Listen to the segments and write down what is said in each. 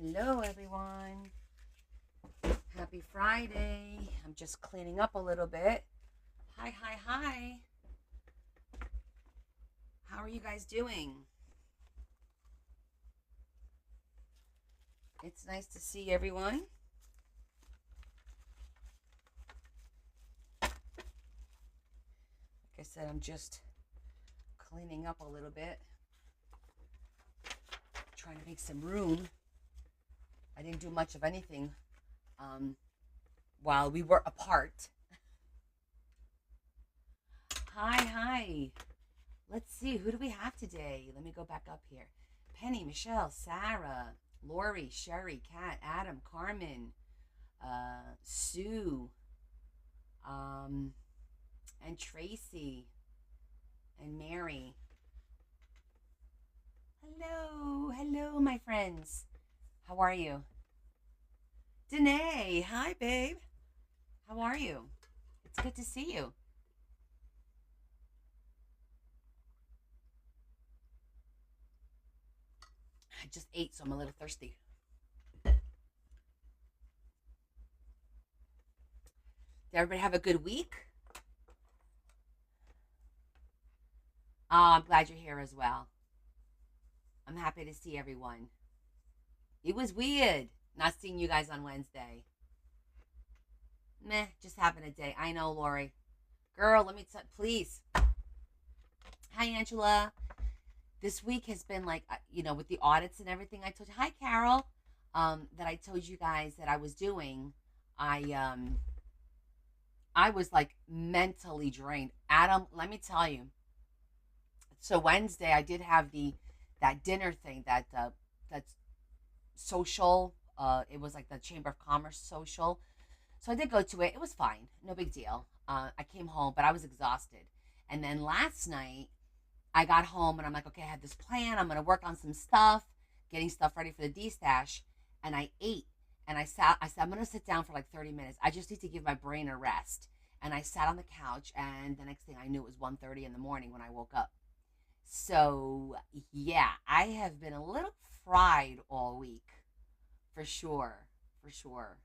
Hello, everyone. Happy Friday. I'm just cleaning up a little bit. Hi, hi, hi. How are you guys doing? It's nice to see everyone. Like I said, I'm just cleaning up a little bit, trying to make some room. I didn't do much of anything um, while we were apart. Hi, hi. Let's see, who do we have today? Let me go back up here. Penny, Michelle, Sarah, Lori, Sherry, Kat, Adam, Carmen, Sue, um, and Tracy, and Mary. Hello, hello, my friends. How are you? Danae, hi, babe. How are you? It's good to see you. I just ate, so I'm a little thirsty. Did everybody have a good week? Oh, I'm glad you're here as well. I'm happy to see everyone. It was weird not seeing you guys on Wednesday. Meh, just having a day. I know, Lori. Girl, let me tell, please. Hi, Angela. This week has been like, with the audits and everything. I told you, hi, Carol. That I told you guys that I was doing. I was like mentally drained. Adam, let me tell you. So Wednesday, I did have that dinner thing that's social. It was like the Chamber of Commerce social. So I did go to it. It was fine, no big deal. I came home, but I was exhausted. And then last night, I got home and I'm like, okay, I have this plan. I'm gonna work on some stuff, getting stuff ready for the D stash. And I ate and I sat. I said I'm gonna sit down for like 30 minutes. I just need to give my brain a rest. And I sat on the couch, and the next thing I knew, it was 1:30 in the morning when I woke up. So yeah, I have been a little fried all week, for sure, for sure.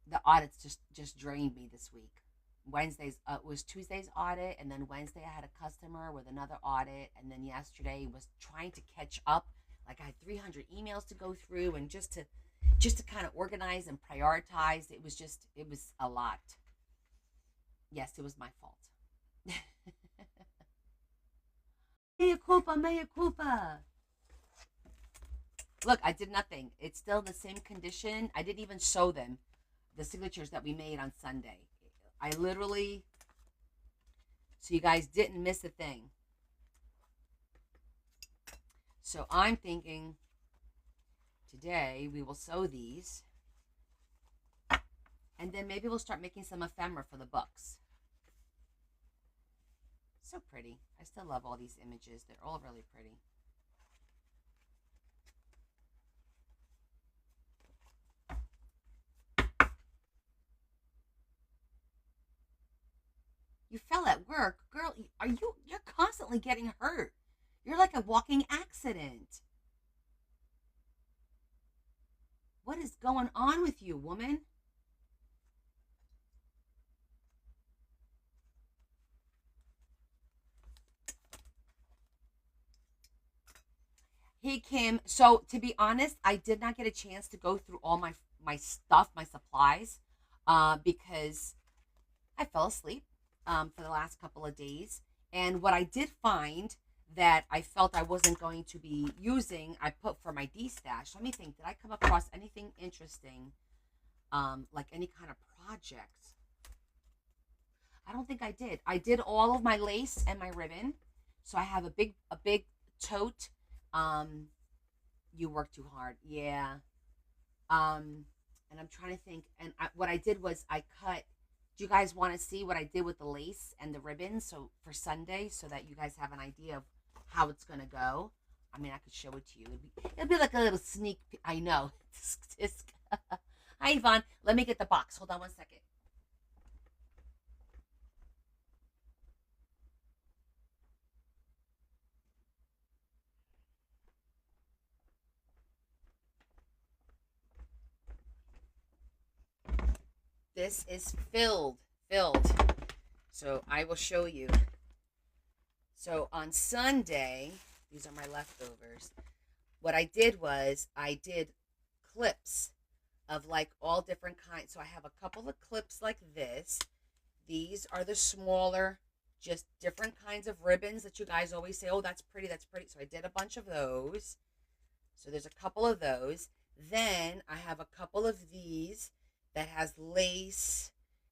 The audits just drained me this week. Wednesday's was Tuesday's audit, and then Wednesday I had a customer with another audit, and then yesterday was trying to catch up. Like I had 300 emails to go through, and just to kind of organize and prioritize. It was a lot. Yes, it was my fault. Mea culpa, mea culpa. Look, I did nothing. It's still in the same condition. I didn't even show them the signatures that we made on Sunday. I literally, so you guys didn't miss a thing. So I'm thinking today we will sew these, and then maybe we'll start making some ephemera for the books. So pretty. I still love all these images. They're all really pretty. You fell at work, girl. You're constantly getting hurt. You're like a walking accident. What is going on with you, woman? He came. So to be honest, I did not get a chance to go through all my stuff, my supplies, because I fell asleep for the last couple of days. And what I did find that I felt I wasn't going to be using, I put for my D stash. Let me think. Did I come across anything interesting, like any kind of projects? I don't think I did. I did all of my lace and my ribbon, so I have a big tote. Um, you work too hard, yeah. Um, and I'm trying to think. And what I did was I cut. Do you guys want to see what I did with the lace and the ribbon? So for Sunday, so that you guys have an idea of how it's gonna go. I mean, I could show it to you. It'd be like a little sneak. I know. Hi, Yvonne. Let me get the box. Hold on one second. This is filled. So I will show you. So on Sunday, these are my leftovers. What I did was I did clips of like all different kinds. So I have a couple of clips like this. These are the smaller, just different kinds of ribbons that you guys always say, oh, that's pretty, that's pretty. So I did a bunch of those. So there's a couple of those. Then I have a couple of these that has lace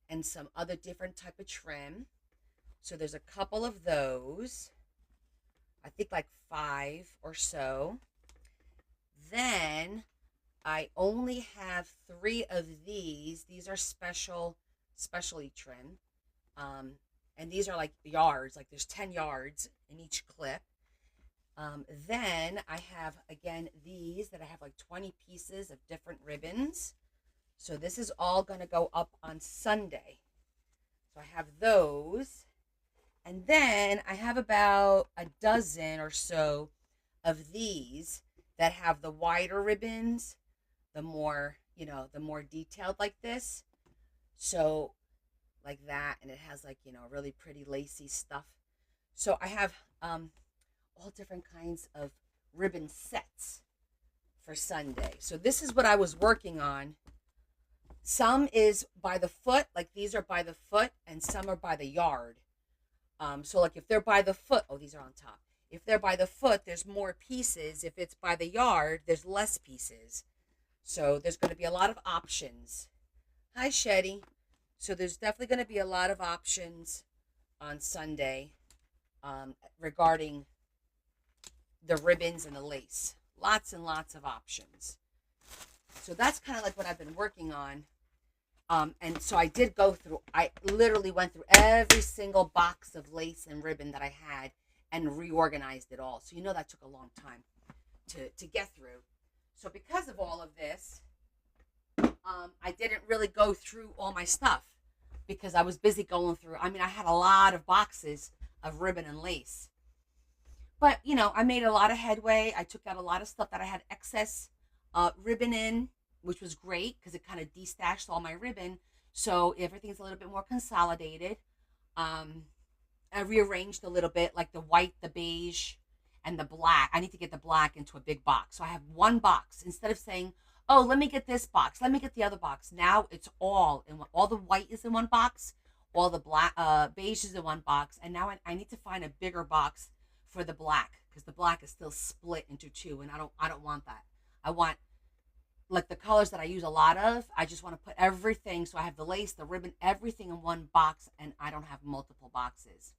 and some other different type of trim. So there's a couple of those. I think like 5 or so. Then I only have 3 of these. These are specially trim. And these are like yards, like there's 10 yards in each clip. Then I have, again, these that I have like 20 pieces of different ribbons. So this is all going to go up on Sunday. So I have those. And then I have about a dozen or so of these that have the wider ribbons, the more, the more detailed like this. So like that, and it has like, really pretty lacy stuff. So I have all different kinds of ribbon sets for Sunday. So this is what I was working on. Some is by the foot, like these are by the foot, and some are by the yard. So like if they're by the foot, oh, these are on top. If they're by the foot, there's more pieces. If it's by the yard, there's less pieces. So there's going to be a lot of options. Hi, Shetty. So there's definitely going to be a lot of options on Sunday regarding the ribbons and the lace. Lots and lots of options. So that's kind of like what I've been working on. And so I did go through, I literally went through every single box of lace and ribbon that I had and reorganized it all. So that took a long time to get through. So because of all of this, I didn't really go through all my stuff because I was busy going through. I mean, I had a lot of boxes of ribbon and lace. But, I made a lot of headway. I took out a lot of stuff that I had excess ribbon in, which was great because it kind of destashed all my ribbon. So everything's a little bit more consolidated. I rearranged a little bit, like the white, the beige, and the black. I need to get the black into a big box. So I have one box. Instead of saying, oh, let me get this box, let me get the other box. Now it's all in one. All the white is in one box, all the black, beige is in one box, and now I need to find a bigger box for the black because the black is still split into 2, and I don't want that. I want like the colors that I use a lot of. I just want to put everything, so I have the lace, the ribbon, everything in one box, and I don't have multiple boxes.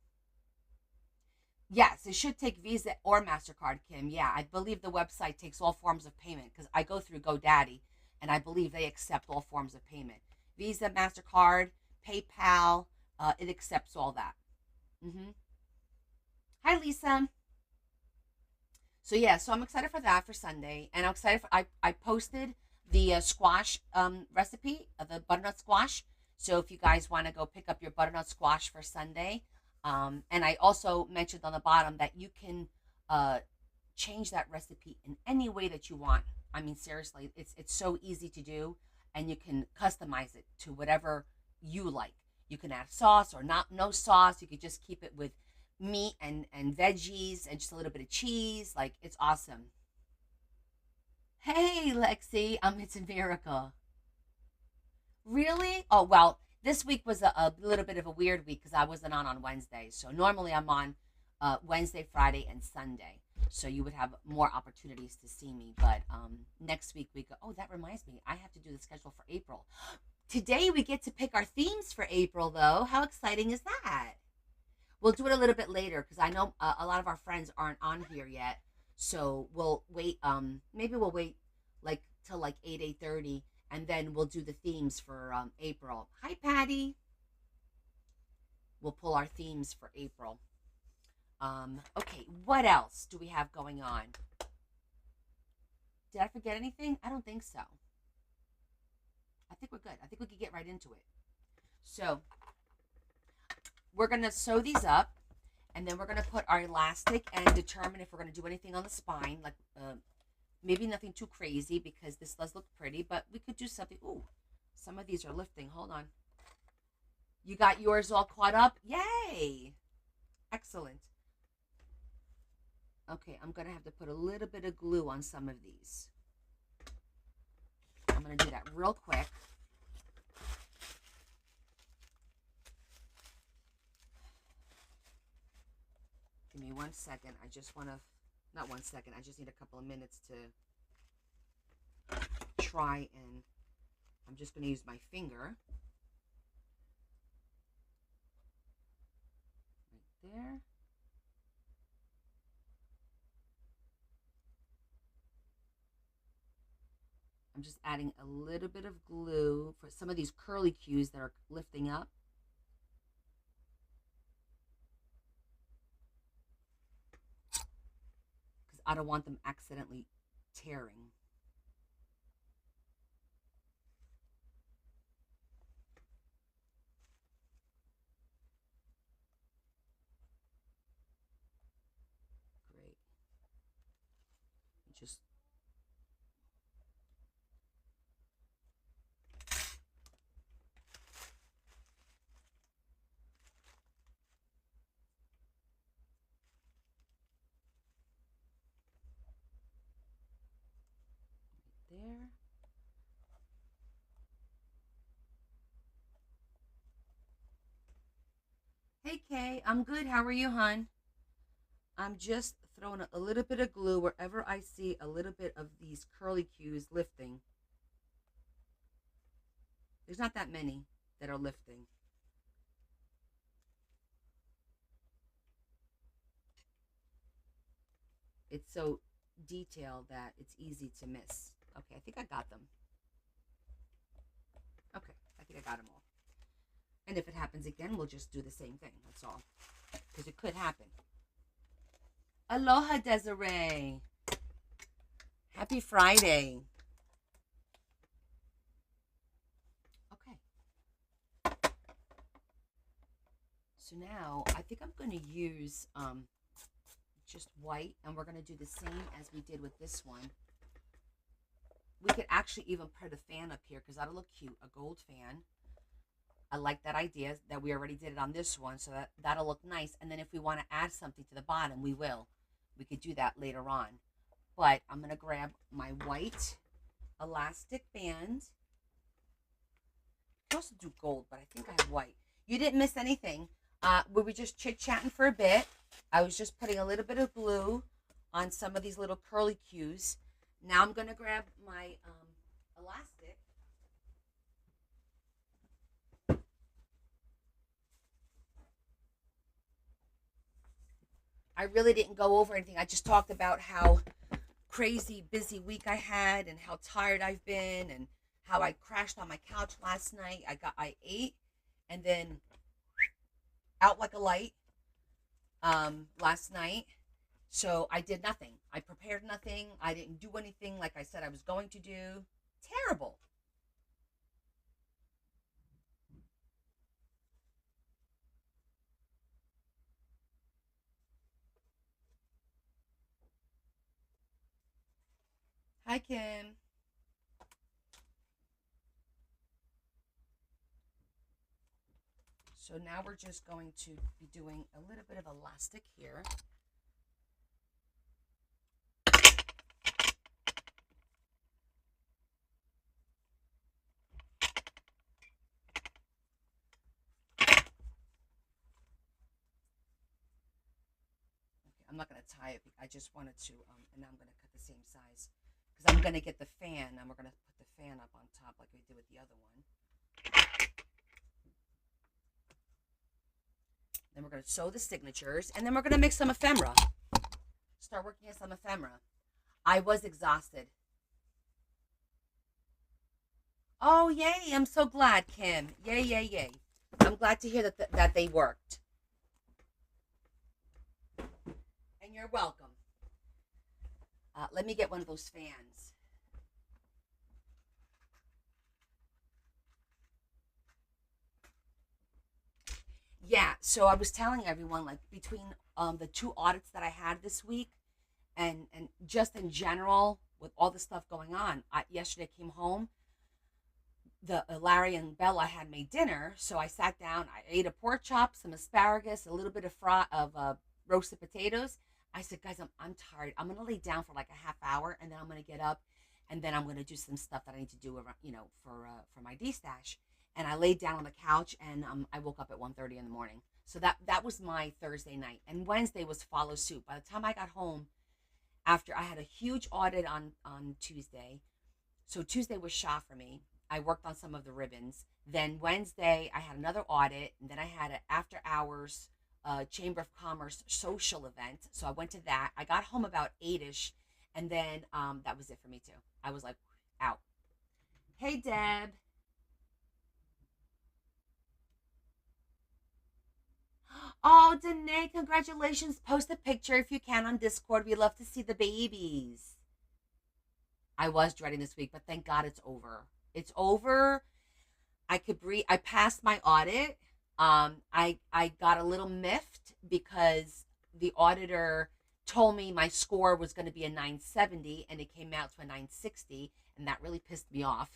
Yes, it should take Visa or MasterCard, Kim. Yeah, I believe the website takes all forms of payment because I go through GoDaddy, and I believe they accept all forms of payment. Visa, MasterCard, PayPal, it accepts all that. Mm-hmm. Hi, Lisa. So yeah, so I'm excited for that for Sunday, and I'm excited for I posted the squash recipe of the butternut squash. So if you guys want to go pick up your butternut squash for Sunday, and I also mentioned on the bottom that you can change that recipe in any way that you want. I mean, seriously, it's so easy to do, and you can customize it to whatever you like. You can add sauce or no sauce. You could just keep it with meat and veggies and just a little bit of cheese. Like, it's awesome. Hey, Lexi, it's a miracle. Really? Oh, well, this week was a little bit of a weird week because I wasn't on Wednesday. So normally I'm on Wednesday, Friday, and Sunday. So you would have more opportunities to see me. But next week we go. Oh, that reminds me. I have to do the schedule for April. Today we get to pick our themes for April, though. How exciting is that? We'll do it a little bit later because I know a lot of our friends aren't on here yet. So we'll wait. Maybe we'll wait like till like 8:30, and then we'll do the themes for April. Hi, Patty. We'll pull our themes for April. Okay, what else do we have going on? Did I forget anything? I don't think so. I think we're good. I think we could get right into it. So we're going to sew these up, and then we're going to put our elastic and determine if we're going to do anything on the spine, like maybe nothing too crazy because this does look pretty, but we could do something. Ooh, Some of these are lifting. Hold on. You got yours all caught up? Yay! Excellent. Okay, I'm going to have to put a little bit of glue on some of these. I'm going to do that real quick. Give me 1 second. I just want to, not 1 second, I just need a couple of minutes to try, and I'm just going to use my finger. Right there. I'm just adding a little bit of glue for some of these curly cues that are lifting up. Because I don't want them accidentally tearing. Great. Just there. Hey Kay, I'm good. How are you, hon? I'm just throwing a little bit of glue wherever I see a little bit of these curly cues lifting. There's not that many that are lifting. It's so detailed that it's easy to miss. Okay, I think I got them. Okay, I think I got them all. And if it happens again, we'll just do the same thing. That's all. Because it could happen. Aloha, Desiree. Happy Friday. Okay. So now I think I'm going to use just white, and we're going to do the same as we did with this one. We could actually even put a fan up here because that'll look cute. A gold fan. I like that idea that we already did it on this one, so that'll look nice. And then if we want to add something to the bottom, we will. We could do that later on. But I'm going to grab my white elastic band. I also do gold, but I think I have white. You didn't miss anything. We were just chit-chatting for a bit. I was just putting a little bit of glue on some of these little curly cues. Now I'm going to grab my elastic. I really didn't go over anything. I just talked about how crazy busy week I had and how tired I've been and how I crashed on my couch last night. I ate and then out like a light last night. So I did nothing. I prepared nothing. I didn't do anything like I said I was going to do. Terrible. Hi, Kim. So now we're just going to be doing a little bit of elastic here. I'm not going to tie it. I just wanted to, and now I'm going to cut the same size because I'm going to get the fan, and we're going to put the fan up on top like we did with the other one. Then we're going to sew the signatures, and then we're going to make some ephemera. Start working on some ephemera. I was exhausted. Oh, yay. I'm so glad, Kim. Yay, yay, yay. I'm glad to hear that they worked. And you're welcome. Let me get one of those fans. Yeah, so I was telling everyone, like, between the two audits that I had this week and just in general with all the stuff going on, yesterday I came home. the Larry and Bella had made dinner, so I sat down. I ate a pork chop, some asparagus, a little bit of roasted potatoes. I said, guys, I'm tired. I'm gonna lay down for like a half hour, and then I'm gonna get up, and then I'm gonna do some stuff that I need to do around, for my D stash. And I laid down on the couch, and I woke up at 1:30 in the morning. So that was my Thursday night, and Wednesday was follow suit. By the time I got home, after I had a huge audit on Tuesday, so Tuesday was shot for me. I worked on some of the ribbons. Then Wednesday, I had another audit, and then I had an after hours Chamber of Commerce social event. So I went to that. I got home about 8ish, and then that was it for me too. I was like out. Hey Deb. Oh, Danae, congratulations. Post a picture if you can on Discord. We love to see the babies. I was dreading this week, but thank God it's over. It's over. I could breathe. I passed my audit. I got a little miffed because the auditor told me my score was going to be a 970 and it came out to a 960, and that really pissed me off.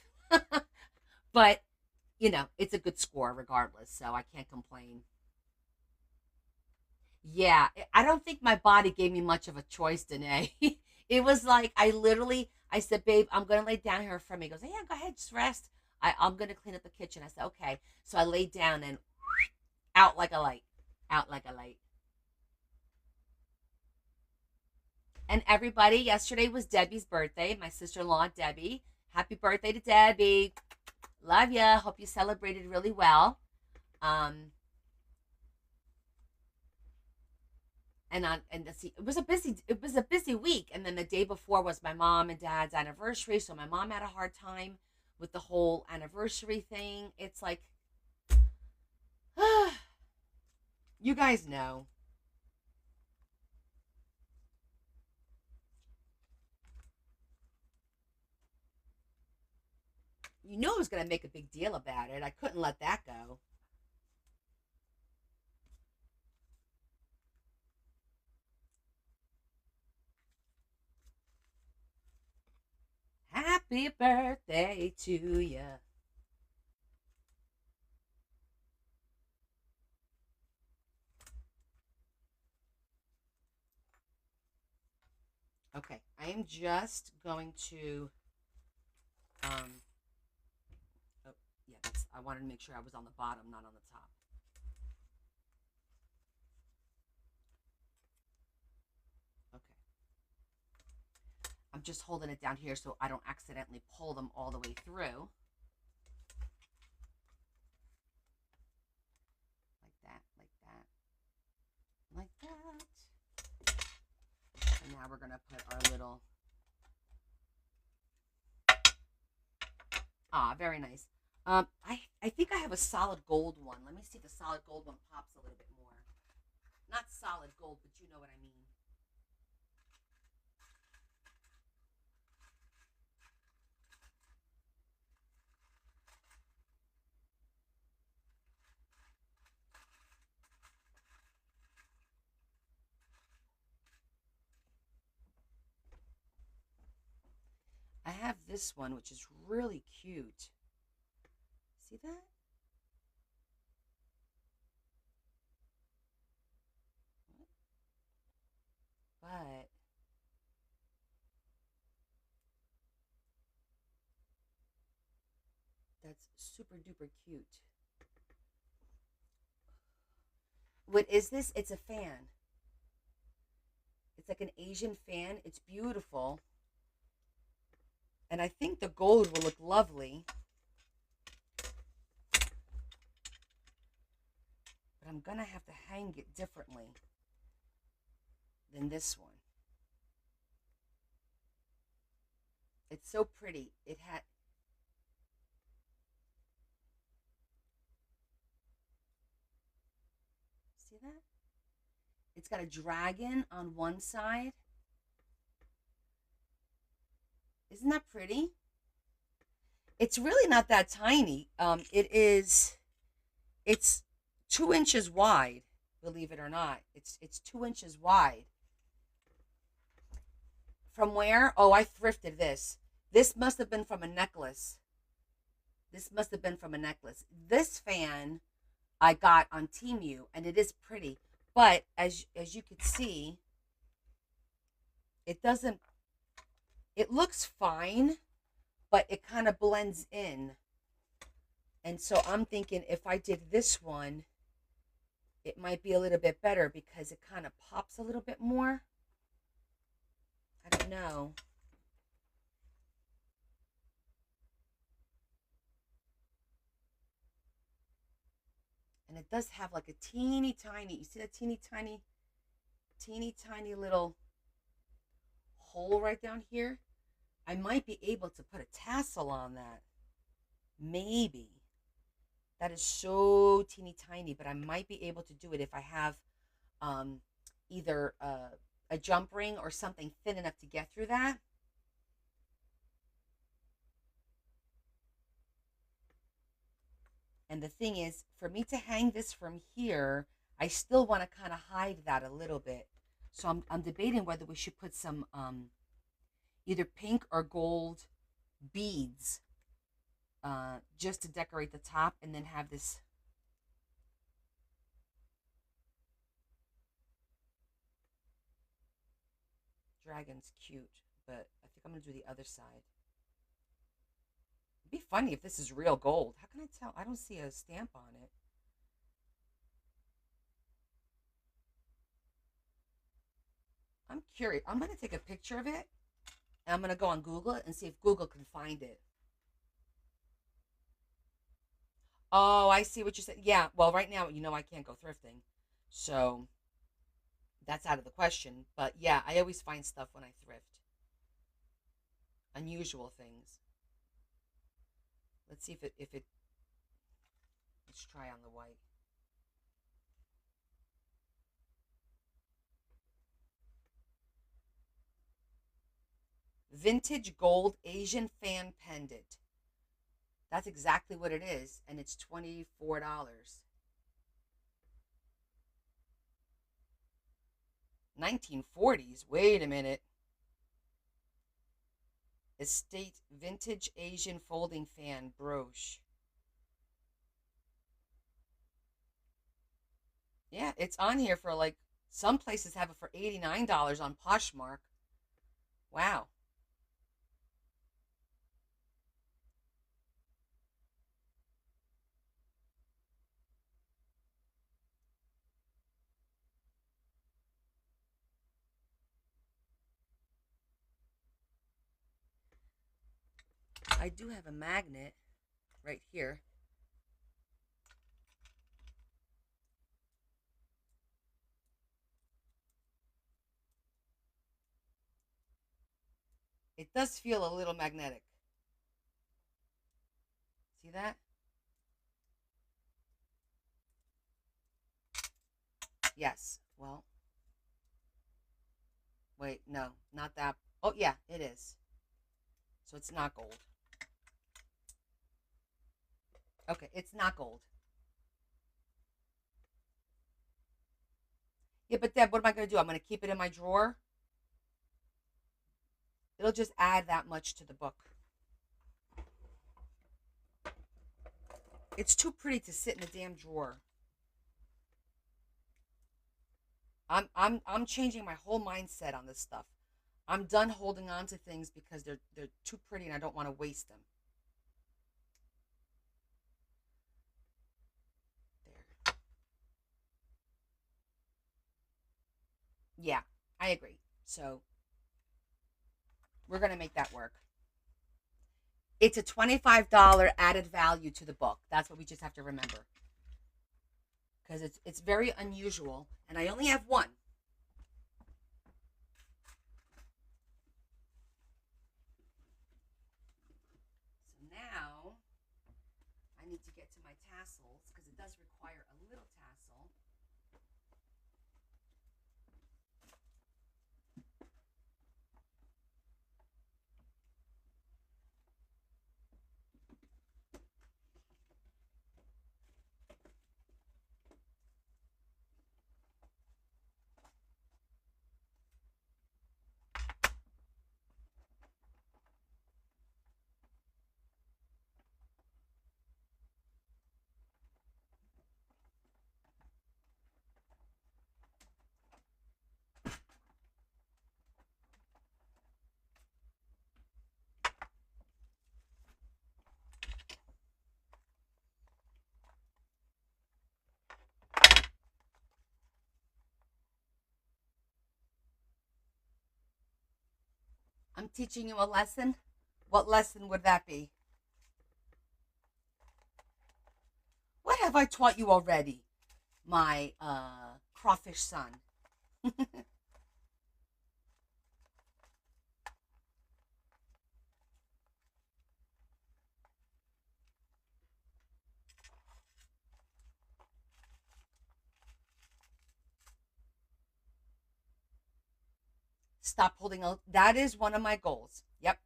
But it's a good score regardless, so I can't complain. Yeah, I don't think my body gave me much of a choice, Danae. It was like I said, babe, I'm gonna lay down here for me. He goes, yeah, go ahead, just rest. I'm gonna clean up the kitchen. I said, okay. So I laid down and out like a light, out like a light. And everybody, yesterday was Debbie's birthday. My sister-in-law, Debbie. Happy birthday to Debbie. Love ya. Hope you celebrated really well. Um, and see, it was a busy week, and then the day before was my mom and dad's anniversary, so my mom had a hard time with the whole anniversary thing. It's like you guys know. I was going to make a big deal about it. I couldn't let that go. Happy birthday to you. Okay, I am just going to um oh, yeah, I wanted to make sure I was on the bottom, not on the top. Okay. I'm just holding it down here so I don't accidentally pull them all the way through. Like that, like that, like that. And now we're going to put our little. Ah, very nice. I think I have a solid gold one. Let me see if the solid gold one pops a little bit more. Not solid gold, but you know what I mean. I have this one, which is really cute. See that? But that's super duper cute. What is this? It's a fan. It's like an Asian fan. It's beautiful. And I think the gold will look lovely. But I'm going to have to hang it differently than this one. It's so pretty. See that? It's got a dragon on one side. Isn't that pretty? It's really not that tiny. It's 2 inches wide, believe it or not. It's 2 inches wide. From where? Oh, I thrifted this. This must have been from a necklace. This must have been from a necklace. This fan I got on Temu, and it is pretty. But as you can see, it doesn't. It looks fine, but it kind of blends in. And so I'm thinking if I did this one, it might be a little bit better because it kind of pops a little bit more. I don't know. And it does have like a teeny tiny, you see that teeny tiny little hole right down here? I might be able to put a tassel on that. Maybe. That is so teeny tiny, but I might be able to do it if I have um, either a jump ring or something thin enough to get through that. And the thing is, for me to hang this from here, I still want to kind of hide that a little bit. So I'm debating whether we should put some either pink or gold beads just to decorate the top and then have this. Dragon's cute, but I think I'm going to do the other side. It'd be funny if this is real gold. How can I tell? I don't see a stamp on it. I'm curious. I'm going to take a picture of it and I'm going to go on Google and see if Google can find it. Oh, I see what you said. Yeah, well, right now, I can't go thrifting. So that's out of the question. But yeah, I always find stuff when I thrift. Unusual things. Let's see if it let's try on the white. Vintage gold Asian fan pendant. That's exactly what it is, and it's $24. 1940s. Wait a minute. Estate vintage Asian folding fan brooch. Yeah, it's on here for like some places have it for $89 on Poshmark. Wow. I do have a magnet right here. It does feel a little magnetic. See that? Yes. Well, wait, no, not that. Oh, yeah, it is. So it's not gold. Okay, it's not gold. Yeah, but Deb, what am I going to do? I'm going to keep it in my drawer. It'll just add that much to the book. It's too pretty to sit in a damn drawer. I'm changing my whole mindset on this stuff. I'm done holding on to things because they're too pretty and I don't want to waste them. There. Yeah, I agree. So we're gonna make that work. It's a $25 added value to the book. That's what we just have to remember. Because it's very unusual and I only have one. So now I need to get to my tassels because it does require a little tassel. teaching you a lesson. What lesson would that be? What have I taught you already, my crawfish son? Stop holding on. That is one of my goals. Yep.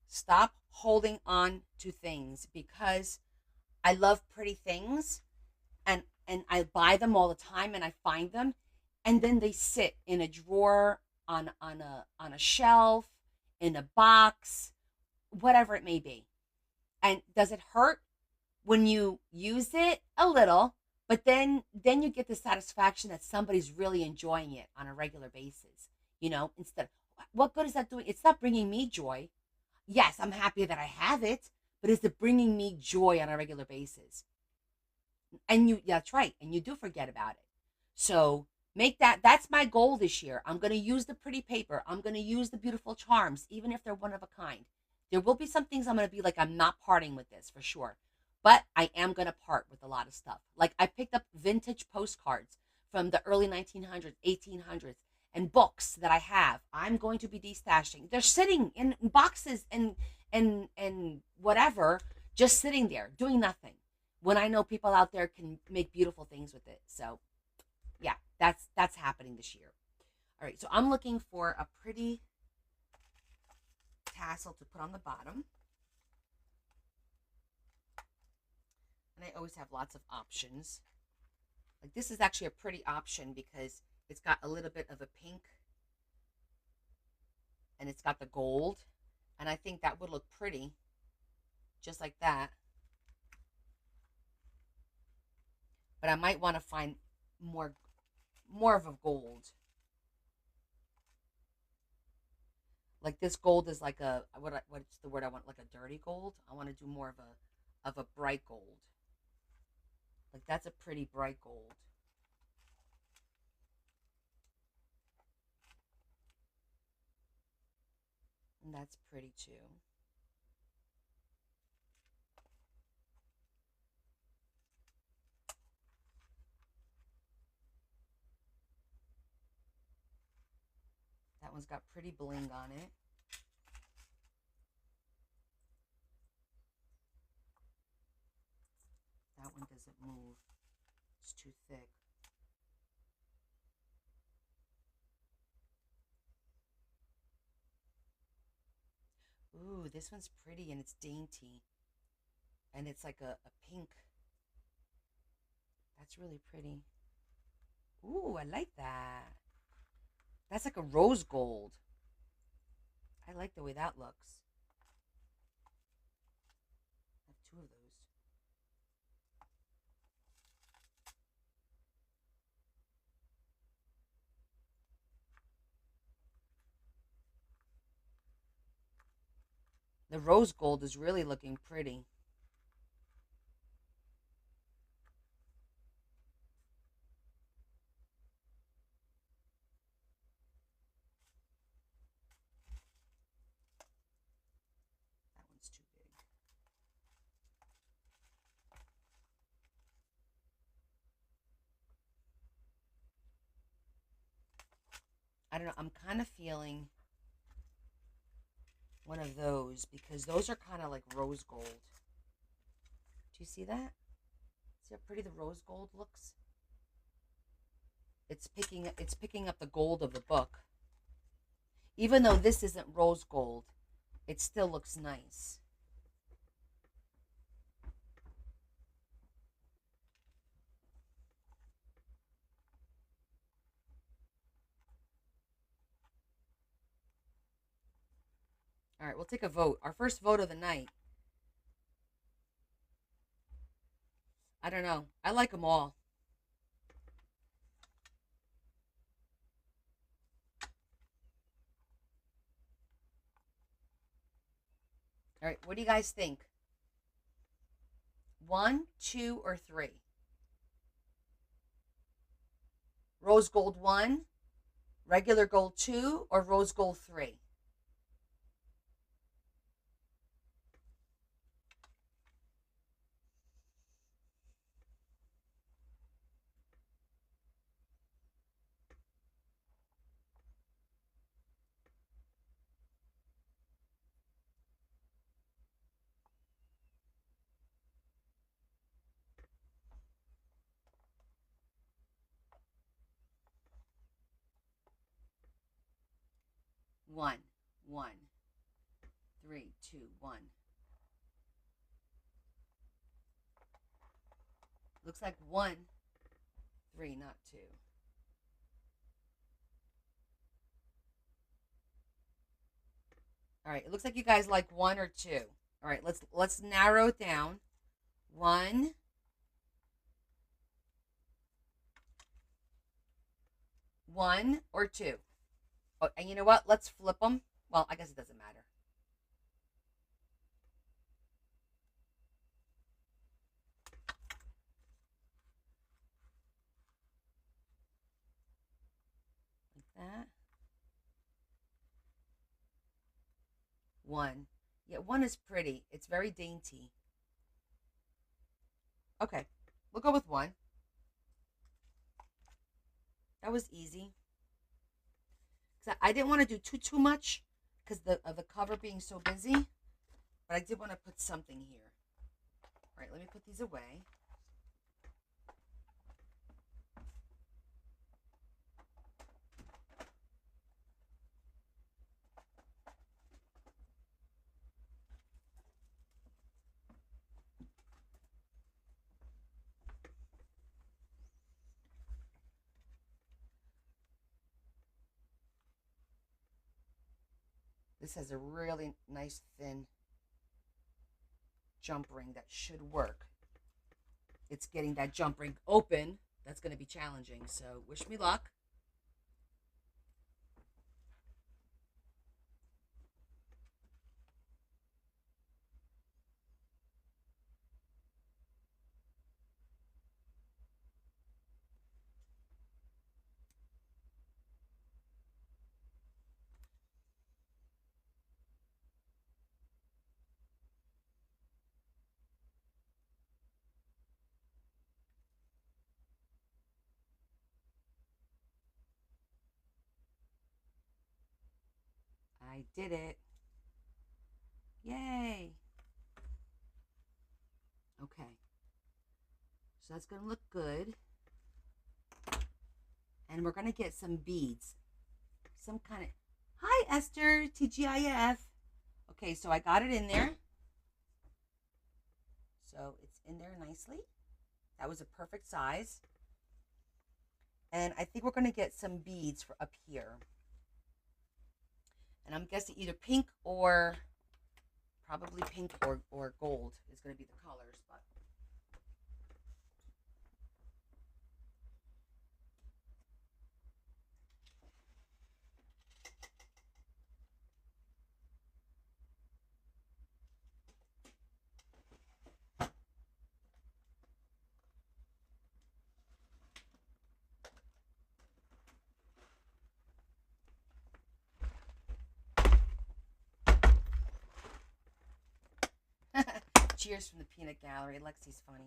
Stop holding on to things because I love pretty things and I buy them all the time and I find them and then they sit in a drawer on a shelf in a box, whatever it may be. And does it hurt when you use it? A little, but then you get the satisfaction that somebody's really enjoying it on a regular basis. Instead, what good is that doing? It's not bringing me joy. Yes, I'm happy that I have it, but is it bringing me joy on a regular basis? And that's right, and you do forget about it. So make that's my goal this year. I'm going to use the pretty paper. I'm going to use the beautiful charms, even if they're one of a kind. There will be some things I'm going to be like, I'm not parting with this for sure, but I am going to part with a lot of stuff. Like I picked up vintage postcards from the early 1900s, 1800s, and books that I have. I'm going to be destashing. They're sitting in boxes and whatever, just sitting there doing nothing. When I know people out there can make beautiful things with it. So yeah, that's happening this year. All right, so I'm looking for a pretty tassel to put on the bottom. And I always have lots of options. Like this is actually a pretty option because it's got a little bit of a pink and it's got the gold. And I think that would look pretty just like that. But I might want to find more of a gold. Like this gold is like what's the word I want? Like a dirty gold. I want to do more of a bright gold. Like that's a pretty bright gold. And that's pretty too. That one's got pretty bling on it. That one doesn't move. It's too thick. Ooh, this one's pretty and it's dainty. And it's like a pink. That's really pretty. Ooh, I like that. That's like a rose gold. I like the way that looks. I have two of those. The rose gold is really looking pretty. That one's too big. I don't know. I'm kind of feeling one of those because those are kind of like rose gold. Do you see that? See how pretty the rose gold looks? It's picking up the gold of the book. Even though this isn't rose gold, it still looks nice. All right, we'll take a vote. Our first vote of the night. I don't know. I like them all. All right, what do you guys think? One, two, or three? Rose gold one, regular gold two, or rose gold three? one, one, three, two, one. Looks like one, three, not two. All right, it looks like you guys like one or two. All right, let's narrow it down. One, one or two. Oh, and you know what? Let's flip them. Well, I guess it doesn't matter. Like that. One. Yeah, one is pretty. It's very dainty. Okay, we'll go with one. That was easy. Cause I didn't want to do too much because of the cover being so busy, but I did want to put something here. All right, let me put these away. This has a really nice thin jump ring that should work. It's getting that jump ring open. That's going to be challenging. So wish me luck. I did it. Yay. Okay. So that's going to look good. And we're going to get some beads. Some kind of... Hi, Esther. TGIF. Okay, so I got it in there. So it's in there nicely. That was a perfect size. And I think we're going to get some beads for up here. And I'm guessing either pink or probably pink or gold is going to be the colors. But cheers from the peanut gallery. Lexi's funny.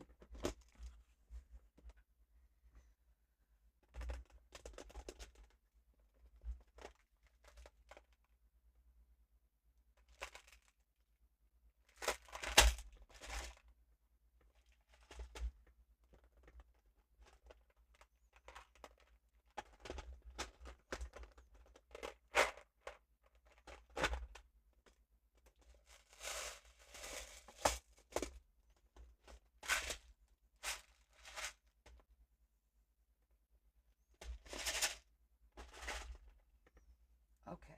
Okay.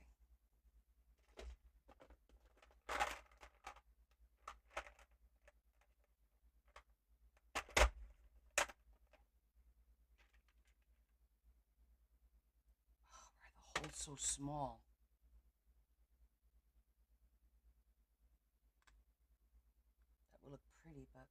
Oh, why are the holes so small? That would look pretty, but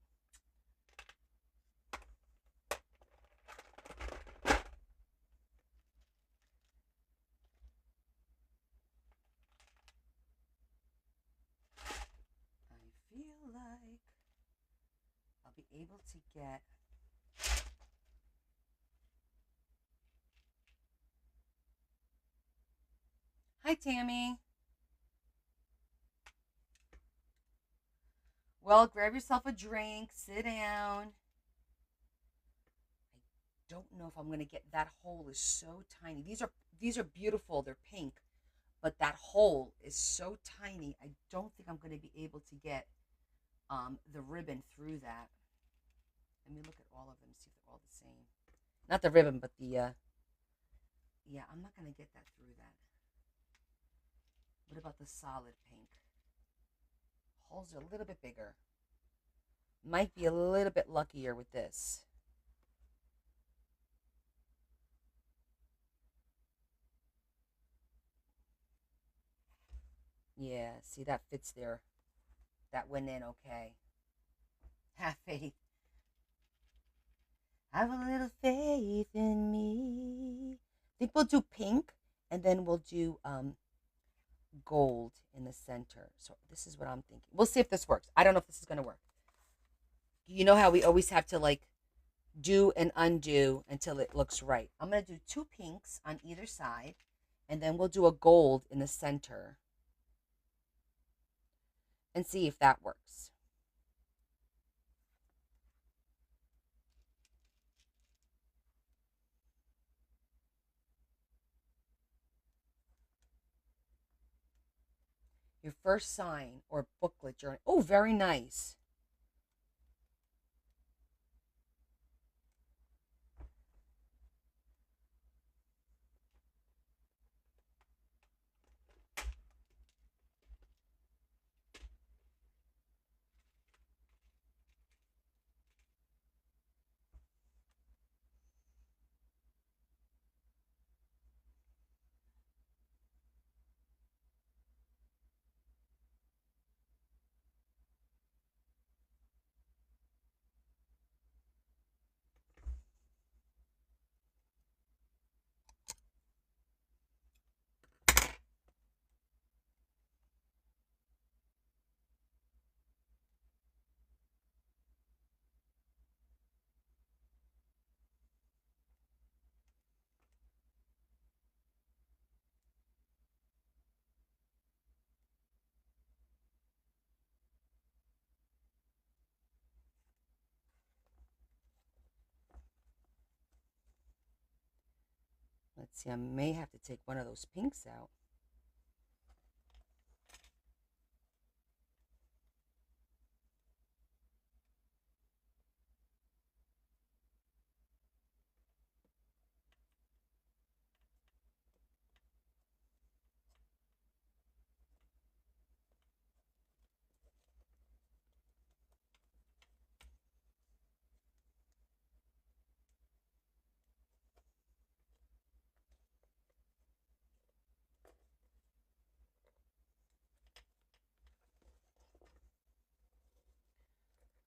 I feel like I'll be able to get... Hi, Tammy. Well, grab yourself a drink, sit down. I don't know if I'm going to get... That hole is so tiny. These are beautiful. They're pink, but that hole is so tiny. I don't think I'm going to be able to get the ribbon through that. Let me look at all of them, see if they're all the same. Not the ribbon, but the yeah, I'm not going to get that through that. What about the solid pink? Holes are a little bit bigger. Might be a little bit luckier with this. Yeah, see, that fits there. That went in okay. Have faith. Have a little faith in me. I think we'll do pink, and then we'll do gold in the center. So this is what I'm thinking. We'll see if this works. I don't know if this is going to work. You know how we always have to like do and undo until it looks right. I'm going to do two pinks on either side, and then we'll do a gold in the center and see if that works. Your first sign or booklet journey. Oh, very nice. Let's see, I may have to take one of those pinks out.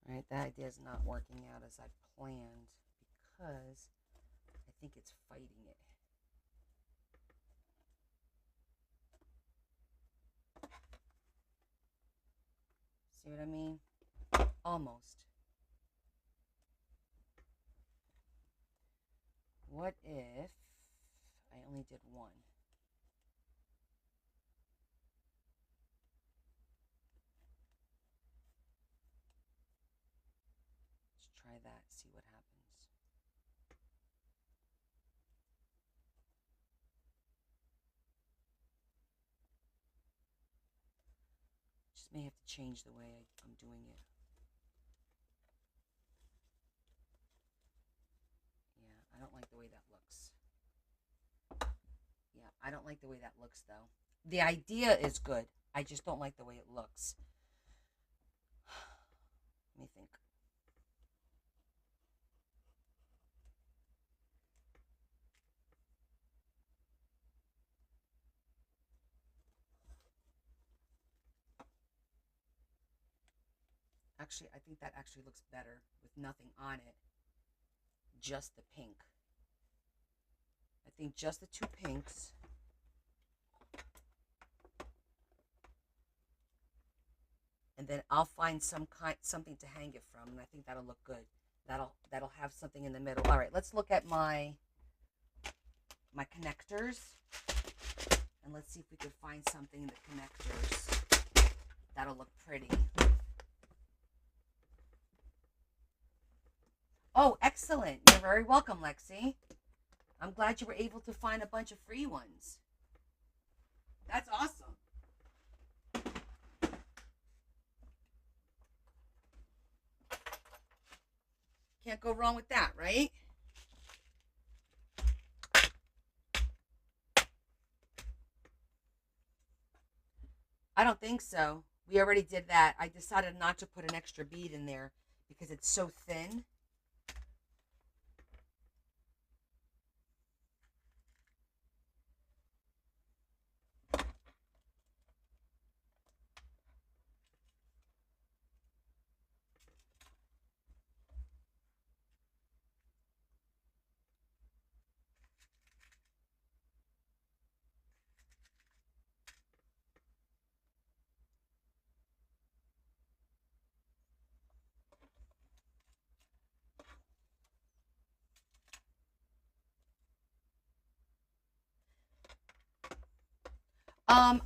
All right, that idea is not working out as I planned because I think it's fighting it. See what I mean? Almost. What if I only did one? Let's try that, see what happens. Just may have to change the way I'm doing it. Yeah, I don't like the way that looks. Yeah, I don't like the way that looks though. The idea is good. I just don't like the way it looks. Let me think. Actually, I think that actually looks better with nothing on it. Just the pink. I think just the two pinks. And then I'll find something to hang it from, and I think that'll look good. That'll have something in the middle. All right, let's look at my connectors, and let's see if we can find something in the connectors that'll look pretty. Oh, excellent! You're very welcome, Lexi. I'm glad you were able to find a bunch of free ones. That's awesome. Can't go wrong with that, right? I don't think so. We already did that. I decided not to put an extra bead in there because it's so thin.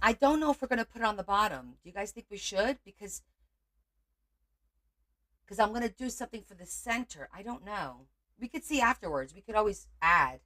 I don't know if we're gonna put it on the bottom. Do you guys think we should? Because I'm gonna do something for the center. I don't know. We could see afterwards. We could always add.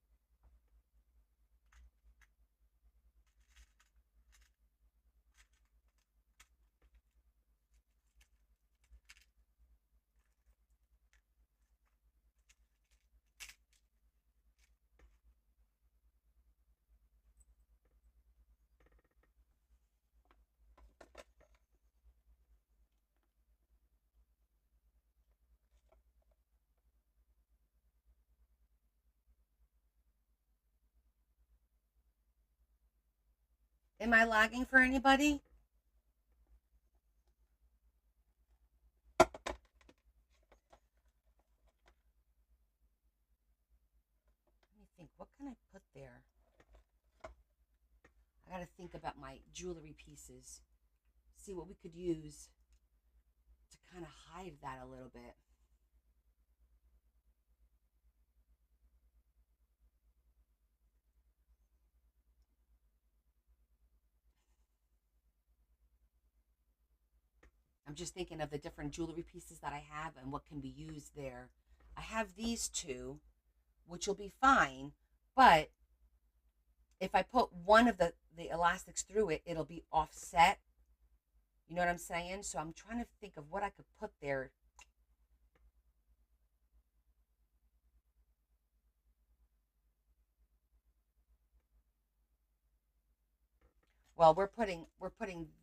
Am I lagging for anybody? Let me think. What can I put there? I gotta think about my jewelry pieces. See what we could use to kind of hide that a little bit. I'm just thinking of the different jewelry pieces that I have and what can be used there. I have these two, which will be fine, but if I put one of the elastics through it, it'll be offset. You know what I'm saying? So I'm trying to think of what I could put there. Well, we're putting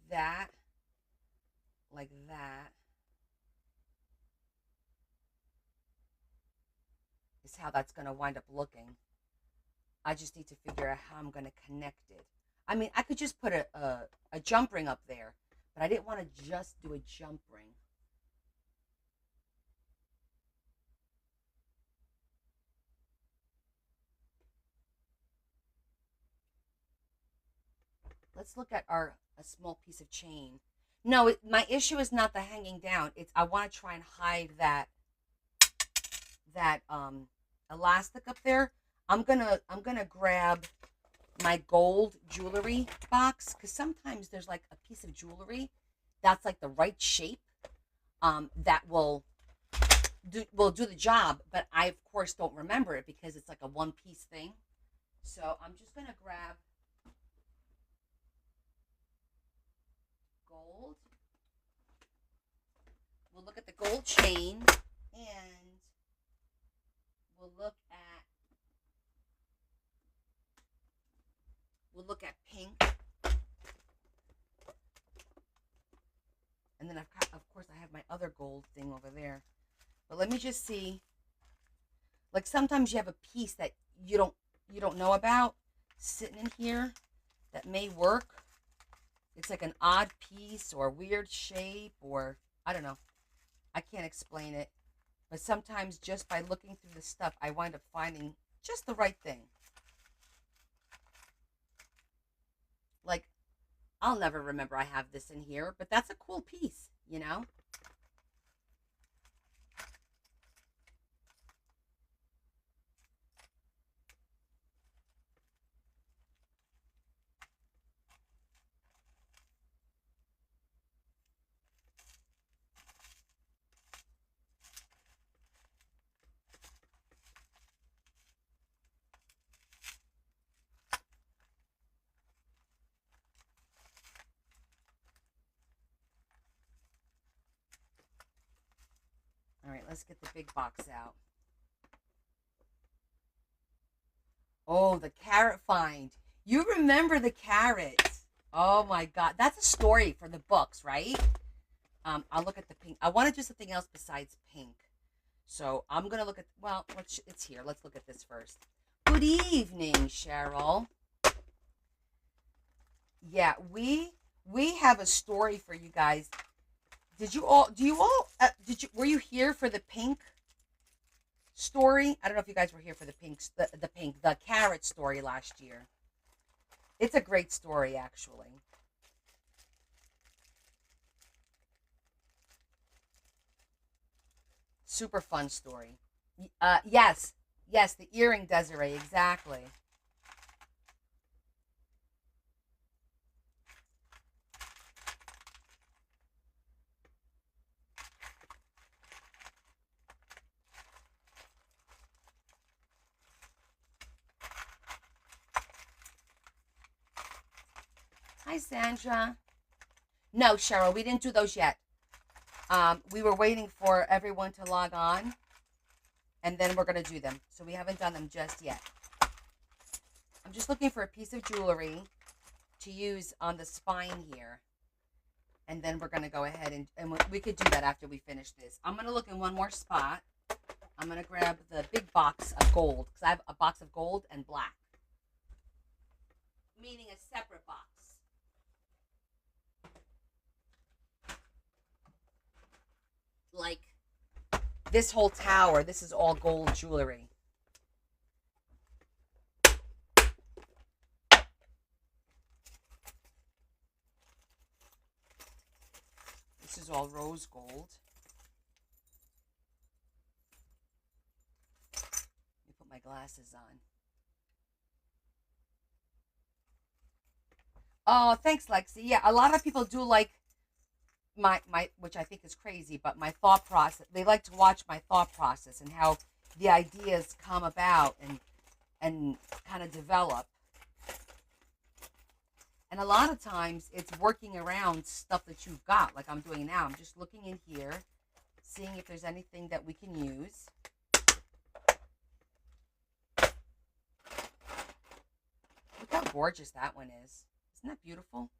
that like that is how that's going to wind up looking. I just need to figure out how I'm going to connect it. I mean, I could just put a jump ring up there, but I didn't want to just do a jump ring. Let's look at our a small piece of chain. No, my issue is not the hanging down. It's I want to try and hide that elastic up there. I'm gonna grab my gold jewelry box because sometimes there's like a piece of jewelry that's like the right shape that will do the job, but I of course don't remember it because it's like a one piece thing. So I'm just gonna grab gold. We'll look at the gold chain and we'll look at pink, and then of course I have my other gold thing over there. But let me just see. Like sometimes you have a piece that you don't you don't know about sitting in here that may work. It's like an odd piece or weird shape or I don't know. I can't explain it. But sometimes just by looking through the stuff, I wind up finding just the right thing. Like I'll never remember I have this in here, but that's a cool piece, you know? Let's get the big box out. Oh, the carrot find. You remember the carrot. Oh my God. That's a story for the books, right? I'll look at the pink. I want to do something else besides pink. So I'm going to look at, well, it's here. Let's look at this first. Good evening, Cheryl. Yeah, we have a story for you guys. Were you here for the pink story? I don't know if you guys were here for the carrot story last year. It's a great story, actually. Super fun story. Yes, yes, the earring, Desiree, exactly. Hi, Sandra. No, Cheryl, we didn't do those yet. We were waiting for everyone to log on, and then we're gonna do them. So we haven't done them just yet. I'm just looking for a piece of jewelry to use on the spine here, and then we're gonna go ahead and we could do that after we finish this. I'm gonna look in one more spot. I'm gonna grab the big box of gold because I have a box of gold and black, meaning a separate box. Like this whole tower, this is all gold jewelry. This is all rose gold. Let me put my glasses on. Oh, thanks, Lexi. Yeah, a lot of people do like my which I think is crazy, but my thought process. They like to watch my thought process and how the ideas come about and kind of develop. And a lot of times it's working around stuff that you've got, like I'm doing now. I'm just looking in here, seeing if there's anything that we can use. Look how gorgeous that one is. Isn't that beautiful?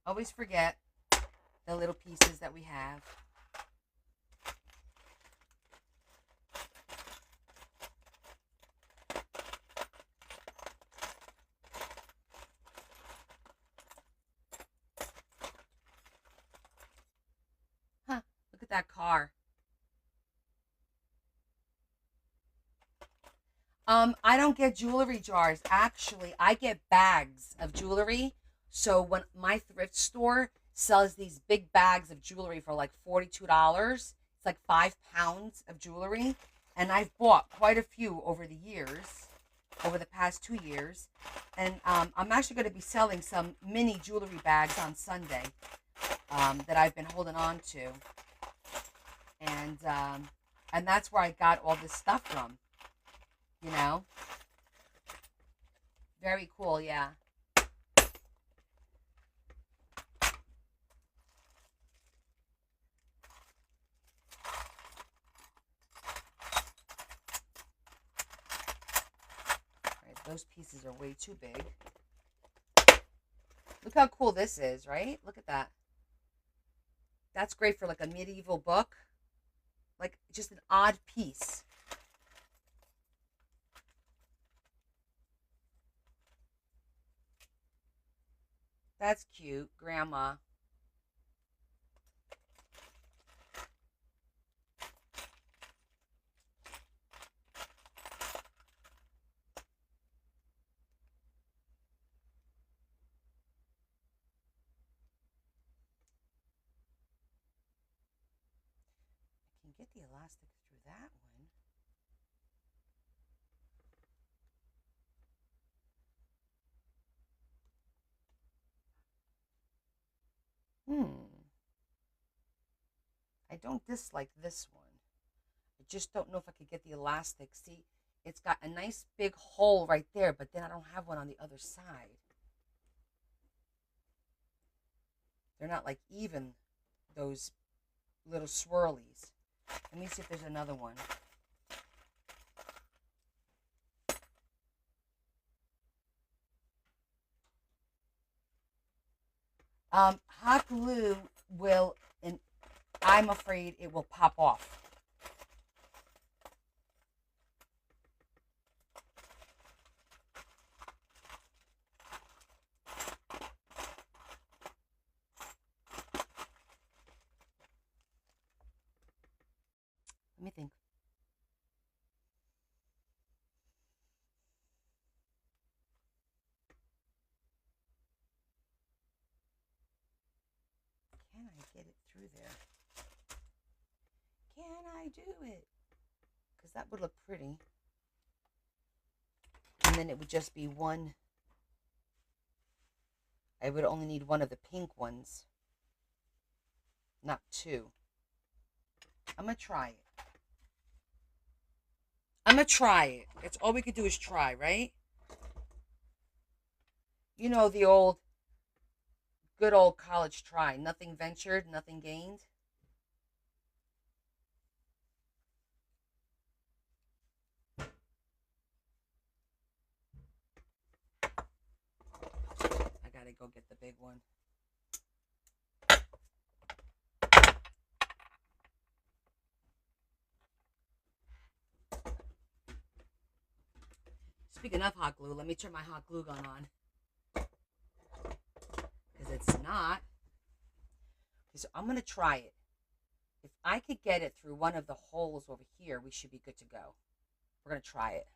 Always forget the little pieces that we have. Huh, look at that car. I don't get jewelry jars. Actually, I get bags of jewelry. So when my thrift store sells these big bags of jewelry for like $42, it's like 5 pounds of jewelry. And I've bought quite a few over the years, over the past 2 years. And I'm actually going to be selling some mini jewelry bags on Sunday that I've been holding on to. And that's where I got all this stuff from, you know? Very cool, yeah. All right, those pieces are way too big. Look how cool this is, right? Look at that. That's great for like a medieval book. Like just an odd piece. That's cute, Grandma. I can get the elastic through that one. I don't dislike this one. I just don't know if I could get the elastic. See, it's got a nice big hole right there, but then I don't have one on the other side. They're not like even those little swirlies. Let me see if there's another one. Hot glue will, and I'm afraid it will pop off. Let me think. Can I get it through there? Can I do it? Because that would look pretty. And then it would just be one. I would only need one of the pink ones, not two. I'm going to try it. I'm going to try it. It's all we could do is try, right? You know, the old, good old college try. Nothing ventured, nothing gained. I got to go get the big one. Speaking of hot glue, let me turn my hot glue gun on. Because it's not. Okay, so I'm going to try it. If I could get it through one of the holes over here, we should be good to go. We're going to try it.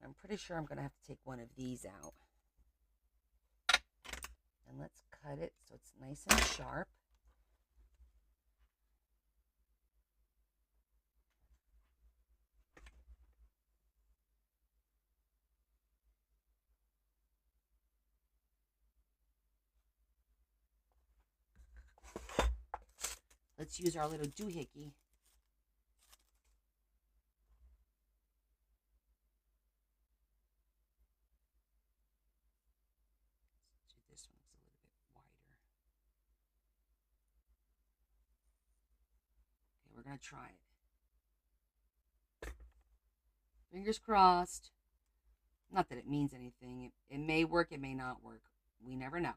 I'm pretty sure I'm going to have to take one of these out. And let's cut it so it's nice and sharp. Let's use our little doohickey. This one's a little bit wider. Okay, we're going to try it. Fingers crossed. Not that it means anything. It may work, it may not work. We never know.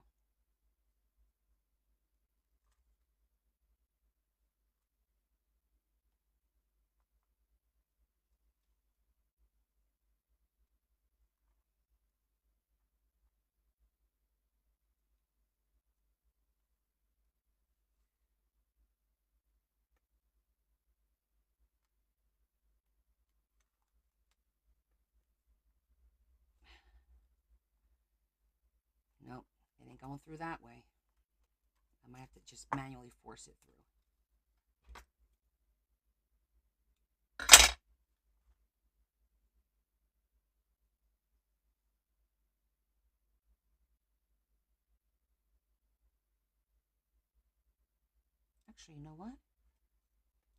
Nope, it ain't going through that way. I might have to just manually force it through. Actually, you know what?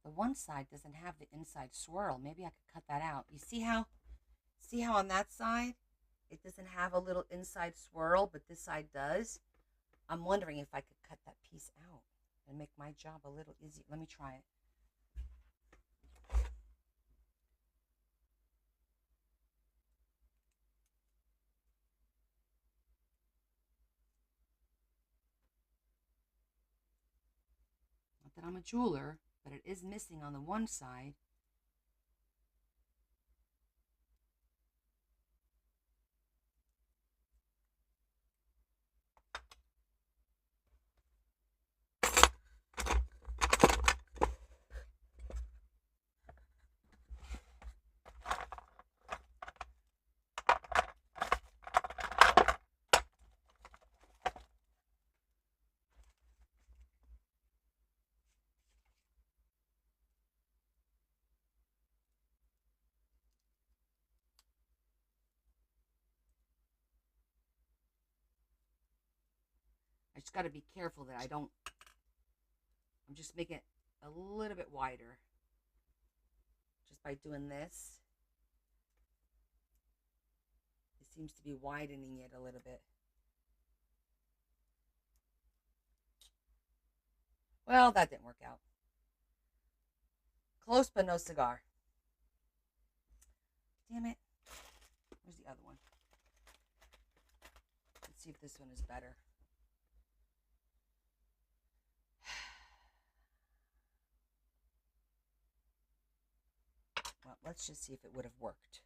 The one side doesn't have the inside swirl. Maybe I could cut that out. You see how on that side it doesn't have a little inside swirl, but this side does? I'm wondering if I could cut that piece out and make my job a little easier. Let me try it. Not that I'm a jeweler, but it is missing on the one side. I just got to be careful that I don't, I'm just making it a little bit wider. Just by doing this. It seems to be widening it a little bit. Well, that didn't work out. Close, but no cigar. Damn it. Where's the other one? Let's see if this one is better. Well, let's just see if it would have worked.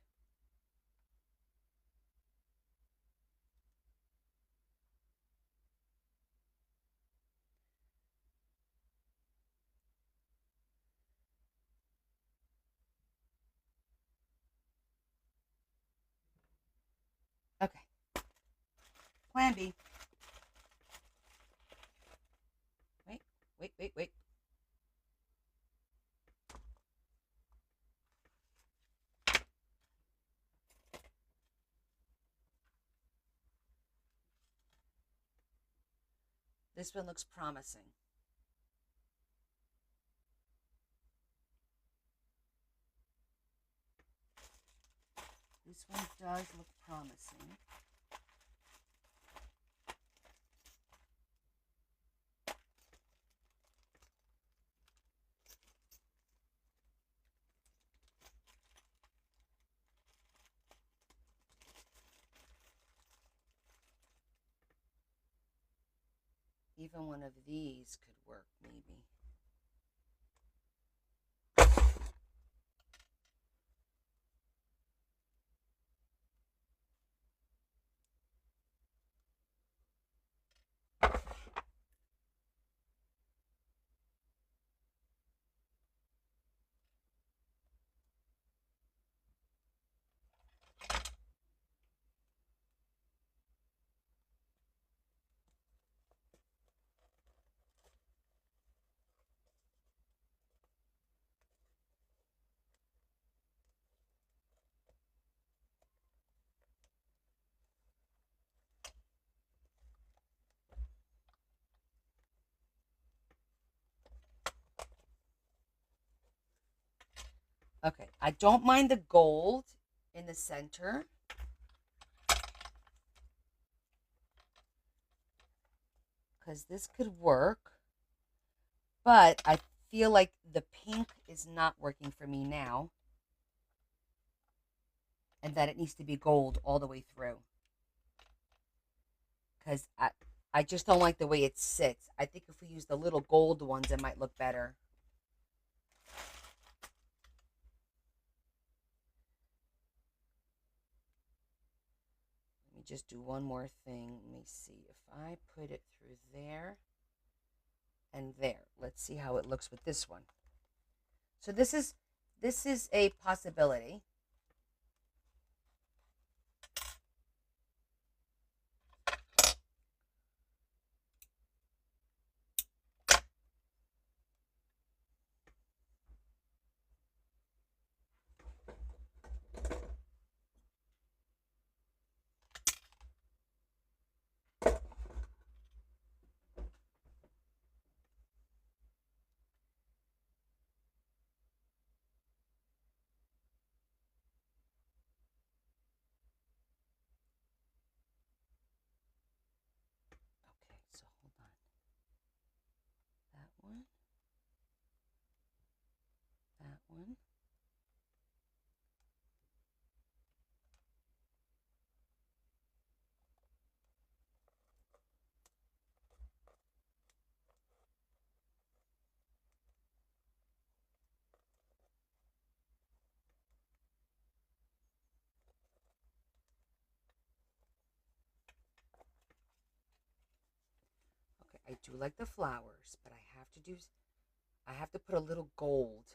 Okay. Plan B. Wait, wait, wait, wait. This one looks promising. This one does look promising. Even one of these could work, maybe. Okay, I don't mind the gold in the center. Because this could work. But I feel like the pink is not working for me now. And that it needs to be gold all the way through. Because I just don't like the way it sits. I think if we use the little gold ones, it might look better. Let me just do one more thing. Let me see. If I put it through there and there. Let's see how it looks with this one. So this is a possibility. Okay, so hold on. That one. That one. Okay, I do like the flowers, but I have to put a little gold.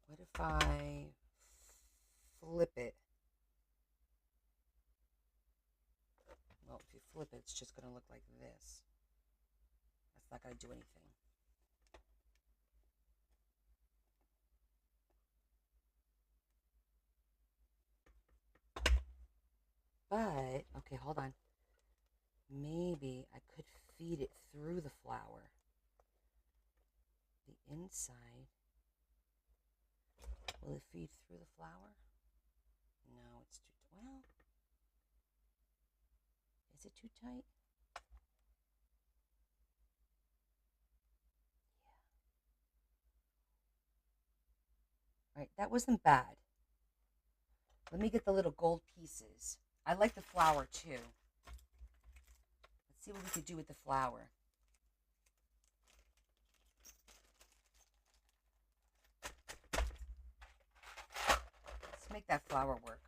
What if I flip it? Well, if you flip it, it's just going to look like this. That's not going to do anything. But, okay, hold on. Maybe I could feed it through the flower. The inside. Will it feed through the flower? No, it's too, well. Is it too tight? All right, that wasn't bad. Let me get the little gold pieces. I like the flower too. Let's see what we could do with the flower. Let's make that flower work.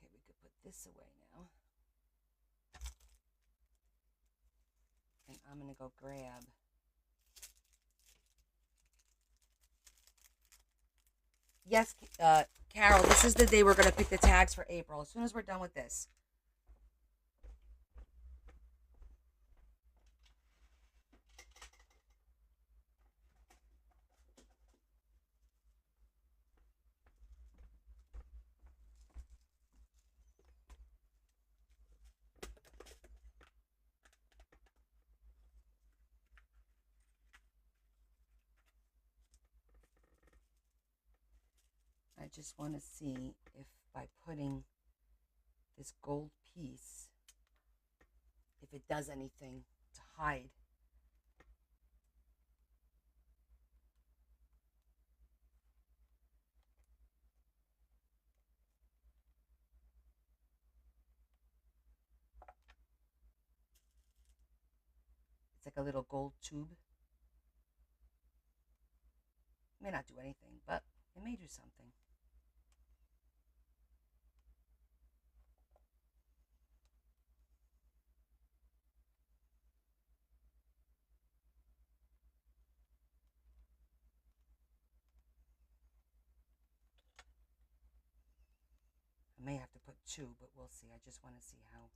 Okay, we could put this away now. And I'm going to go grab. Yes, Carol, this is the day we're going to pick the tags for April. As soon as we're done with this. I just want to see if by putting this gold piece, if it does anything to hide. It's like a little gold tube. It may not do anything, but it may do something. I may have to put two, but we'll see. I just want to see how.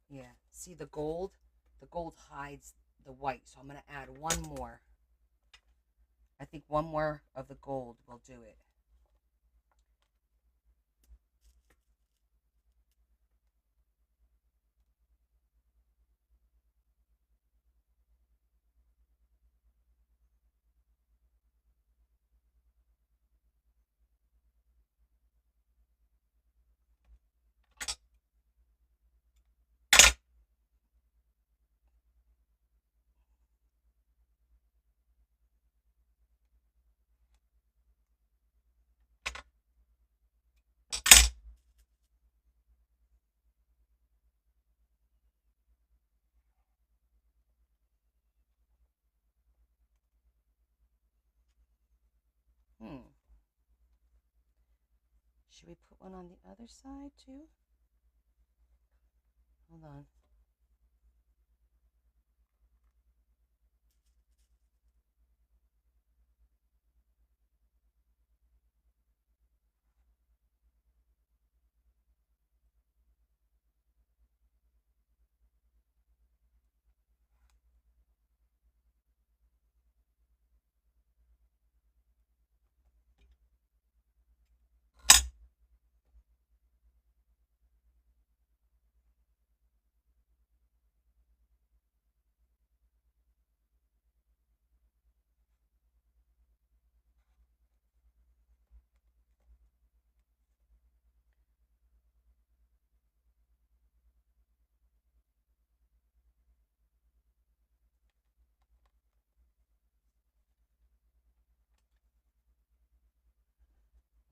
Yeah, see the gold? The gold hides the white, so I'm going to add one more. I think one more of the gold will do it. Should we put one on the other side too? Hold on.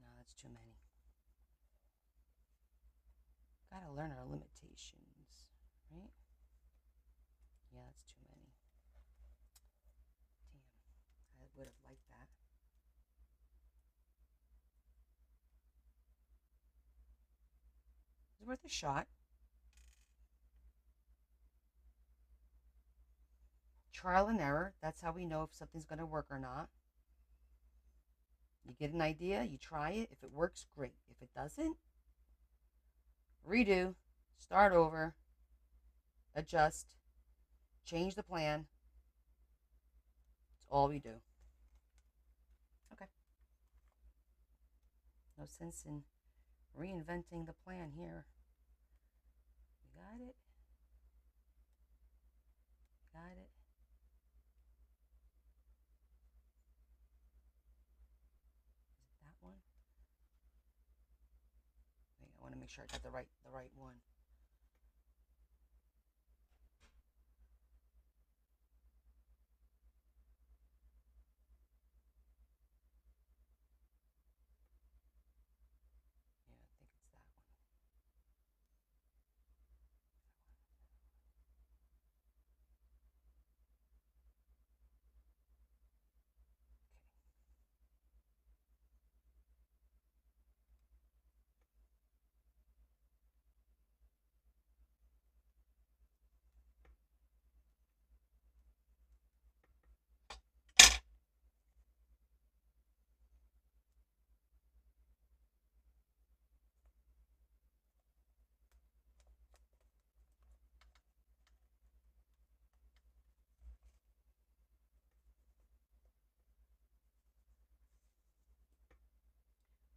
No, that's too many. Gotta learn our limitations, right? Yeah, that's too many. Damn, I would have liked that. It's worth a shot. Trial and error. That's how we know if something's going to work or not. You get an idea, you try it. If it works, great. If it doesn't, redo, start over, adjust, change the plan. It's all we do. Okay. No sense in reinventing the plan here. You got it? Got it? Is it that one? Wait, I want to make sure I got the right one. Yeah, I think it's that one.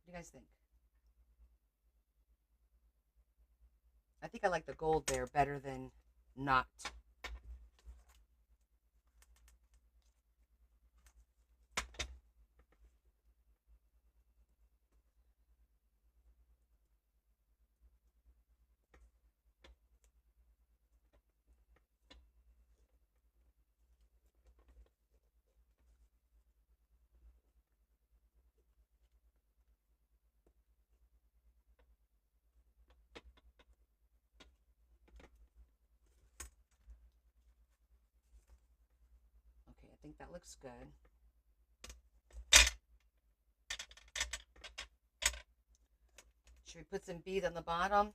What do you guys think? I think I like the gold there better than not. Okay, I think that looks good. Should we put some beads on the bottom?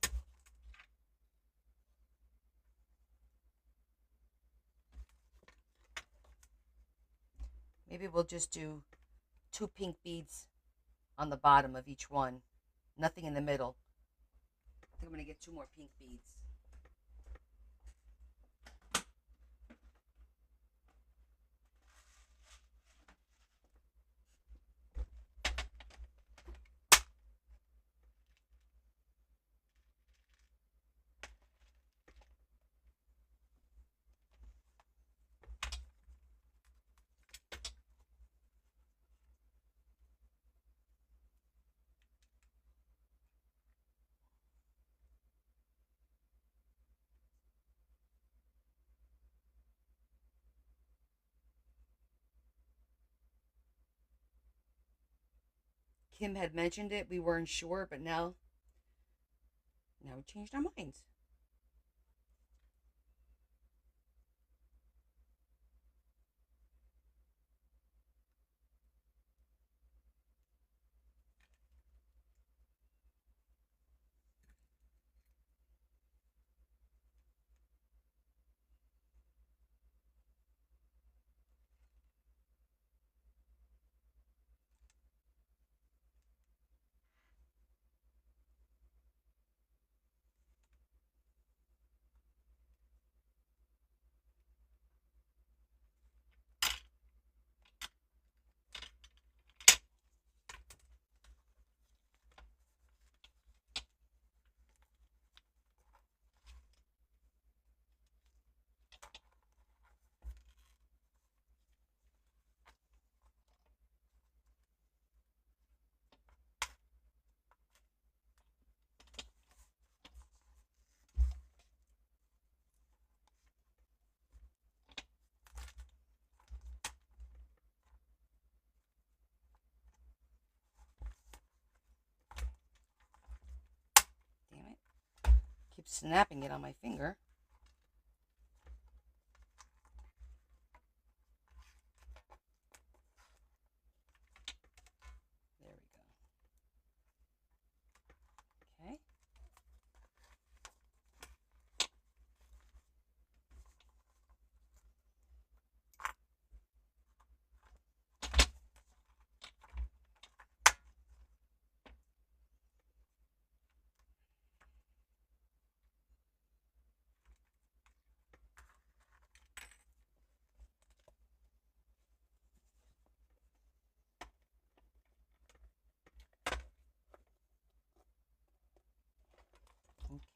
Maybe we'll just do 2 pink beads on the bottom of each one. Nothing in the middle. I think I'm going to get 2 more pink beads. Kim had mentioned it. We weren't sure, but now we changed our minds. Damn it. Keep snapping it on my finger. There we go. Okay.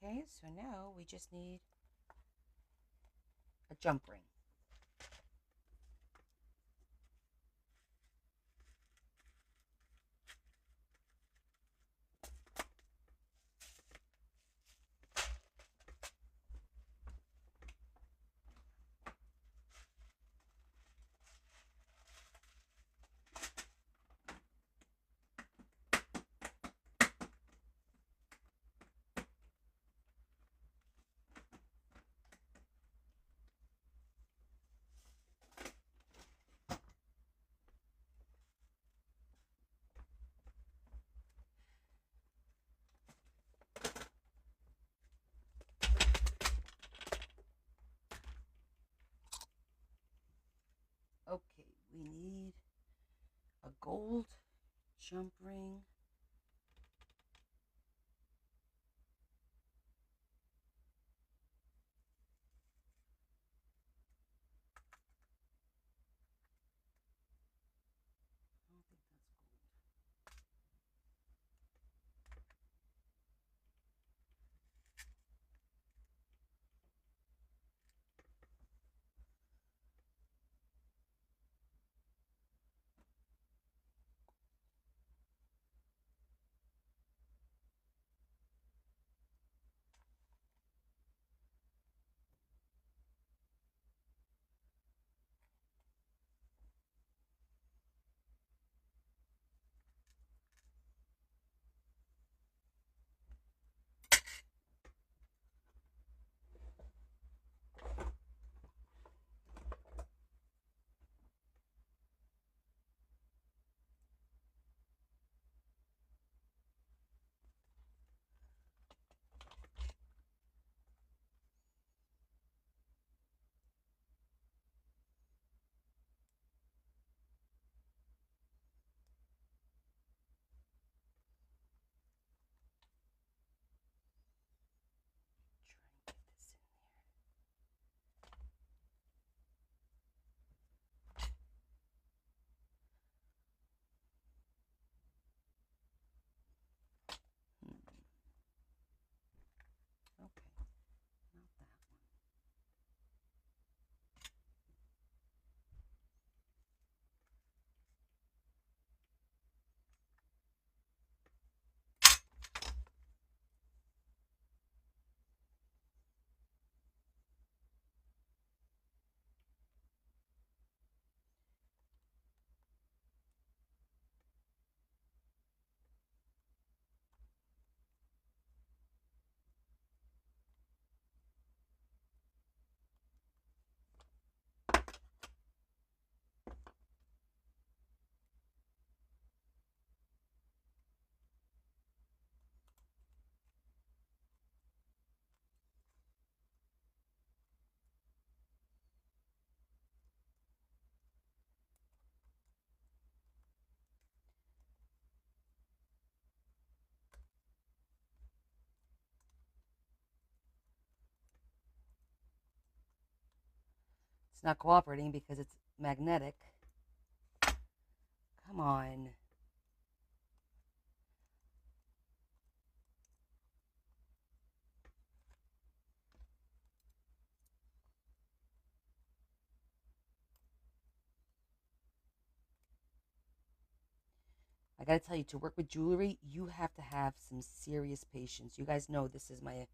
Okay, so now we just need a jump ring. Okay, we need a gold jump ring. I don't think that's gold. Try and get this in there. Okay, not that one. It's not cooperating because it's magnetic. Come on. I gotta tell you, to work with jewelry, you have to have some serious patience. You guys know this is my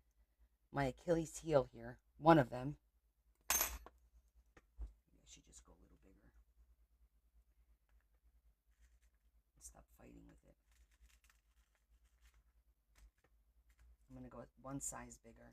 Achilles heel here. One of them. Maybe I should just go a little bigger. Stop fighting with it. I'm gonna go with one size bigger.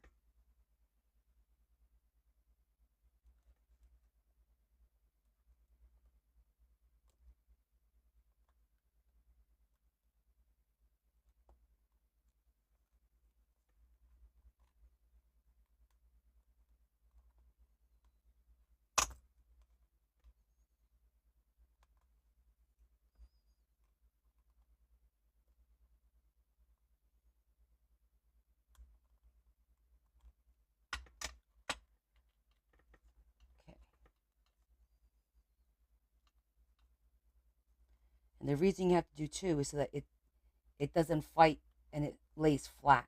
Okay. And the reason you have to do two is so that it doesn't fight and it lays flat.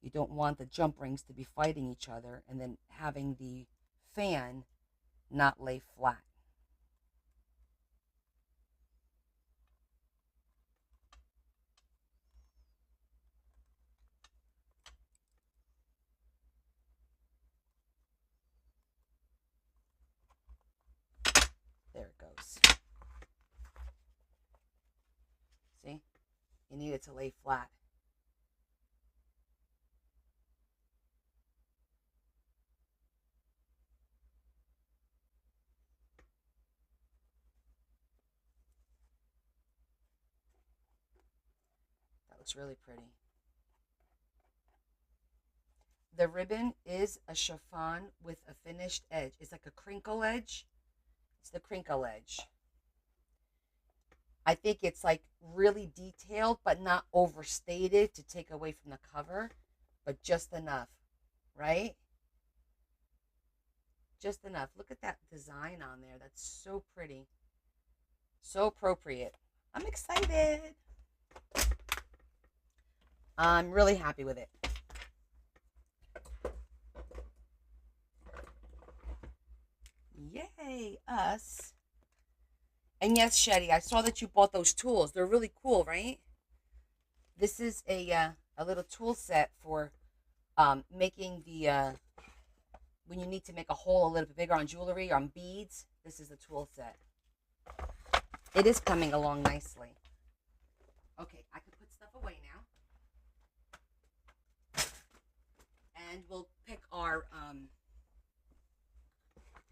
You don't want the jump rings to be fighting each other and then having the fan not lay flat. There it goes. See? You need it to lay flat. That looks really pretty. The ribbon is a chiffon with a finished edge. It's like a crinkle edge. It's the crinkle edge. I think it's like really detailed, but not overstated to take away from the cover, but just enough, right? Just enough. Look at that design on there. That's so pretty. So appropriate. I'm excited. I'm really happy with it. Yay, us. And yes, Shetty, I saw that you bought those tools. They're really cool, right? This is a little tool set for making the when you need to make a hole a little bit bigger on jewelry or on beads. This is the tool set. It is coming along nicely. Okay, I can put stuff away now. And we'll pick our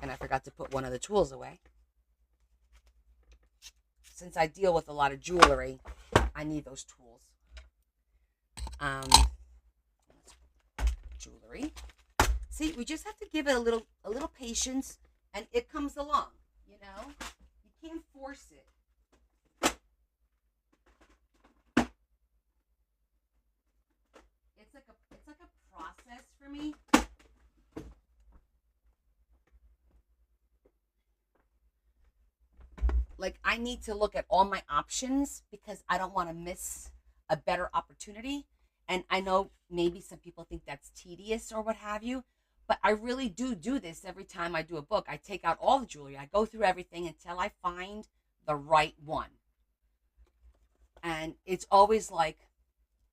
and I forgot to put one of the tools away. Since I deal with a lot of jewelry, I need those tools. Jewelry. See, we just have to give it a little patience, and it comes along. You know, you can't force it. It's like a process for me. Like, I need to look at all my options because I don't want to miss a better opportunity. And I know maybe some people think that's tedious or what have you, but I really do this every time I do a book. I take out all the jewelry. I go through everything until I find the right one. And it's always like,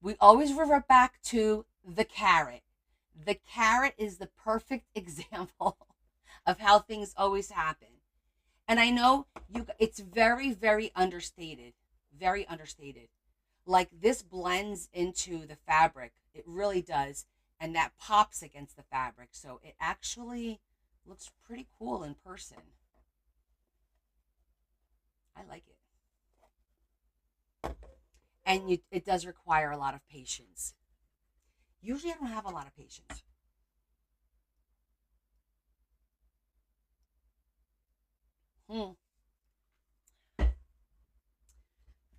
we always revert back to the carrot. The carrot is the perfect example of how things always happen. And I know it's very, very understated. Very understated. Like, this blends into the fabric. It really does. And that pops against the fabric. So it actually looks pretty cool in person. I like it. And it does require a lot of patience. Usually I don't have a lot of patience.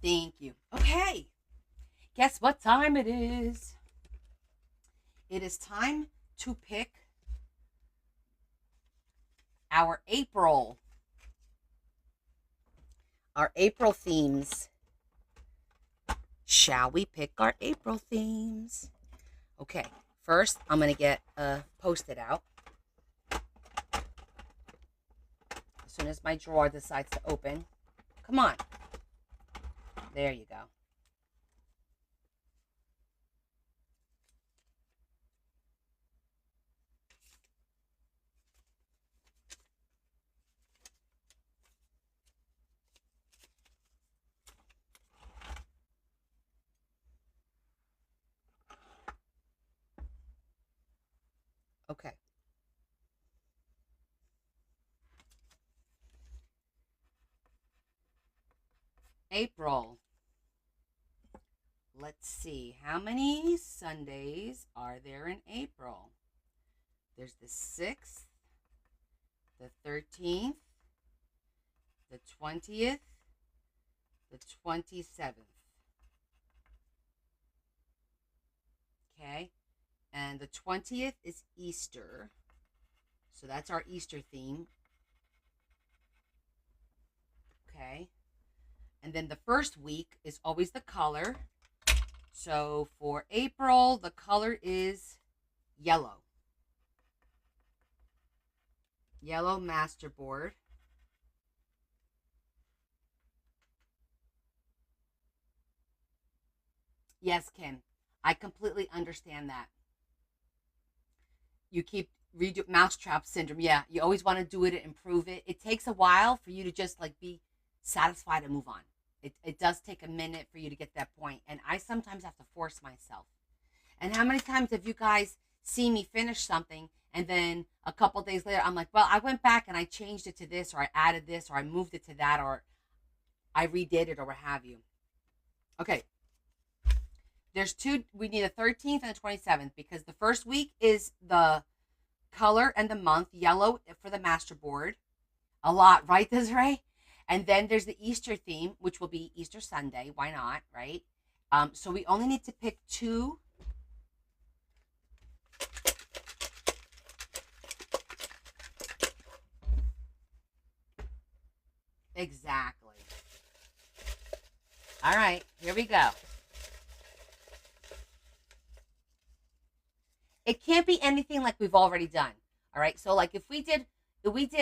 Thank you. Okay. Guess what time it is? It is time to pick our April themes. Shall we pick our April themes? Okay. First, I'm going to get a Post-it out. As soon as my drawer decides to open. Come on. There you go. Okay. April. Let's see. How many Sundays are there in April? There's the 6th, the 13th, the 20th, the 27th. Okay. And the 20th is Easter. So that's our Easter theme. Okay. And then the first week is always the color. So for April, the color is yellow. Yellow masterboard. Yes, Kim. I completely understand that. You keep redo mousetrap syndrome. Yeah, you always want to do it and improve it. It takes a while for you to just like be satisfied and move on. It does take a minute for you to get that point, and I sometimes have to force myself. And how many times have you guys seen me finish something and then a couple days later I'm like, well, I went back and I changed it to this, or I added this, or I moved it to that, or I redid it, or what have you. Okay, there's two. We need a 13th and a 27th because the first week is the color and the month yellow for the master board. A lot, right, Desiree? And then there's the Easter theme, which will be Easter Sunday. Why not, right? So we only need to pick two. Exactly. All right, here we go. It can't be anything like we've already done. All right. So like if we did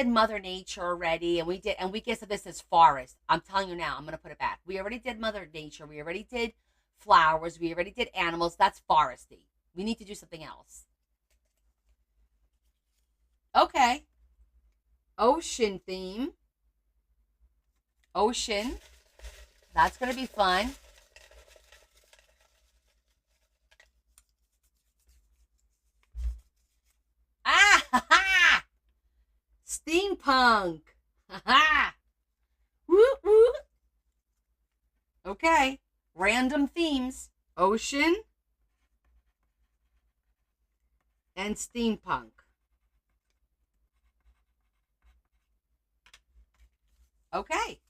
Mother Nature already and we guess that this is forest, I'm telling you now, I'm gonna put it back. We already did Mother Nature, we already did flowers, we already did animals. That's foresty. We need to do something else. Okay. Ocean theme. Ocean. That's gonna be fun. Ah ha ha! Steampunk. Ha ha! Woo woo! Okay. Random themes. Ocean and steampunk. Okay.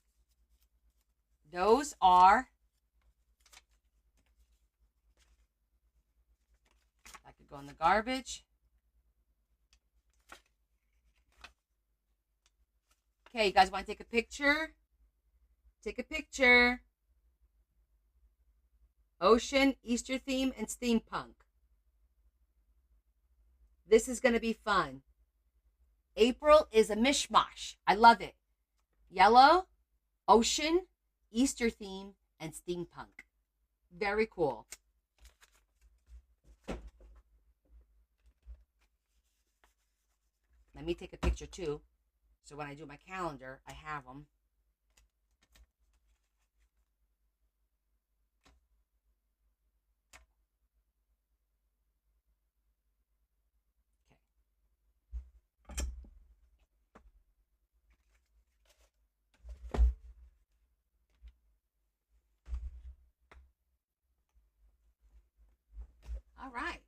Those are, I could go in the garbage. Okay, you guys want to take a picture? Take a picture. Ocean, Easter theme, and steampunk. This is going to be fun. April is a mishmash. I love it. Yellow, ocean, Easter theme, and steampunk. Very cool. Let me take a picture too. So when I do my calendar, I have them. All right.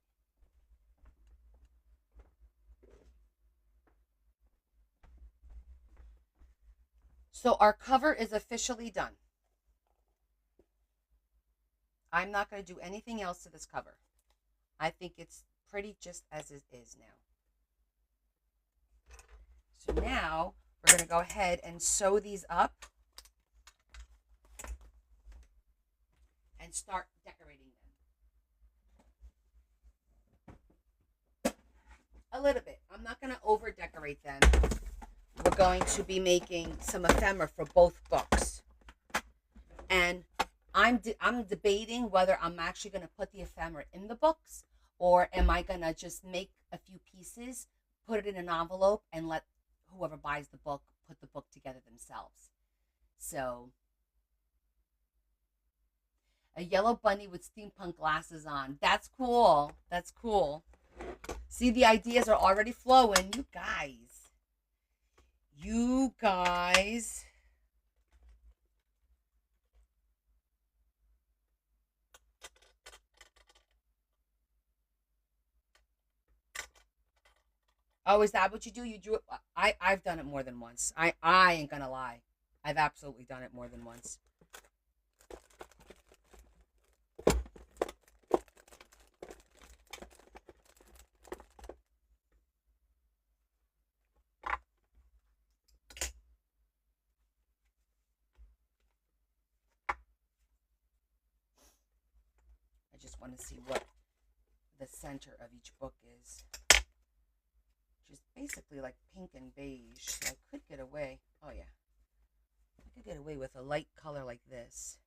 So our cover is officially done. I'm not going to do anything else to this cover. I think it's pretty just as it is now. So now we're going to go ahead and sew these up and start decorating them. A little bit. I'm not going to over decorate them. We're going to be making some ephemera for both books. And I'm debating whether I'm actually going to put the ephemera in the books, or am I going to just make a few pieces, put it in an envelope, and let whoever buys the book put the book together themselves. So a yellow bunny with steampunk glasses on. That's cool. That's cool. See, the ideas are already flowing. You guys. You guys. Oh, is that what you do? You drew it. I've done it more than once. I ain't gonna lie. I've absolutely done it more than once. I just want to see what the center of each book is. Which is basically like pink and beige. So I could get away. Oh yeah. I could get away with a light color like this.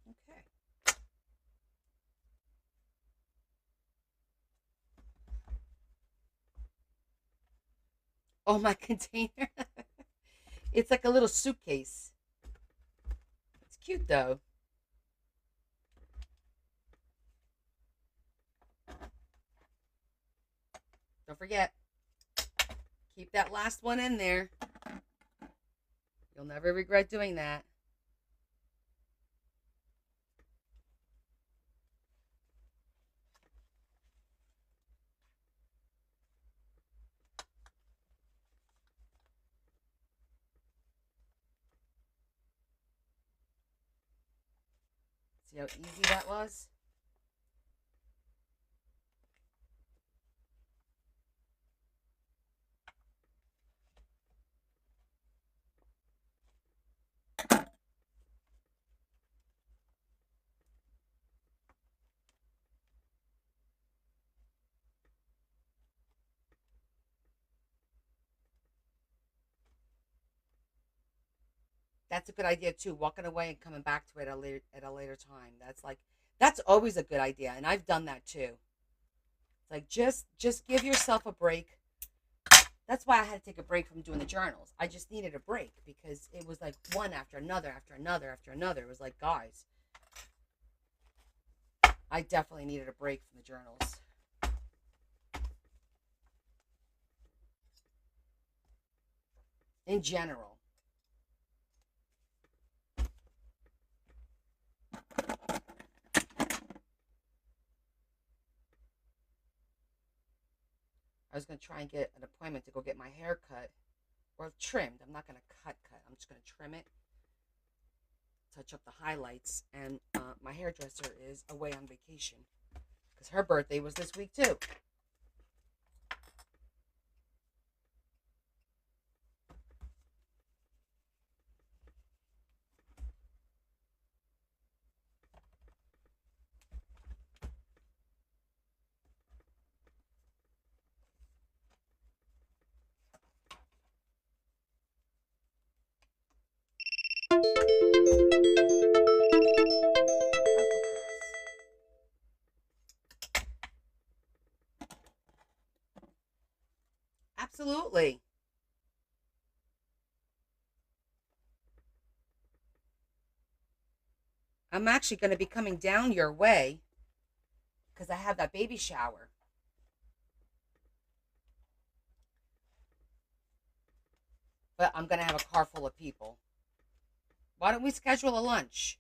Okay. Oh, my container. It's like a little suitcase. It's cute though. Don't forget, keep that last one in there. You'll never regret doing that. See how easy that was? That's a good idea too. Walking away and coming back to it at a later time. That's always a good idea, and I've done that too. It's like just give yourself a break. That's why I had to take a break from doing the journals. I just needed a break because it was like one after another after another after another. It was like, guys, I definitely needed a break from the journals. In general. I was going to try and get an appointment to go get my hair cut or trimmed. I'm not going to cut. I'm just going to trim it, touch up the highlights. And my hairdresser is away on vacation because her birthday was this week too. Absolutely. I'm actually going to be coming down your way because I have that baby shower. But I'm going to have a car full of people. Why don't we schedule a lunch?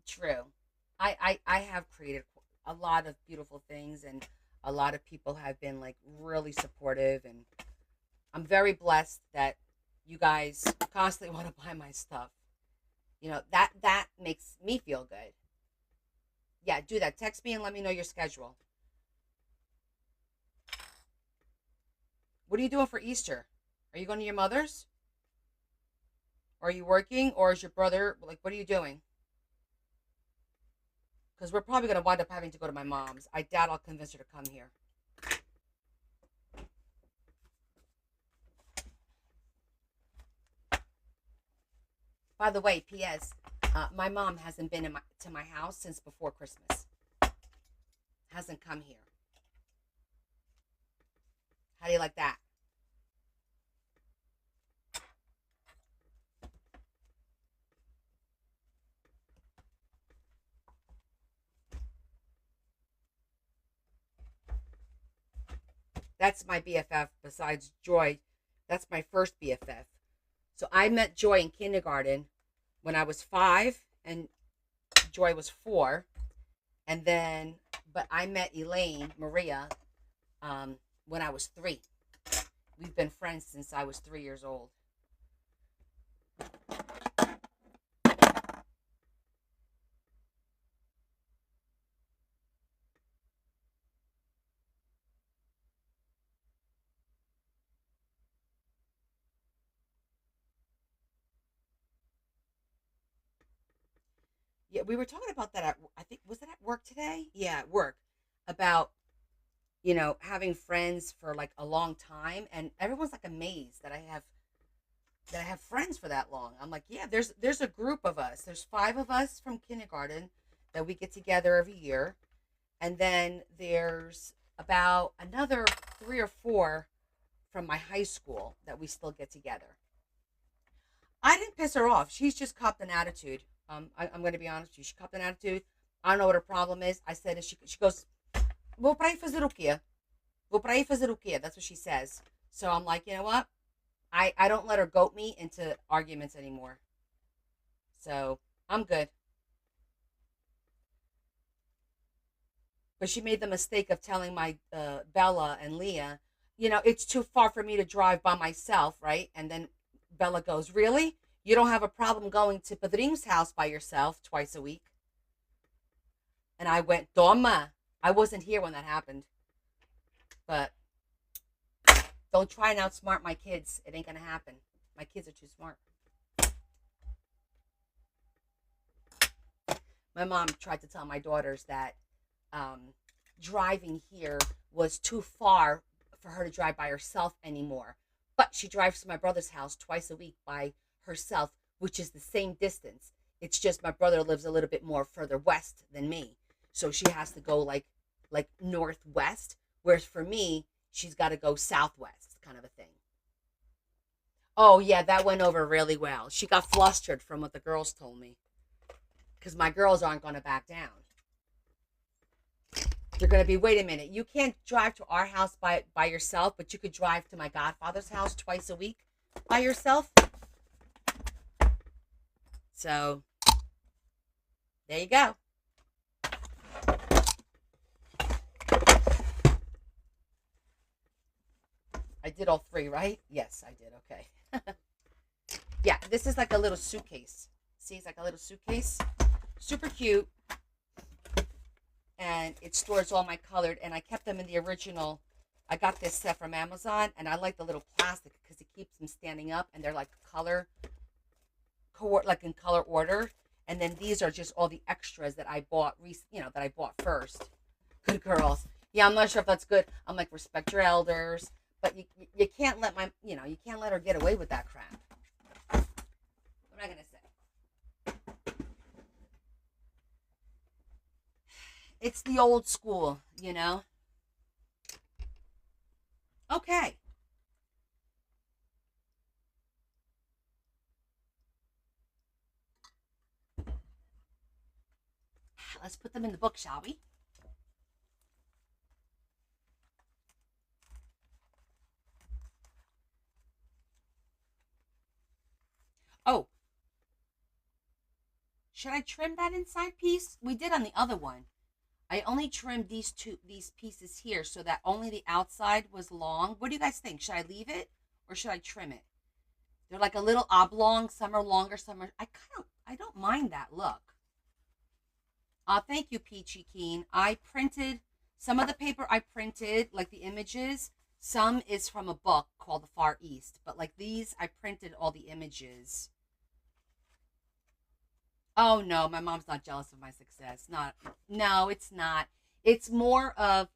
True. I have created a lot of beautiful things, and a lot of people have been like really supportive, and I'm very blessed that you guys constantly want to buy my stuff. That makes me feel good. Yeah, do that. Text me and let me know your schedule. What are you doing for Easter? Are you going to your mother's? Or are you working? Or is your brother, like, what are you doing? Because we're probably going to wind up having to go to my mom's. I doubt I'll convince her to come here. By the way, P.S. My mom hasn't been to my house since before Christmas. Hasn't come here. How do you like that? That's my BFF besides Joy. That's my first BFF. So I met Joy in kindergarten when I was 5 and Joy was 4. And then, but I met Elaine, Maria, when I was 3. We've been friends since I was 3 years old. Yeah, we were talking about that at, I think, was it at work today? Yeah, at work. About, having friends for like a long time. And everyone's like amazed that I have friends for that long. I'm like, yeah, there's a group of us. There's 5 of us from kindergarten that we get together every year. And then there's about another 3 or 4 from my high school that we still get together. I didn't piss her off. She's just copped an attitude. I'm going to be honest with you. She copped an attitude. I don't know what her problem is. I said, she goes, vou para aí fazer o quê? Vou para aí fazer o quê? That's what she says. So I'm like, you know what? I don't let her goat me into arguments anymore. So I'm good. But she made the mistake of telling my Bella and Leah, it's too far for me to drive by myself, right? And then Bella goes, really? You don't have a problem going to Padrin's house by yourself twice a week? And I went, Toma. I wasn't here when that happened. But don't try and outsmart my kids. It ain't going to happen. My kids are too smart. My mom tried to tell my daughters that driving here was too far for her to drive by herself anymore. But she drives to my brother's house twice a week by herself, which is the same distance. It's just my brother lives a little bit more further west than me. So she has to go like northwest, whereas for me, she's got to go southwest, kind of a thing. Oh yeah, that went over really well. She got flustered from what the girls told me because my girls aren't going to back down. They're going to be, wait a minute, you can't drive to our house by yourself, but you could drive to my godfather's house twice a week by yourself. So there you go. I did all 3, right? Yes, I did. Okay. Yeah, this is like a little suitcase. See, it's like a little suitcase. Super cute. And it stores all my colored. And I kept them in the original. I got this set from Amazon. And I like the little plastic because it keeps them standing up. And they're like like in color order. And then these are just all the extras that I bought, that I bought first. Good girls. Yeah, I'm not sure if that's good. I'm like, respect your elders. But you can't let you can't let her get away with that crap. What am I going to say? It's the old school, Okay. Let's put them in the book, shall we? Oh, should I trim that inside piece? We did on the other one. I only trimmed these pieces here so that only the outside was long. What do you guys think? Should I leave it or should I trim it? They're like a little oblong. Some are longer. Some are. I don't mind that look. Thank you, Peachy Keen. I printed some of the paper. I printed like the images. Some is from a book called The Far East, but like these, I printed all the images. Oh no, my mom's not jealous of my success. Not, no, it's not. It's more of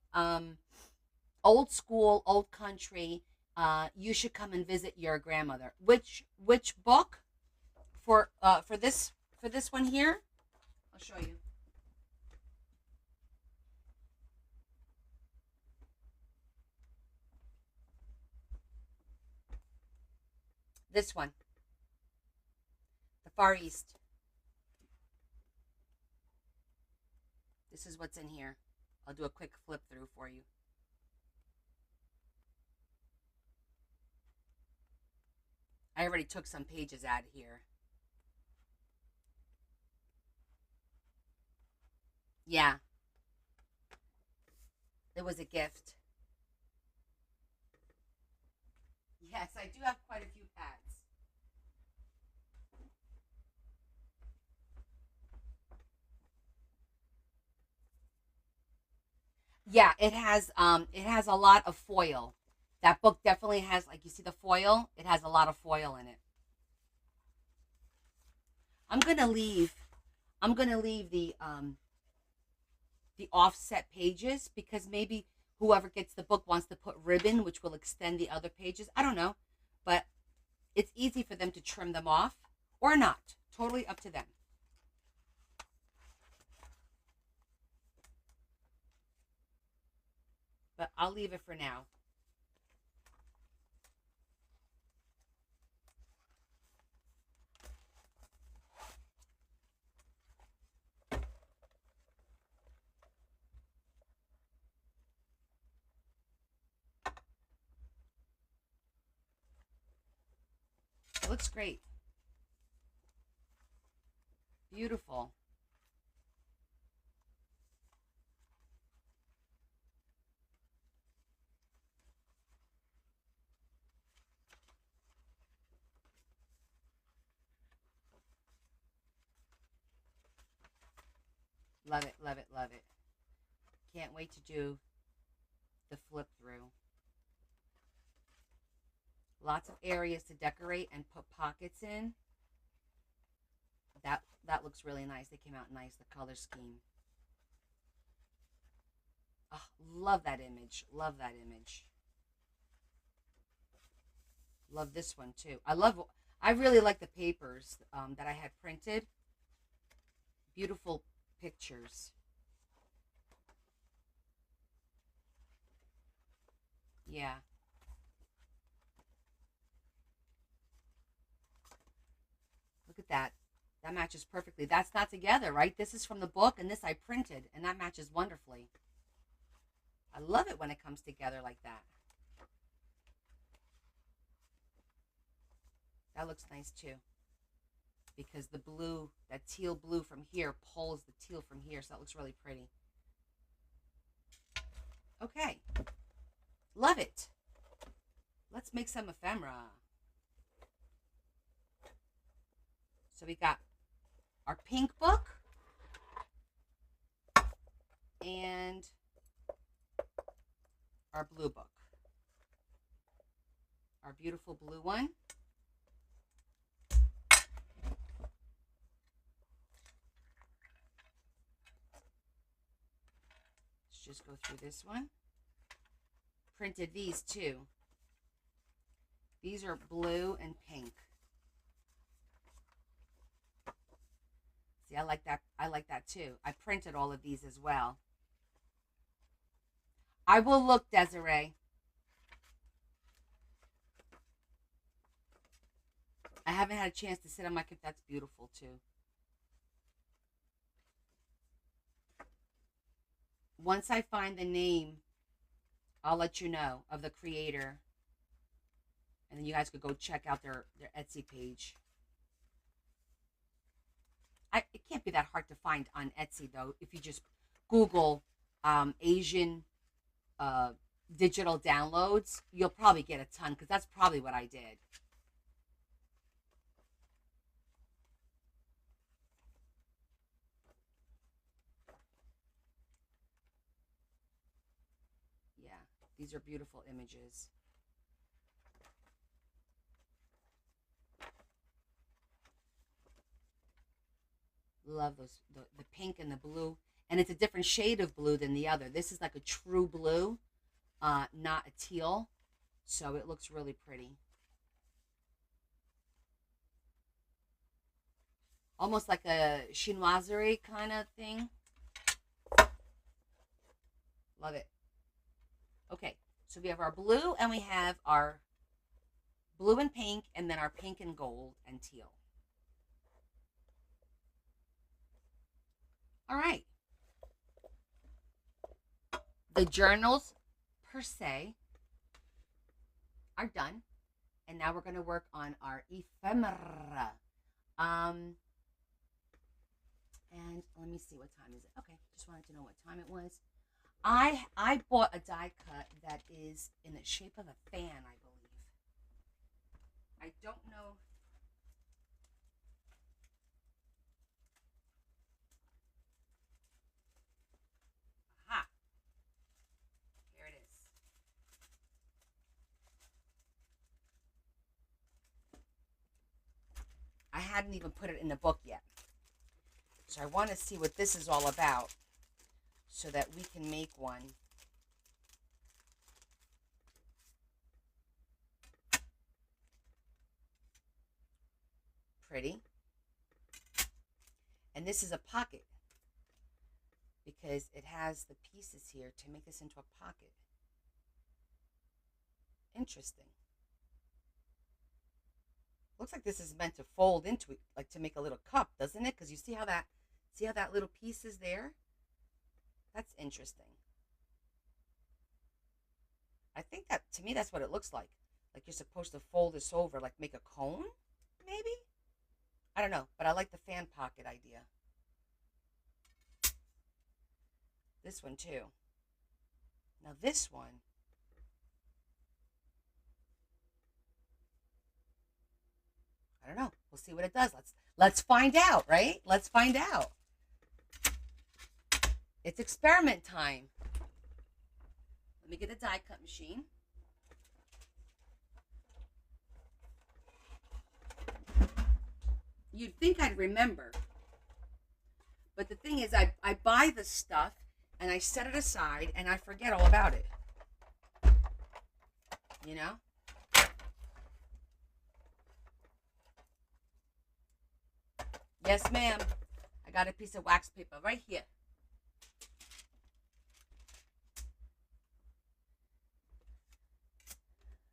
old school, old country. You should come and visit your grandmother. Which book for this one here? I'll show you. This one, The Far East. This is what's in here. I'll do a quick flip through for you. I already took some pages out of here. Yeah, it was a gift. Yes, I do have quite a few pads. Yeah, it has a lot of foil. That book definitely has, like, you see the foil? It has a lot of foil in it. I'm gonna leave I'm gonna leave the offset pages because maybe whoever gets the book wants to put ribbon, which will extend the other pages. I don't know, but it's easy for them to trim them off or not. Totally up to them. But I'll leave it for now. It looks great. Beautiful. Love it, love it, love it. Can't wait to do the flip through. Lots of areas to decorate and put pockets in. That looks really nice. They came out nice, the color scheme. Oh, love that image. Love that image. Love this one too. I really like the papers that I had printed. Beautiful pictures. Yeah. Look at that. That matches perfectly. That's not together, right? This is from the book and this I printed and that matches wonderfully. I love it when it comes together like that. That looks nice too because the blue, that teal blue from here pulls the teal from here, so that looks really pretty. Okay. Love it. Let's make some ephemera. So we got our pink book and our blue book. Our beautiful blue one. Let's just go through this one. Printed these too. These are blue and pink. See, I like that. I like that too. I printed all of these as well. I will look, Desiree. I haven't had a chance to sit on my computer. That's beautiful too. Once I find the name, I'll let you know of the creator, and then you guys could go check out their Etsy page. It can't be that hard to find on Etsy though. If you just Google Asian uh, digital downloads, you'll probably get a ton because that's probably what I did. Yeah, These are beautiful images. Love those, the pink and the blue. And it's a different shade of blue than the other. This is like a true blue, not a teal. So it looks really pretty. Almost like a chinoiserie kind of thing. Love it. Okay, so we have our blue and we have our blue and pink, and then our pink and gold and teal. All right. The journals per se are done. And now we're going to work on our ephemera. And let me see, what time is it? Okay, just wanted to know what time it was. I bought a die cut that is in the shape of a fan, I believe. I don't know. Aha. Here it is. I hadn't even put it in the book yet. So I want to see what this is all about so that we can make one. Pretty. And this is a pocket because it has the pieces here to make this into a pocket. Interesting. Looks like this is meant to fold into it, like to make a little cup, doesn't it? Because you see how that little piece is there? That's interesting. I think that, to me, that's what it looks like. Like you're supposed to fold this over, like make a cone, maybe? I don't know, but I like the fan pocket idea. This one too. Now this one, I don't know. We'll see what it does. Let's find out, right? Let's find out. It's experiment time. Let me get a die cut machine. You'd think I'd remember. But the thing is, I buy the stuff and I set it aside and I forget all about it. You know? Yes, ma'am. I got a piece of wax paper right here.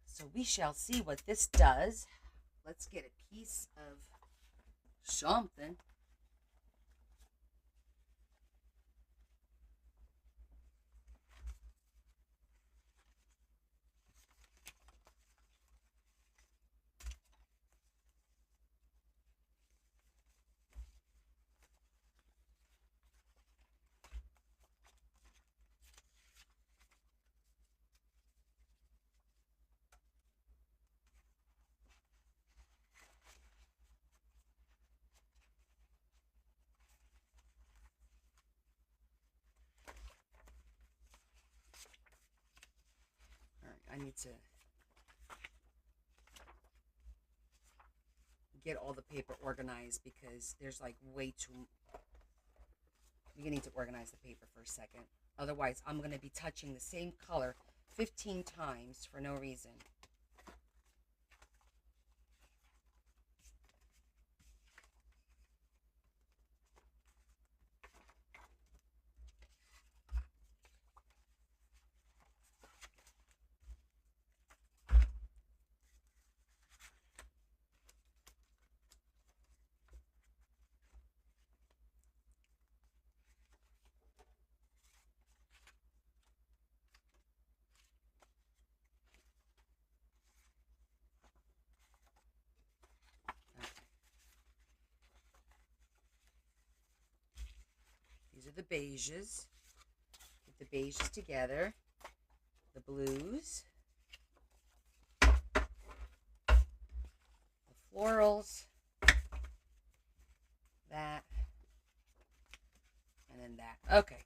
So we shall see what this does. Let's get a piece of something. I need to get all the paper organized because there's like way too. Beginning to organize the paper for a second. Otherwise, I'm going to be touching the same color 15 times for no reason. These are the beiges. Get the beiges together. The blues. The florals. That. And then that. Okay.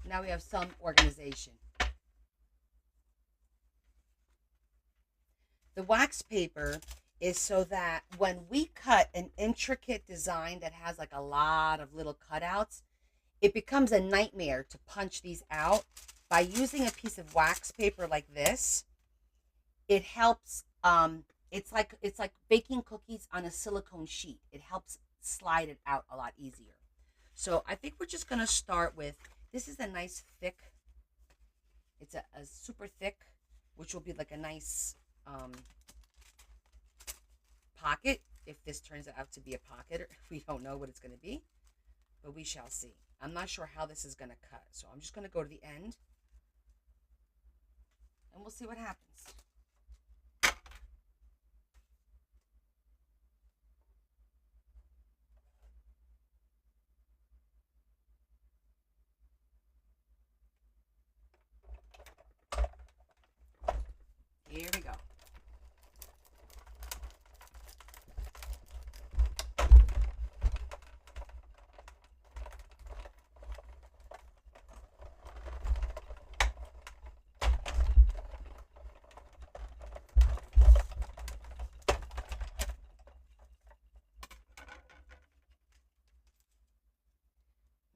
Now we have some organization. The wax paper is so that when we cut an intricate design that has like a lot of little cutouts, it becomes a nightmare to punch these out. By using a piece of wax paper like this, it helps. It's like baking cookies on a silicone sheet. It helps slide it out a lot easier. So I think we're just gonna start with, this is a nice thick. It's a super thick, which will be like a nice um, pocket. If this turns out to be a pocket, we don't know what it's going to be, but we shall see. I'm not sure how this is going to cut, so I'm just going to go to the end and we'll see what happens. Here we go.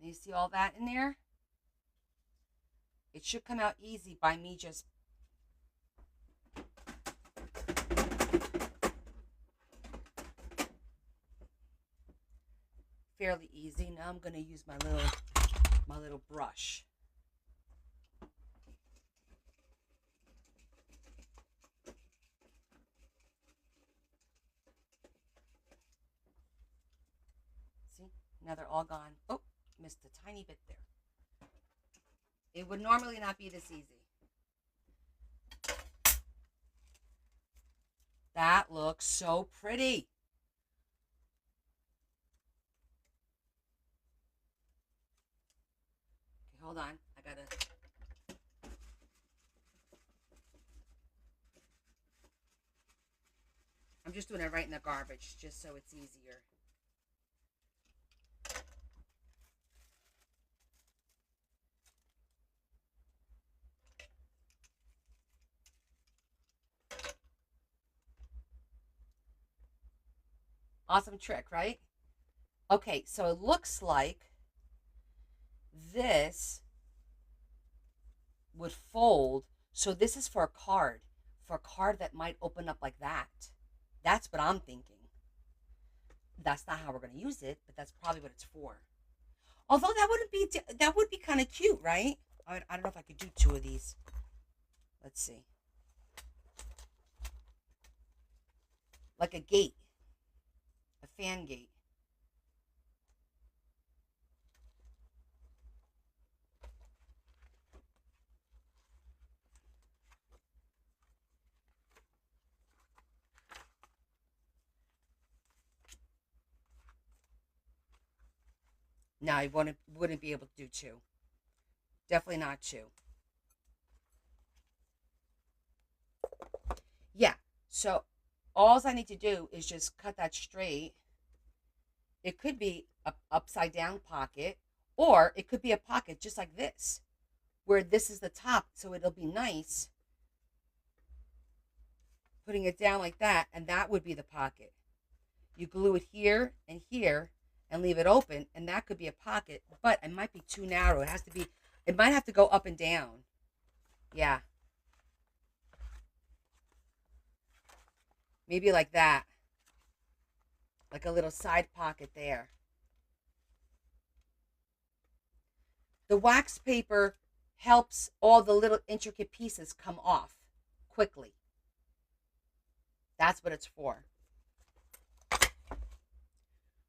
You see all that in there? It should come out easy by me just fairly easy. Now I'm going to use my little brush. See? Now they're all gone. Oh, missed a tiny bit there. It would normally not be this easy. That looks so pretty. Okay, hold on. I'm just doing it right in the garbage just so it's easier. Awesome trick, right? Okay, so it looks like this would fold. So this is for a card that might open up like that. That's what I'm thinking. That's not how we're going to use it, but that's probably what it's for. Although that would be kind of cute, right? I don't know if I could do two of these. Let's see. Like a gate, a fan gate. No, I wouldn't be able to do two. Definitely not two. Yeah. So all I need to do is just cut that straight. It could be a upside down pocket, or it could be a pocket just like this, where this is the top, so it'll be nice putting it down like that, and that would be the pocket. You glue it here and leave it open, and that could be a pocket, but it might be too narrow. It might have to go up and down. Yeah, maybe like that, like a little side pocket there. The wax paper helps all the little intricate pieces come off quickly. That's what it's for.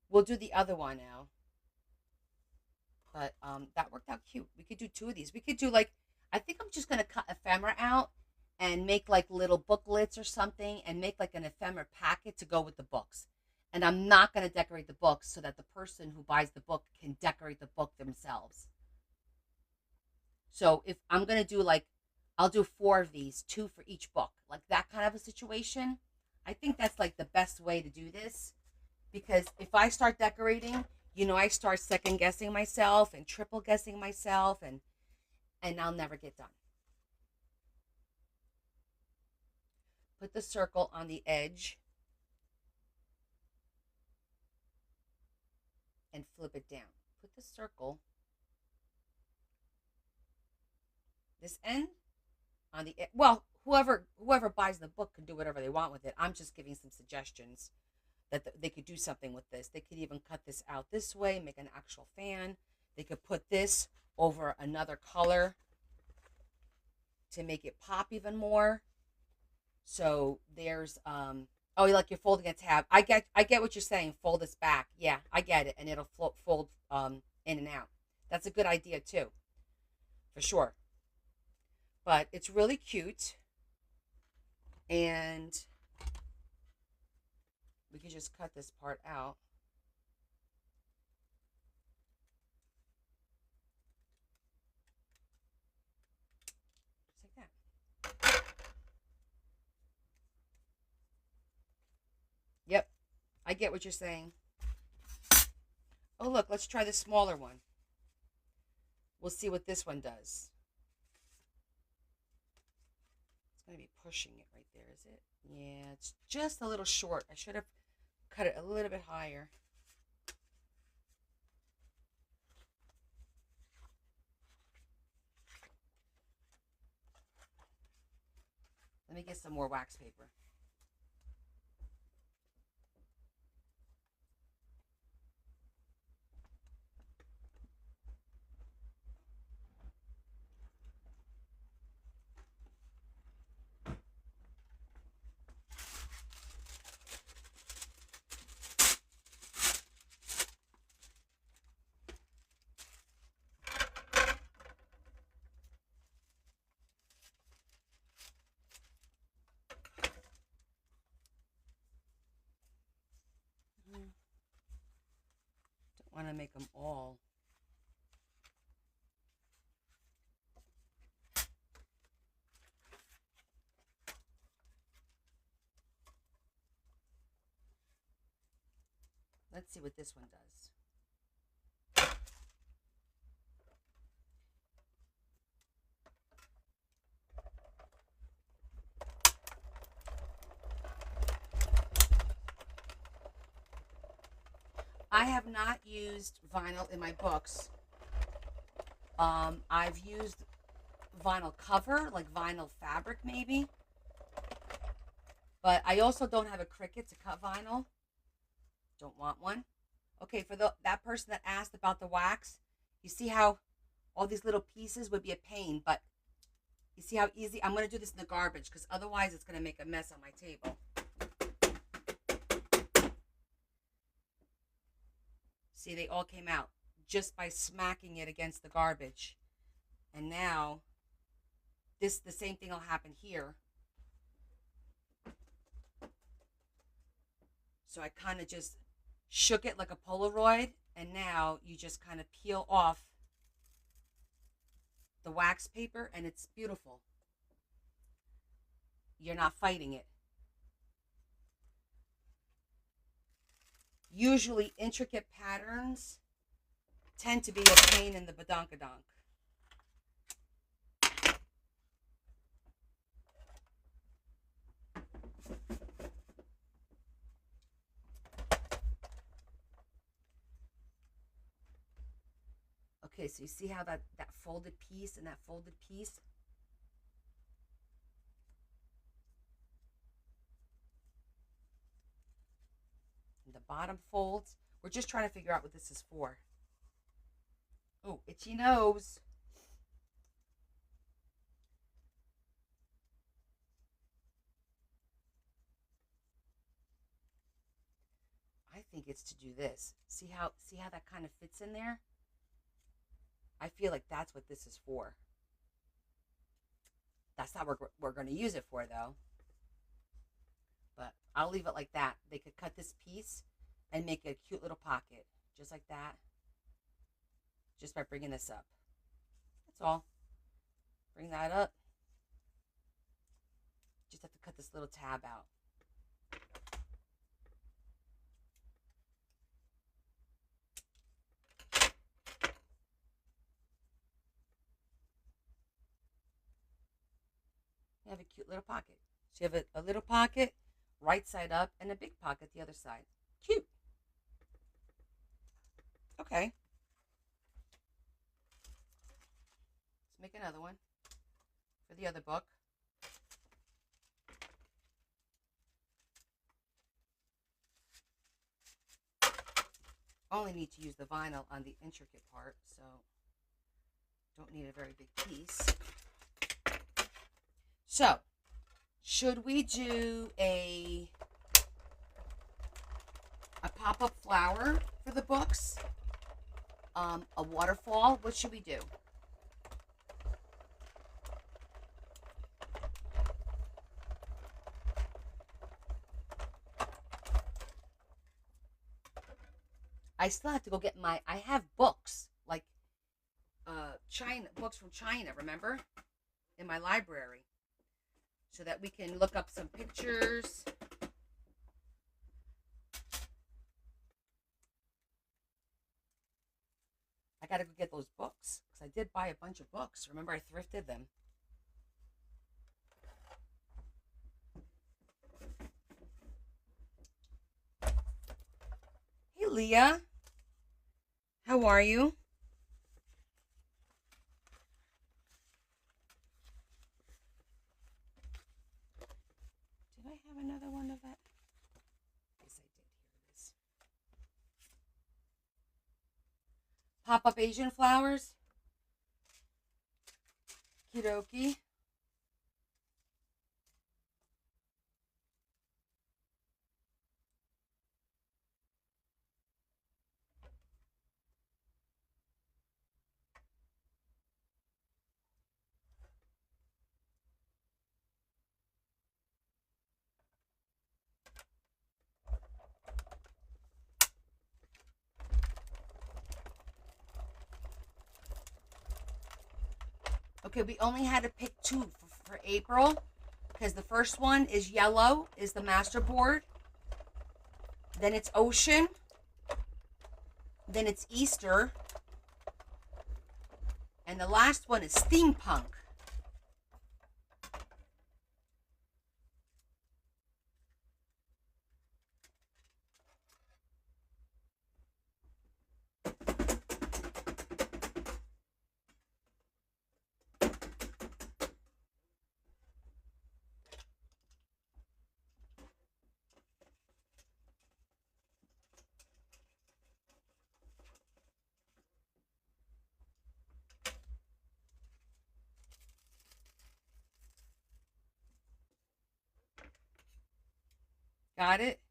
We'll do the other one now. But that worked out cute. We could do two of these. We could do like, I think I'm just gonna cut ephemera out and make like little booklets or something, and make like an ephemera packet to go with the books. And I'm not gonna decorate the books so that the person who buys the book can decorate the book themselves. So if I'm gonna do like, I'll do four of these, two for each book, like that kind of a situation. I think that's like the best way to do this, because if I start decorating, I start second guessing myself and triple guessing myself, and I'll never get done. Put the circle on the edge and flip it down. Put the circle, this end on the, well, whoever buys the book can do whatever they want with it. I'm just giving some suggestions that they could do something with this. They could even cut this out this way, make an actual fan. They could put this over another color to make it pop even more. So there's oh, like you're folding a tab. I get what you're saying. Fold this back. Yeah, I get it, and it'll fold in and out. That's a good idea too, for sure. But it's really cute, and we can just cut this part out. Just like that. Yep, I get what you're saying. Oh, look, let's try the smaller one. We'll see what this one does. It's going to be pushing it right there, is it? Yeah, it's just a little short. I should have cut it a little bit higher. Let me get some more wax paper. Don't want to make them all. Let's see what this one does. I have not used vinyl in my books. I've used vinyl cover, like vinyl fabric maybe. But I also don't have a Cricut to cut vinyl. Don't want one. Okay, for that person that asked about the wax, you see how all these little pieces would be a pain, but you see how easy? I'm going to do this in the garbage because otherwise it's going to make a mess on my table. See, they all came out just by smacking it against the garbage. And now, the same thing will happen here. So I kind of just shook it like a Polaroid, and now you just kind of peel off the wax paper, and it's beautiful. You're not fighting it. Usually intricate patterns tend to be a pain in the badonkadonk. Okay, so you see how that folded piece and that folded piece? And the bottom folds. We're just trying to figure out what this is for. Oh, itchy nose. I think it's to do this. See how that kind of fits in there? I feel like that's what this is for. That's not what we're going to use it for, though. But I'll leave it like that. They could cut this piece and make a cute little pocket, just like that, just by bringing this up. That's all. Bring that up. Just have to cut this little tab out. You have a cute little pocket. So you have a little pocket, right side up, and a big pocket the other side. Cute. Okay. Let's make another one for the other book. Only need to use the vinyl on the intricate part, so don't need a very big piece. So, should we do a pop-up flower for the books? A waterfall? What should we do? I still have to go get I have books, like China, books from China, remember? In my library. So that we can look up some pictures. I gotta go get those books, because I did buy a bunch of books. Remember, I thrifted them. Hey, Leah. How are you? Did I have another one of that? Yes, I did. Here it is. Pop-up Asian flowers. Kidoki. Okay, we only had to pick two for April, because the first one is yellow, is the master board. Then it's ocean. Then it's Easter. And the last one is steampunk. Got it?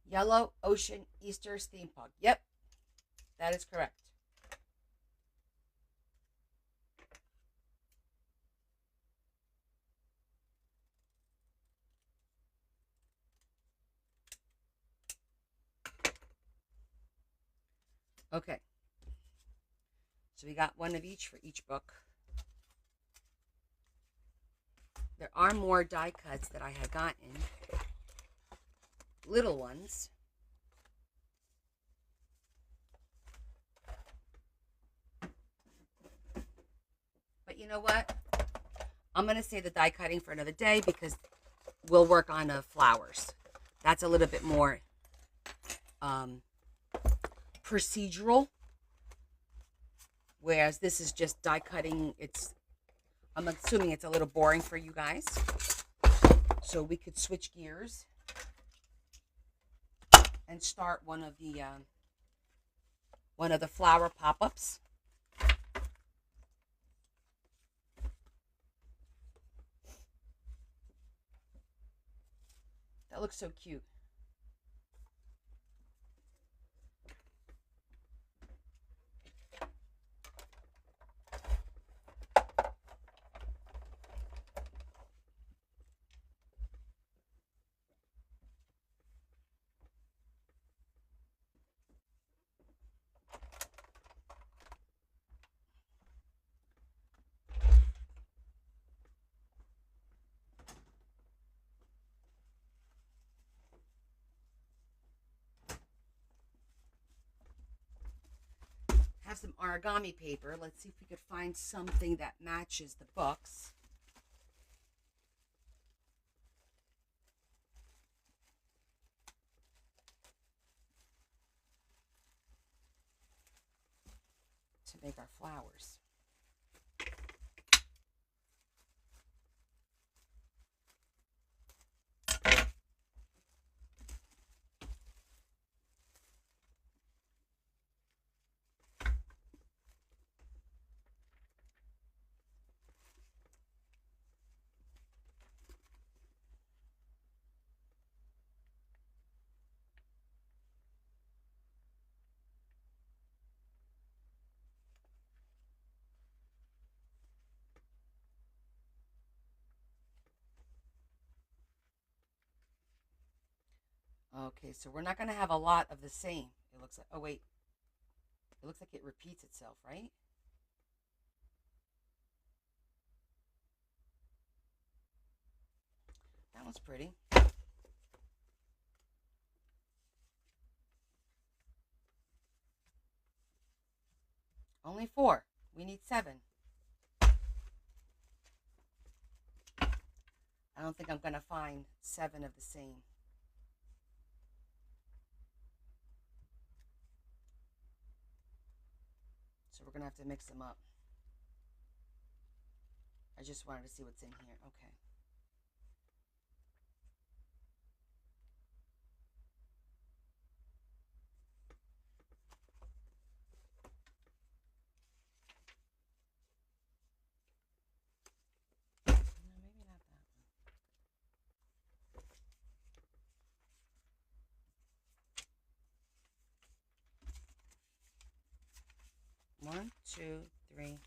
Yellow, ocean, Easter, steampunk. Yep, that is correct. Okay. So we got one of each for each book. There are more die cuts that I had gotten. Little ones. But you know what? I'm going to say the die cutting for another day, because we'll work on flowers. That's a little bit more procedural. Whereas this is just die cutting. I'm assuming it's a little boring for you guys. So we could switch gears and start one of the flower pop-ups. That looks so cute. have some origami paper. Let's see if we could find something that matches the books. To make our flowers. Okay, so we're not going to have a lot of the same. It looks like, oh wait, it looks like it repeats itself, right? That one's pretty. Only 4. We need 7. I don't think I'm going to find 7 of the same. So we're going to have to mix them up. I just wanted to see what's in here. Okay. No, maybe not that one. 1, 2, 3.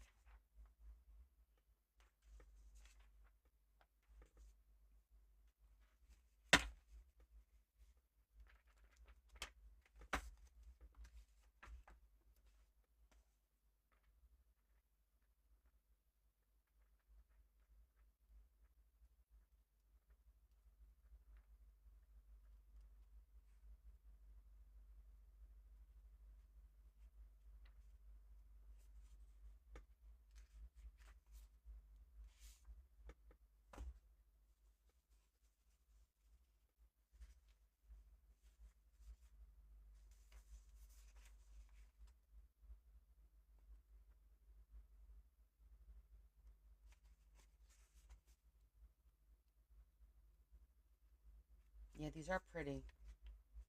Yeah, these are pretty,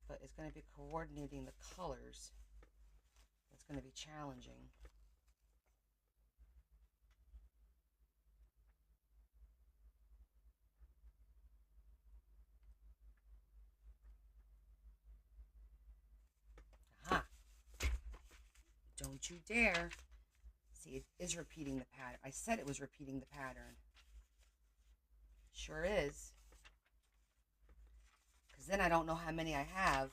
but it's going to be coordinating the colors. That's going to be challenging. Aha! Don't you dare. See, it is repeating the pattern. I said it was repeating the pattern. Sure is. Because then I don't know how many I have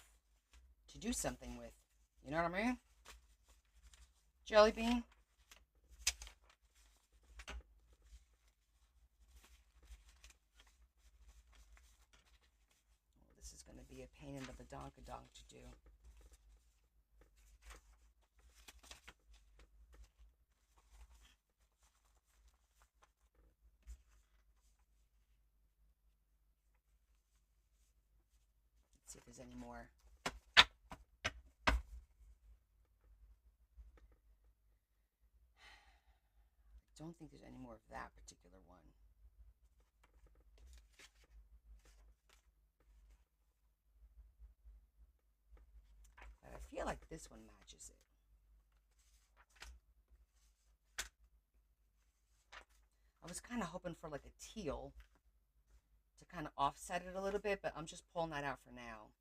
to do something with. You know what I mean? Jelly bean. Oh, this is going to be a pain in the badonkadonk to do. Let's see if there's any more. I don't think there's any more of that particular one. But I feel like this one matches it. I was kind of hoping for like a teal to kind of offset it a little bit, but I'm just pulling that out for now.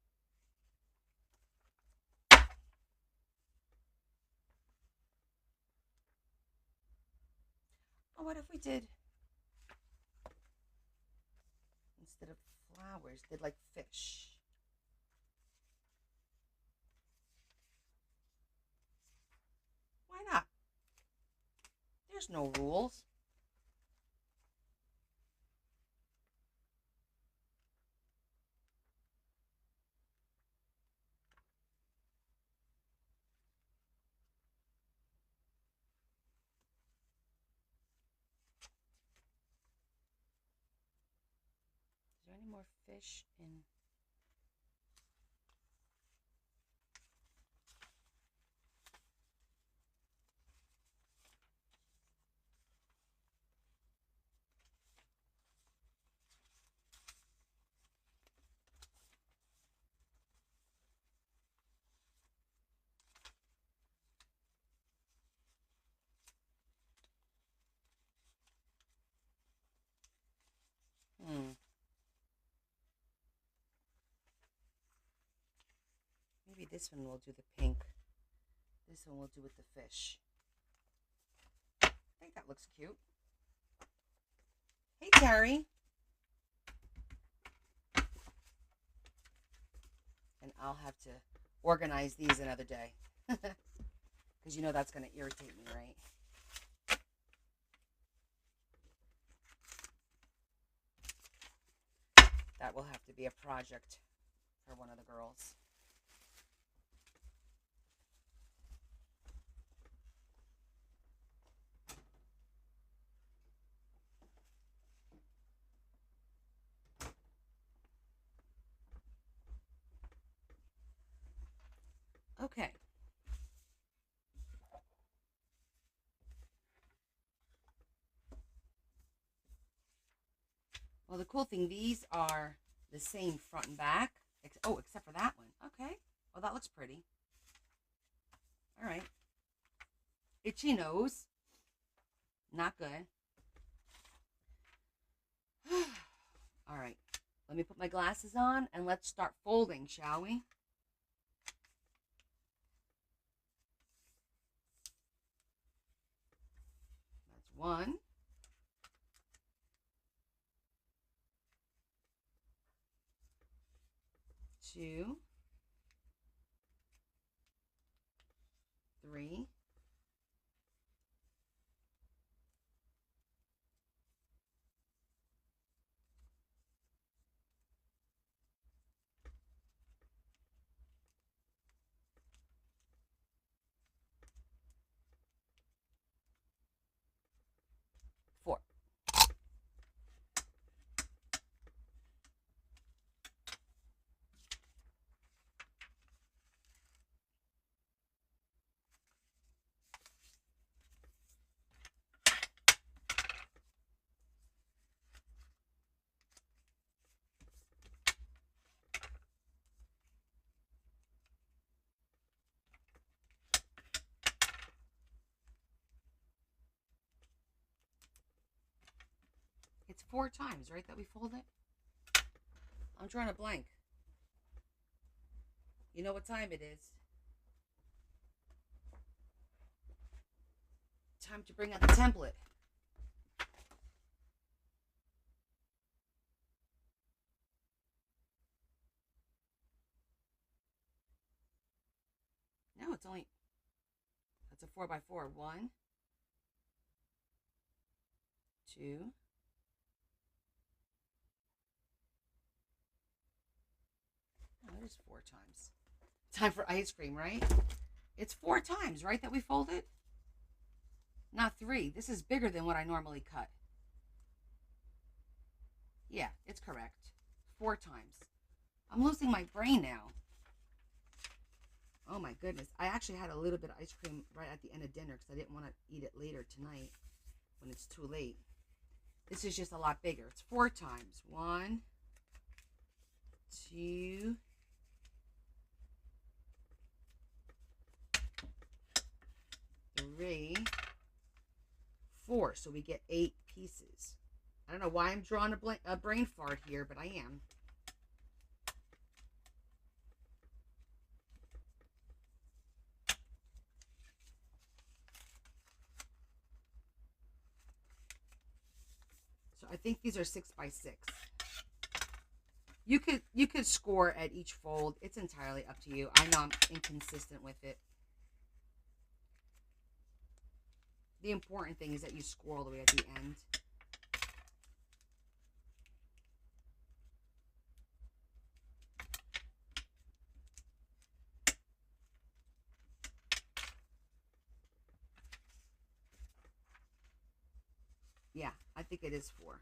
Oh, what if we did, instead of flowers, did like fish? Why not? There's no rules. any more fish in? Maybe this one will do the pink. This one will do with the fish. I think that looks cute. Hey, Terry. And I'll have to organize these another day. Because you know that's going to irritate me, right? That will have to be a project for one of the girls. Okay. Well, the cool thing, these are the same front and back. Oh, except for that one. Okay. Oh, that looks pretty. All right. Itchy nose. Not good. All right. Let me put my glasses on and let's start folding, shall we? That's one. Two. Three. Four. It's 4 times, right, that we fold it? I'm drawing a blank. You know what time it is? Time to bring out the template. No, it's only, that's a 4x4. 1, 2, oh, it is 4 times. Time for ice cream, right? It's 4 times, right, that we fold it? Not 3. This is bigger than what I normally cut. Yeah, it's correct. 4 times. I'm losing my brain now. Oh my goodness. I actually had a little bit of ice cream right at the end of dinner because I didn't want to eat it later tonight when it's too late. This is just a lot bigger. It's 4 times. 1, 2, 3, 4. So we get 8 pieces. I don't know why I'm drawing a brain fart here, but I am. So I think these are 6x6. You could score at each fold. It's entirely up to you. I know I'm inconsistent with it. The important thing is that you score all the way at the end. Yeah, I think it is 4.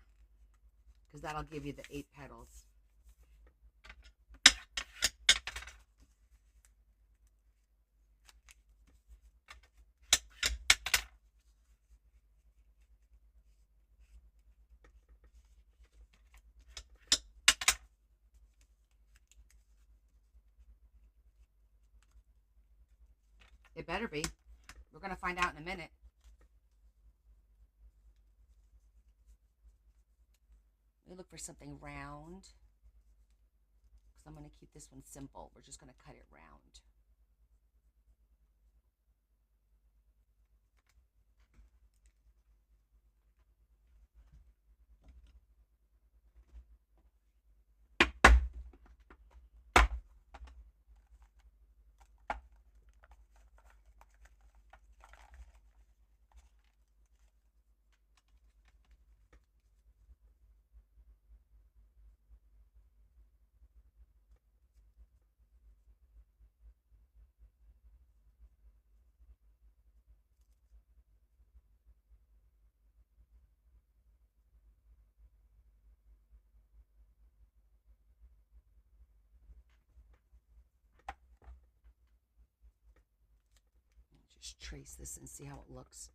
Because that'll give you the 8 petals. It better be. We're going to find out in a minute. Let me look for something round. Because I'm going to keep this one simple. We're just going to cut it round. Just trace this and see how it looks.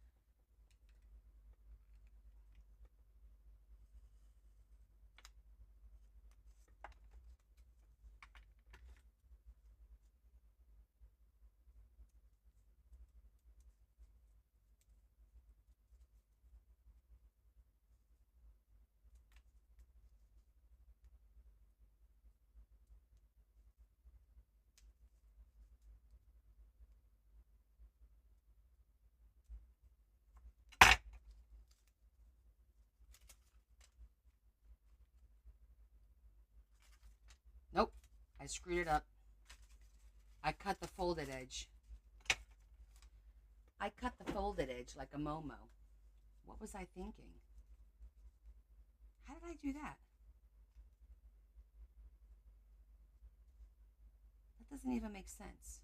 Nope, I screwed it up. I cut the folded edge. I cut the folded edge like a Momo. What was I thinking? How did I do that? That doesn't even make sense.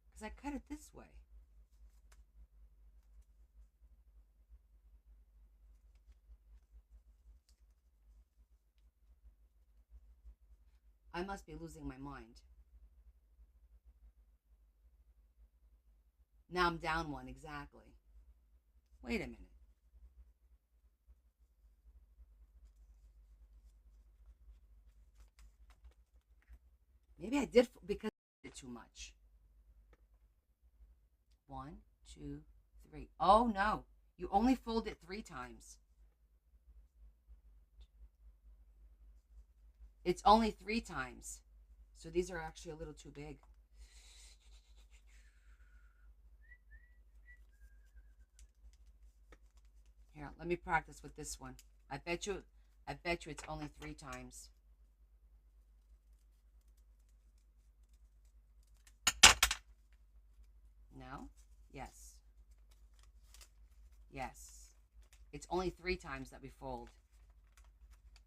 Because I cut it this way. I must be losing my mind. Now I'm down one, exactly. Wait a minute. Maybe I did because I did too much. 1, 2, 3. Oh no, you only fold it 3 times. It's only 3 times. So these are actually a little too big. Here, let me practice with this one. I bet you it's only 3 times. No? Yes. Yes. It's only 3 times that we fold.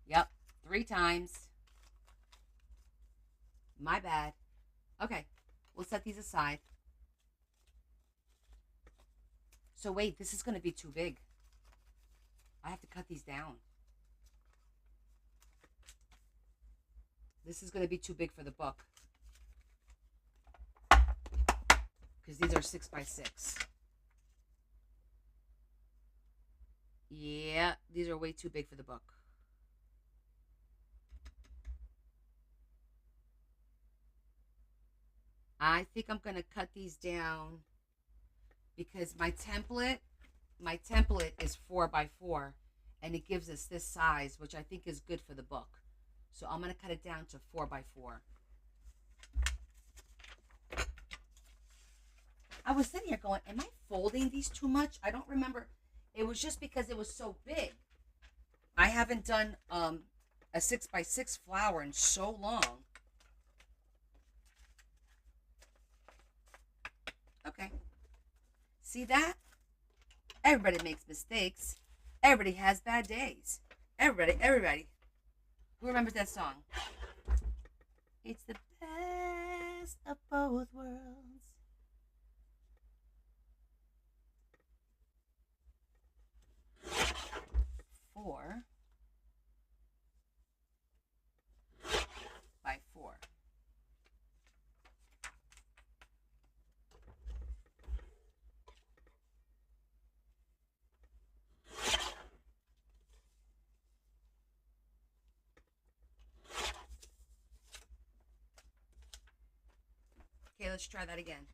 Yep, 3 times. My bad. Okay, we'll set these aside. So wait, this is going to be too big. I have to cut these down. This is going to be too big for the book. Because these are 6 by 6. Yeah, these are way too big for the book. I think I'm going to cut these down because my template is 4 by 4 and it gives us this size, which I think is good for the book. So I'm going to cut it down to 4 by 4. I was sitting here going, am I folding these too much? I don't remember. It was just because it was so big. I haven't done a 6 by 6 flower in so long. Okay. See that? Everybody makes mistakes. Everybody has bad days. Everybody. Who remembers that song? It's the best of both worlds. Four by 4. Okay, let's try that again.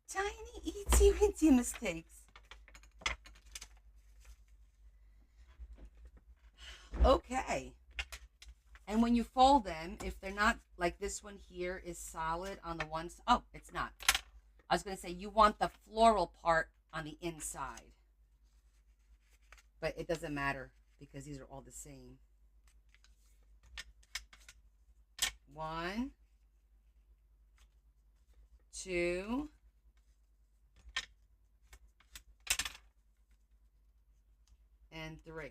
Tiny, itsy, wincy mistakes. Okay. And when you fold them, if they're not like this one here is solid on the one side. Oh, it's not. I was going to say you want the floral part on the inside. But it doesn't matter because these are all the same. One, two, and three.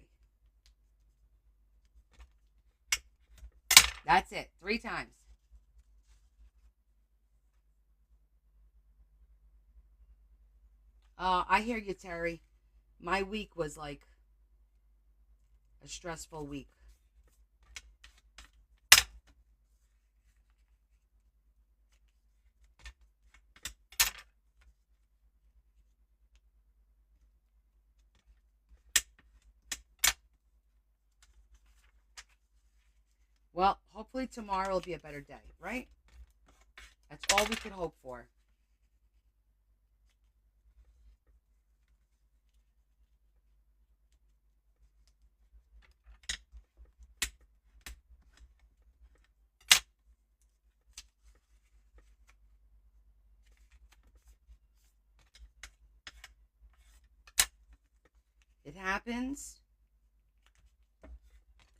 That's it. 3 times. I hear you, Terry. My week was like a stressful week. Well, hopefully tomorrow will be a better day, right? That's all we can hope for. It happens.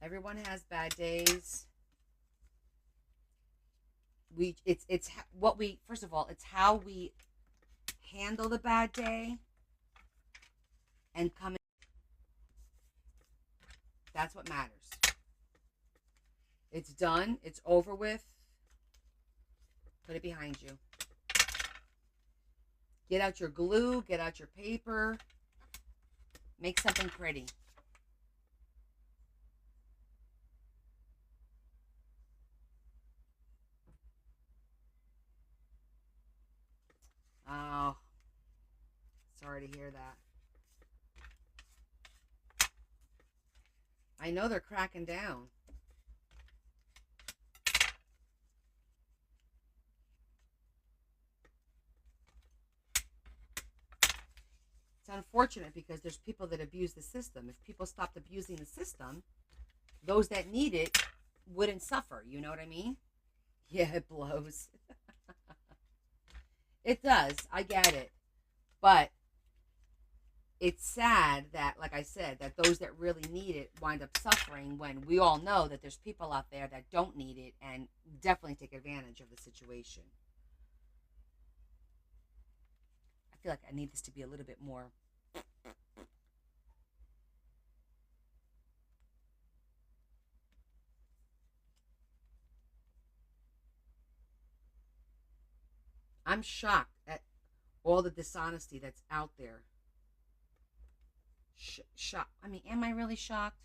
Everyone has bad days. It's what we first of all, it's how we handle the bad day and come in. That's what matters. It's done. It's over with. Put it behind you. Get out your glue. Get out your paper. Make something pretty. Oh, sorry to hear that. I know they're cracking down. It's unfortunate because there's people that abuse the system. If people stopped abusing the system, those that need it wouldn't suffer. You know what I mean? Yeah, it blows. It does. I get it. But it's sad that, like I said, that those that really need it wind up suffering when we all know that there's people out there that don't need it and definitely take advantage of the situation. I feel like I need this to be a little bit more. I'm shocked at all the dishonesty that's out there. Shocked. I mean, am I really shocked?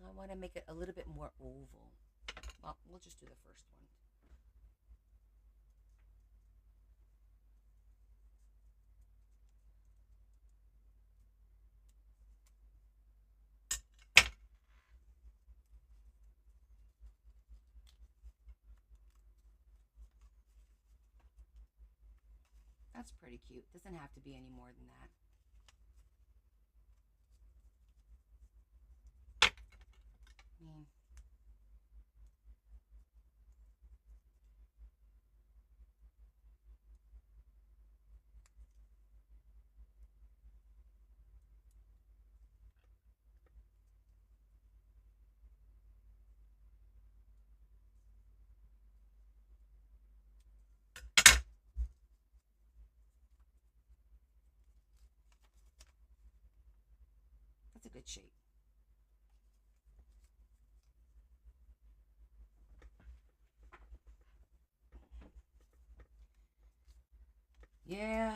I want to make it a little bit more oval. Well, we'll just do the first one. That's pretty cute. Doesn't have to be any more than that. I mean, that's a good shape. Yeah.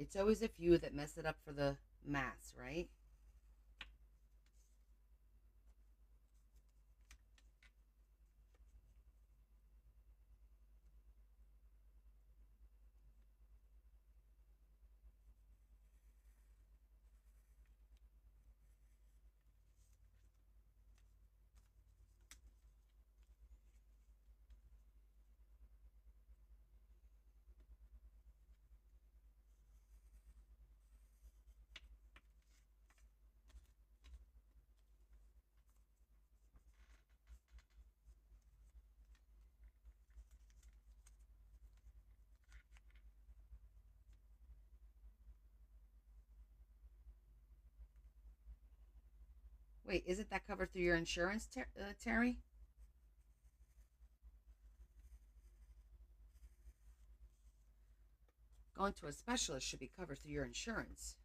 It's always a few that mess it up for the mass, right? Wait, isn't that covered through your insurance, Terry? Going to a specialist should be covered through your insurance.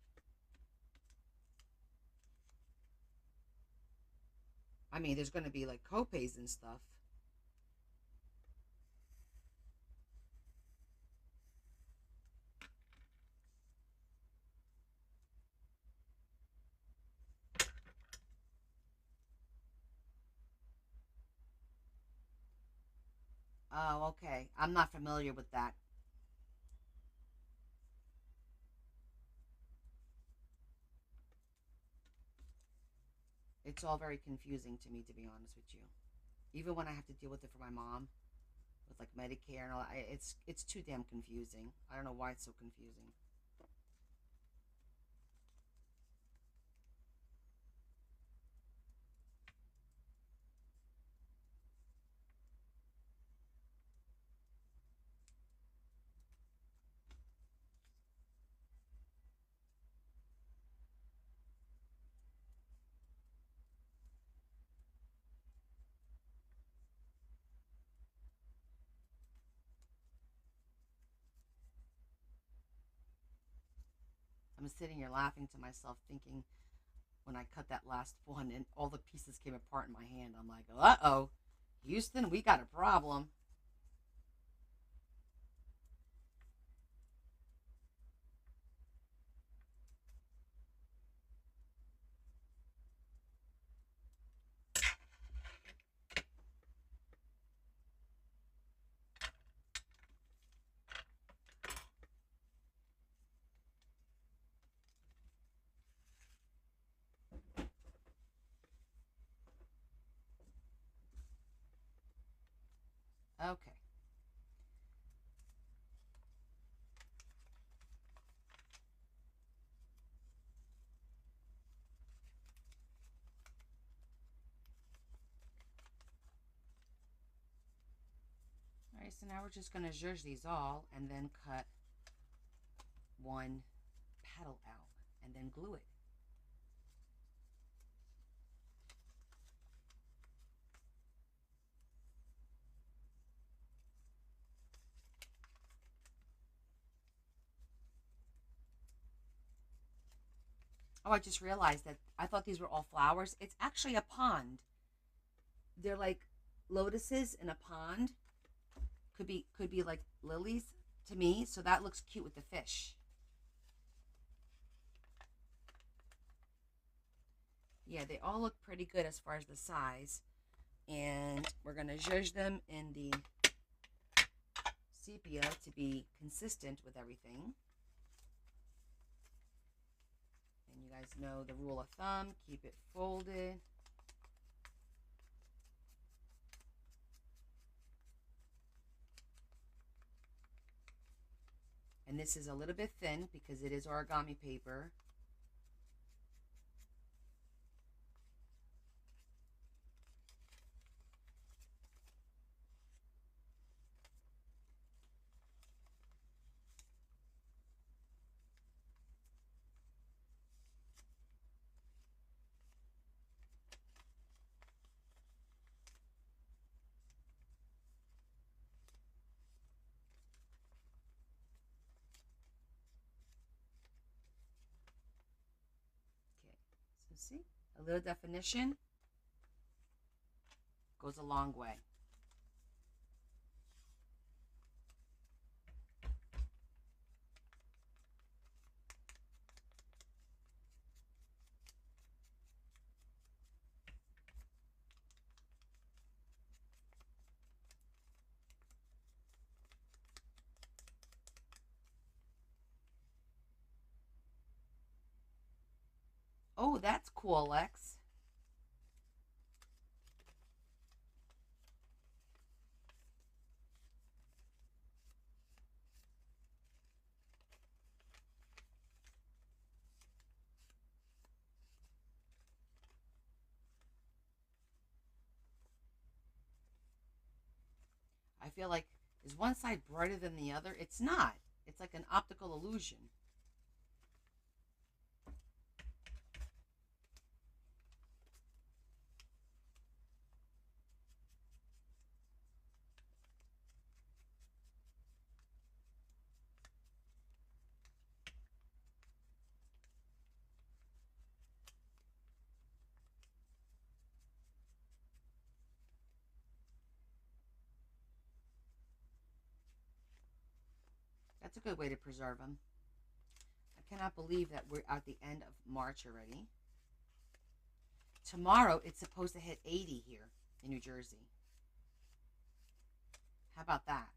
I mean, there's going to be like copays and stuff. Oh, okay. I'm not familiar with that. It's all very confusing to me, to be honest with you. Even when I have to deal with it for my mom, with like Medicare and all, it's too damn confusing. I don't know why it's so confusing. I'm sitting here laughing to myself, thinking when I cut that last one and all the pieces came apart in my hand, I'm like, uh oh, Houston, we got a problem. Okay. All right, so now we're just going to zhuzh these all and then cut one petal out and then glue it. Oh, I just realized that I thought these were all flowers. It's actually a pond. They're like lotuses in a pond. Could be like lilies to me. So that looks cute with the fish. Yeah, they all look pretty good as far as the size. And we're going to zhuzh them in the sepia to be consistent with everything. And you guys know the rule of thumb, keep it folded. And this is a little bit thin because it is origami paper. Okay, so see, a little definition goes a long way. Oh, that's cool, Lex. I feel like, is one side brighter than the other? It's not. It's like an optical illusion. That's a good way to preserve them. I cannot believe that we're at the end of March already. Tomorrow, it's supposed to hit 80 here in New Jersey. How about that?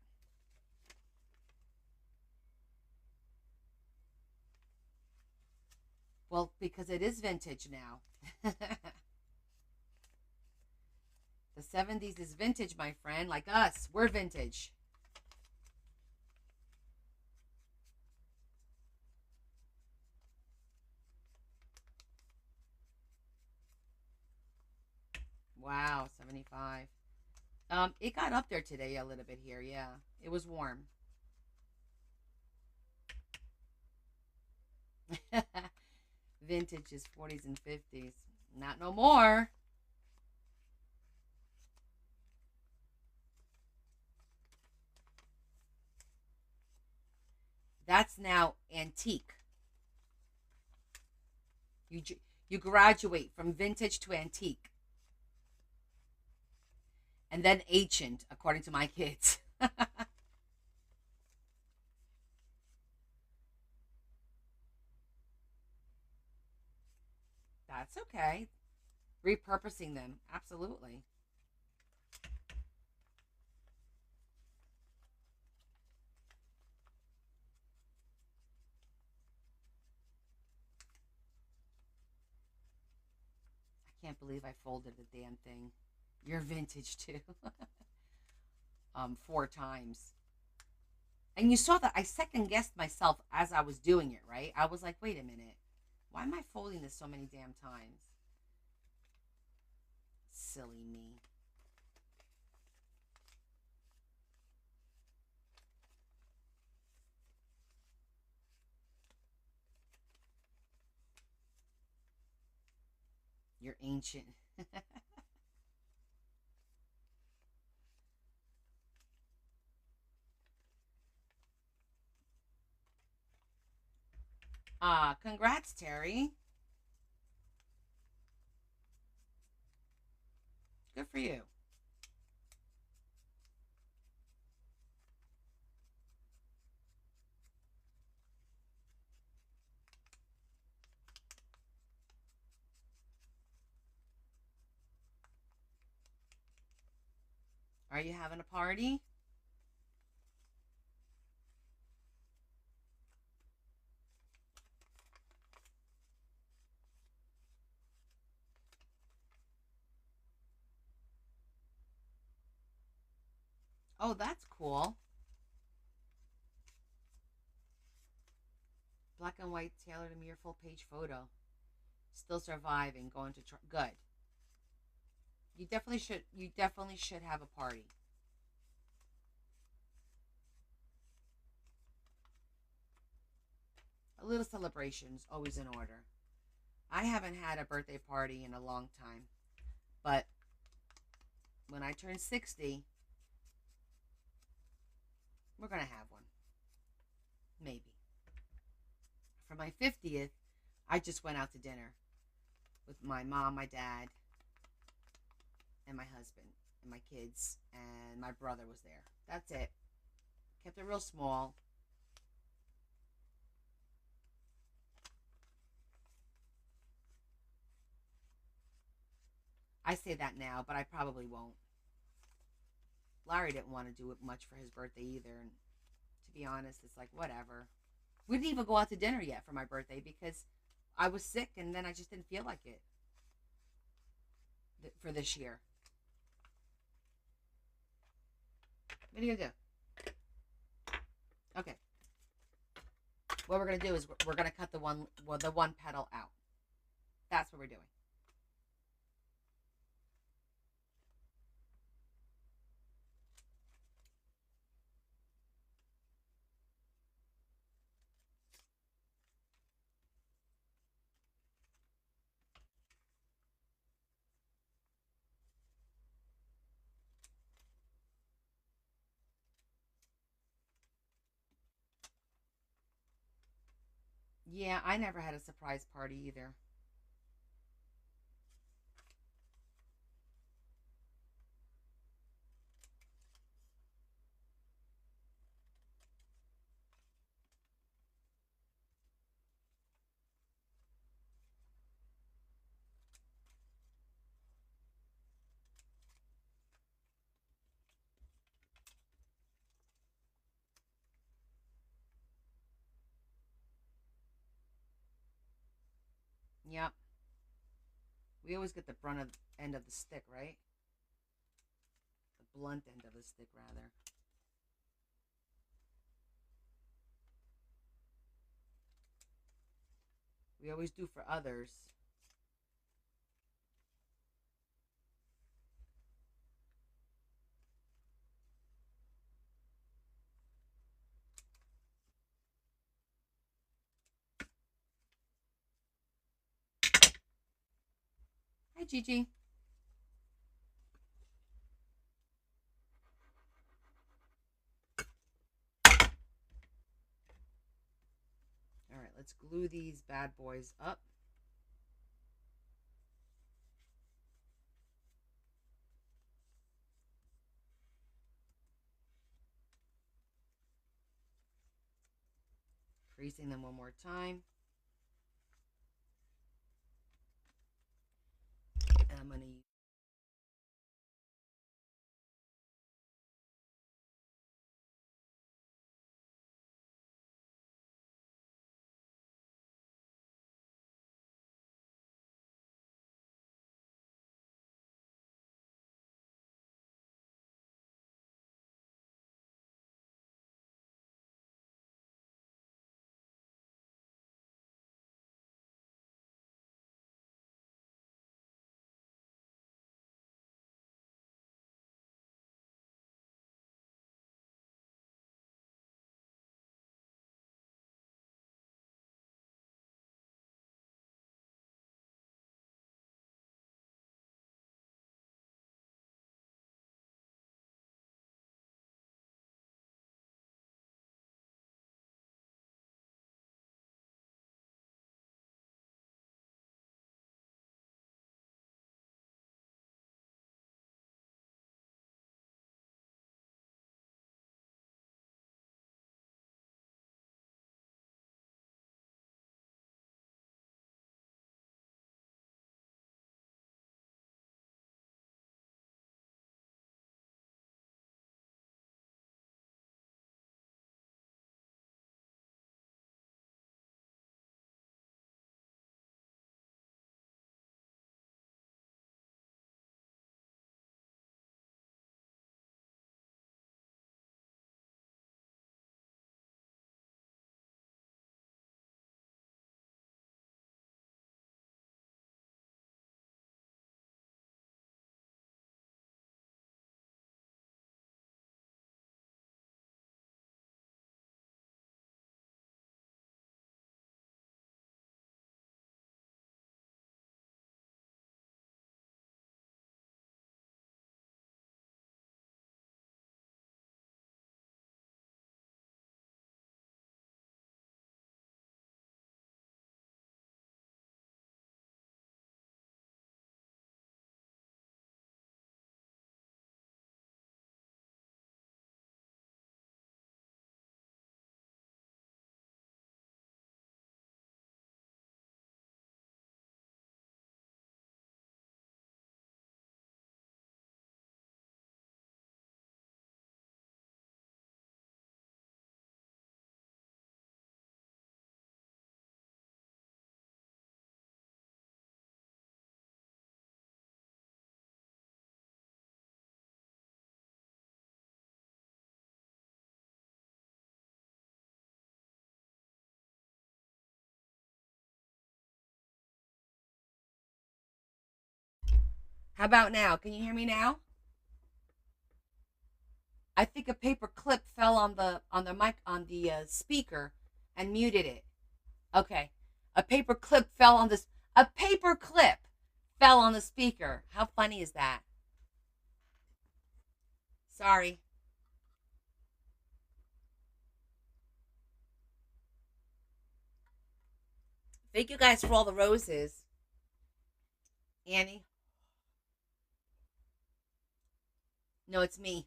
Well, because it is vintage now. The 70s is vintage, my friend. Like us, we're vintage. Wow, 75. It got up there today a little bit here. Yeah, it was warm. Vintage is 40s and 50s. Not no more. That's now antique. You you graduate from vintage to antique, and then ancient, according to my kids. That's okay. Repurposing them, absolutely. I can't believe I folded the damn thing. You're vintage too. 4 times. And you saw that I second guessed myself as I was doing it, right? I was like, wait a minute. Why am I folding this so many damn times? Silly me. You're ancient. Ah, congrats, Terry. Good for you. Are you having a party? Oh, that's cool. Black and white tailored to me your full page photo. Still surviving, going to try. Good. You definitely should. You definitely should have a party. A little celebration is always in order. I haven't had a birthday party in a long time, but when I turn 60, we're gonna have one. Maybe. For my 50th, I just went out to dinner with my mom, my dad, and my husband, and my kids, and my brother was there. That's it. Kept it real small. I say that now, but I probably won't. Larry didn't want to do it much for his birthday either, and to be honest, it's like whatever. We didn't even go out to dinner yet for my birthday because I was sick, and then I just didn't feel like it for this year. What are you gonna do? Okay. What we're gonna do is we're gonna cut the one petal out. That's what we're doing. Yeah, I never had a surprise party either. Yep. We always get the end of the stick, right? The blunt end of the stick, rather. We always do for others. Hi, Gigi. All right, let's glue these bad boys up. Creasing them one more time. And I'm going to How about now? Can you hear me now? I think a paper clip fell on the mic on the speaker and muted it. Okay. A paper clip fell on this. A paper clip fell on the speaker. How funny is that? Sorry. Thank you guys for all the roses. Annie? No, it's me.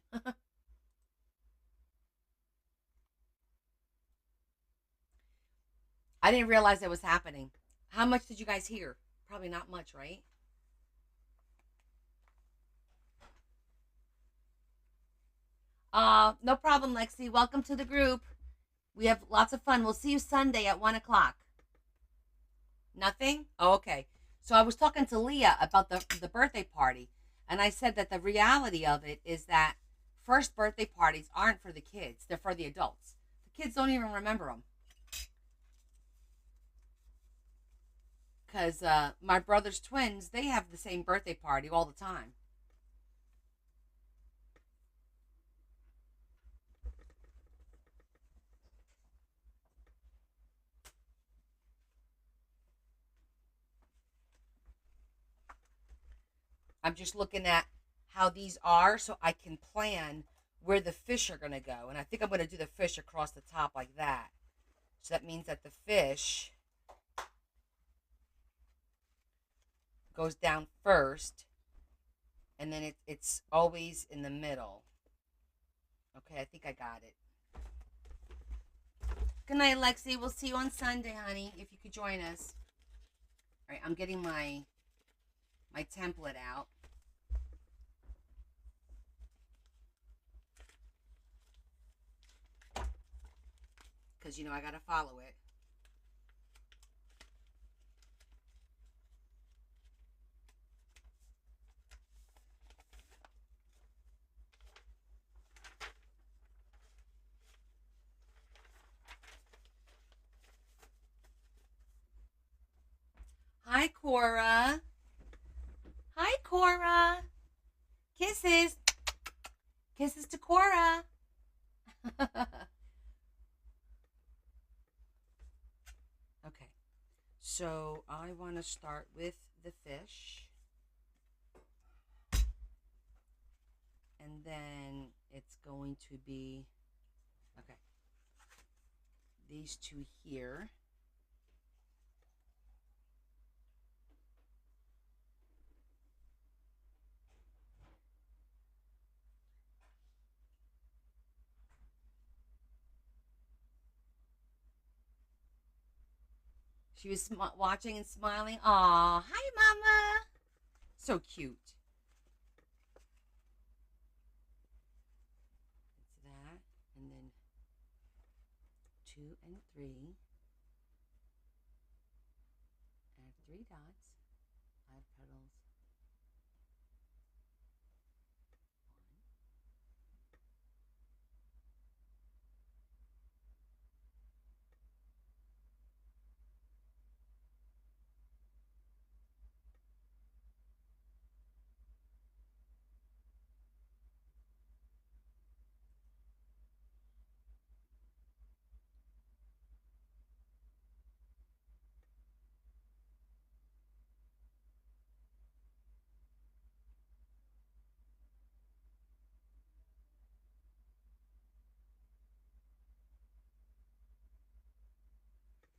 I didn't realize it was happening. How much did you guys hear? Probably not much, right? No problem, Lexi. Welcome to the group. We have lots of fun. We'll see you Sunday at 1 o'clock. Nothing? Oh, okay. So I was talking to Leah about the birthday party, and I said that the reality of it is that first birthday parties aren't for the kids; they're for the adults. The kids don't even remember them because my brother's twins they have the same birthday party all the time. I'm just looking at how these are so I can plan where the fish are going to go, and I think I'm going to do the fish across the top like that. So that means that the fish goes down first, and then it's always in the middle. Okay, I think I got it. Good night, Lexi. We'll see you on Sunday, honey, if you could join us. All right, I'm getting my template out. Because, I got to follow it. Hi, Cora. Hi, Cora. Kisses. Kisses to Cora. Okay. So I want to start with the fish. And then it's going to be, okay, these two here. She was watching and smiling. Aw, hi, Mama. So cute. It's that. And then 2 and 3. Add 3 dots. Add petals.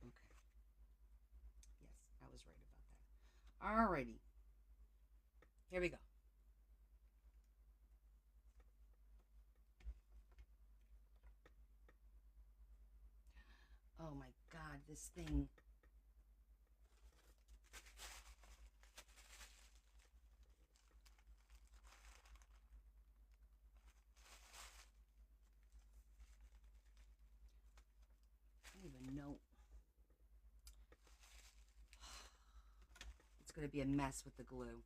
1. Okay. Yes, I was right about that. Alrighty. Here we go. Oh my God, this thing. I don't even know. It's going to be a mess with the glue.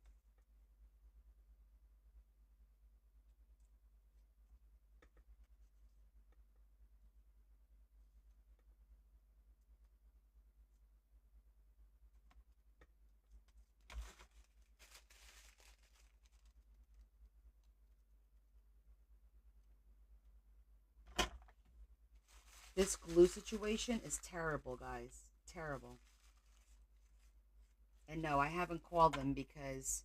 This glue situation is terrible, guys. Terrible. And no, I haven't called them because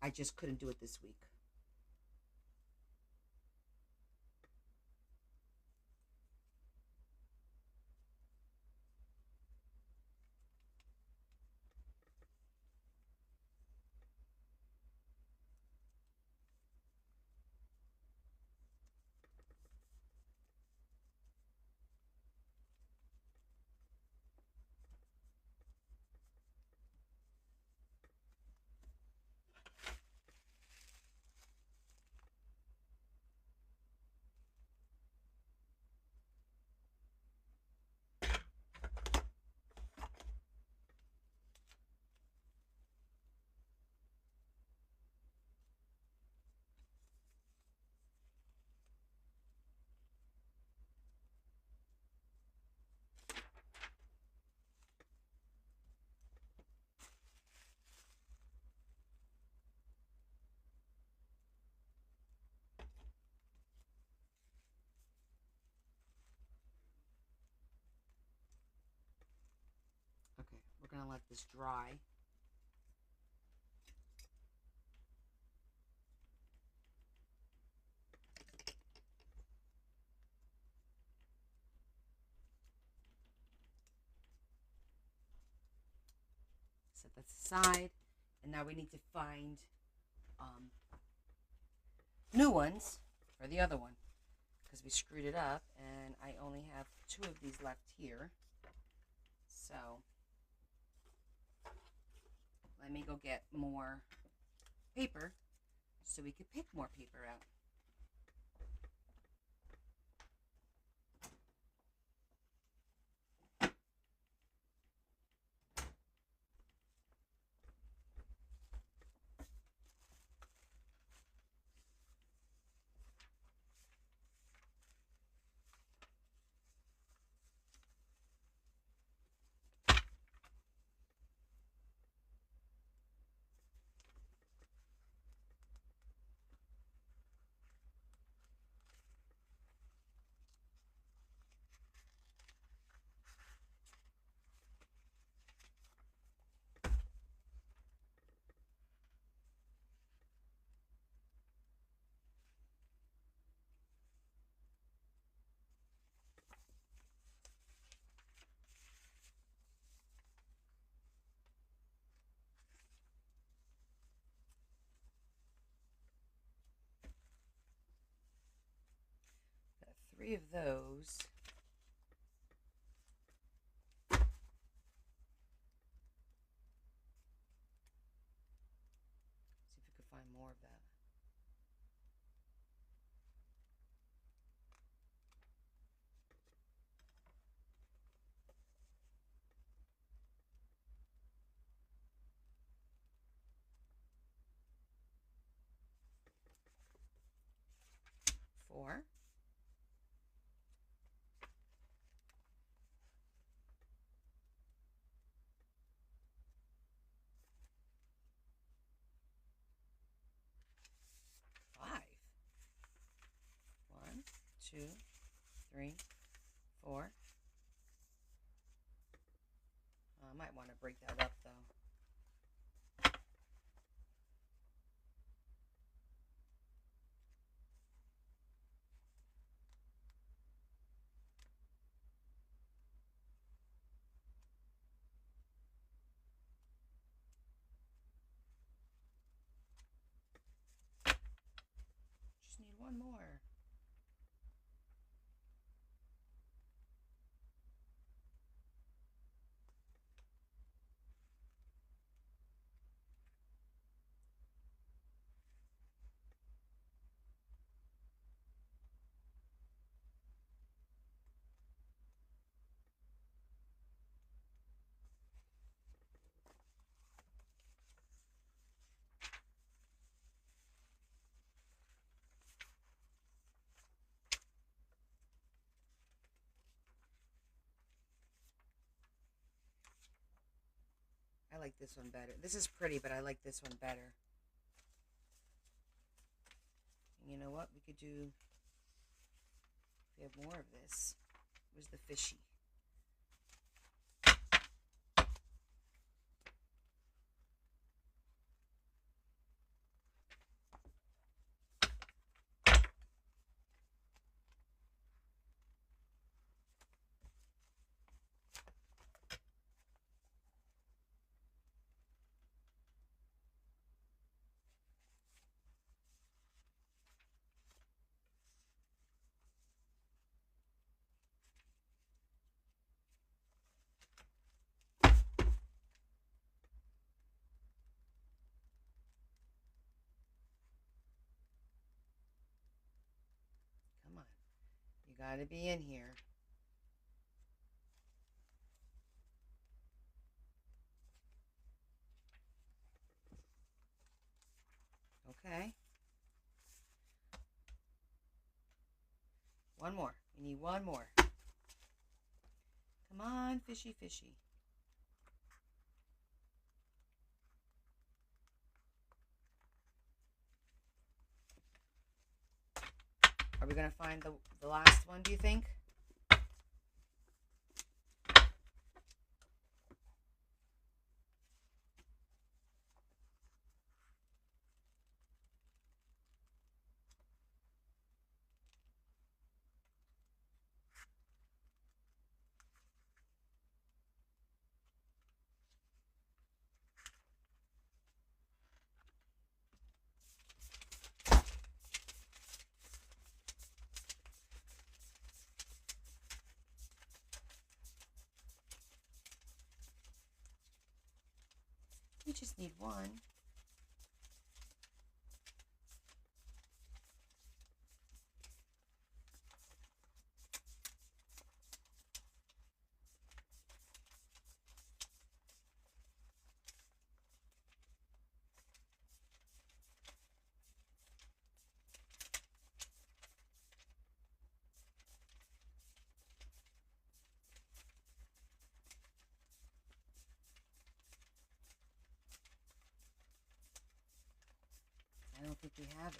I just couldn't do it this week. Okay, we're going to let this dry. Set that aside. And now we need to find um, new ones for the other one, because we screwed it up and I only have 2 of these left here. So let me go get more paper so we could pick more paper out. Got 3 of those. See if we could find more of that. Four. Five. 1, 2, 3, 4. I might want to break that up though. Just need one more. I like this one better. This is pretty, but I like this one better. And you know what? We could do, if we have more of this. Where's the fishy? Come on. You got to be in here. Okay. One more. We need one more. Come on, fishy, fishy. Are we going to find the last one, do you think? We just need one. I don't think we have it.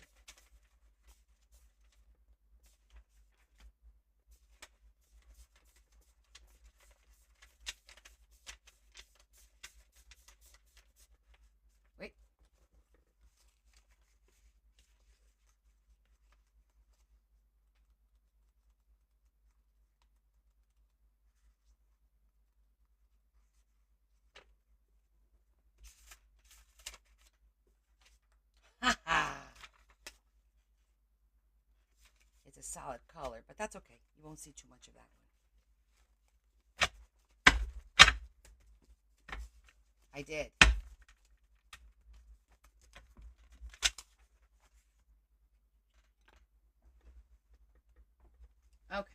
Wait. Ha ha! It's a solid color, but that's okay. You won't see too much of that one. I did. Okay.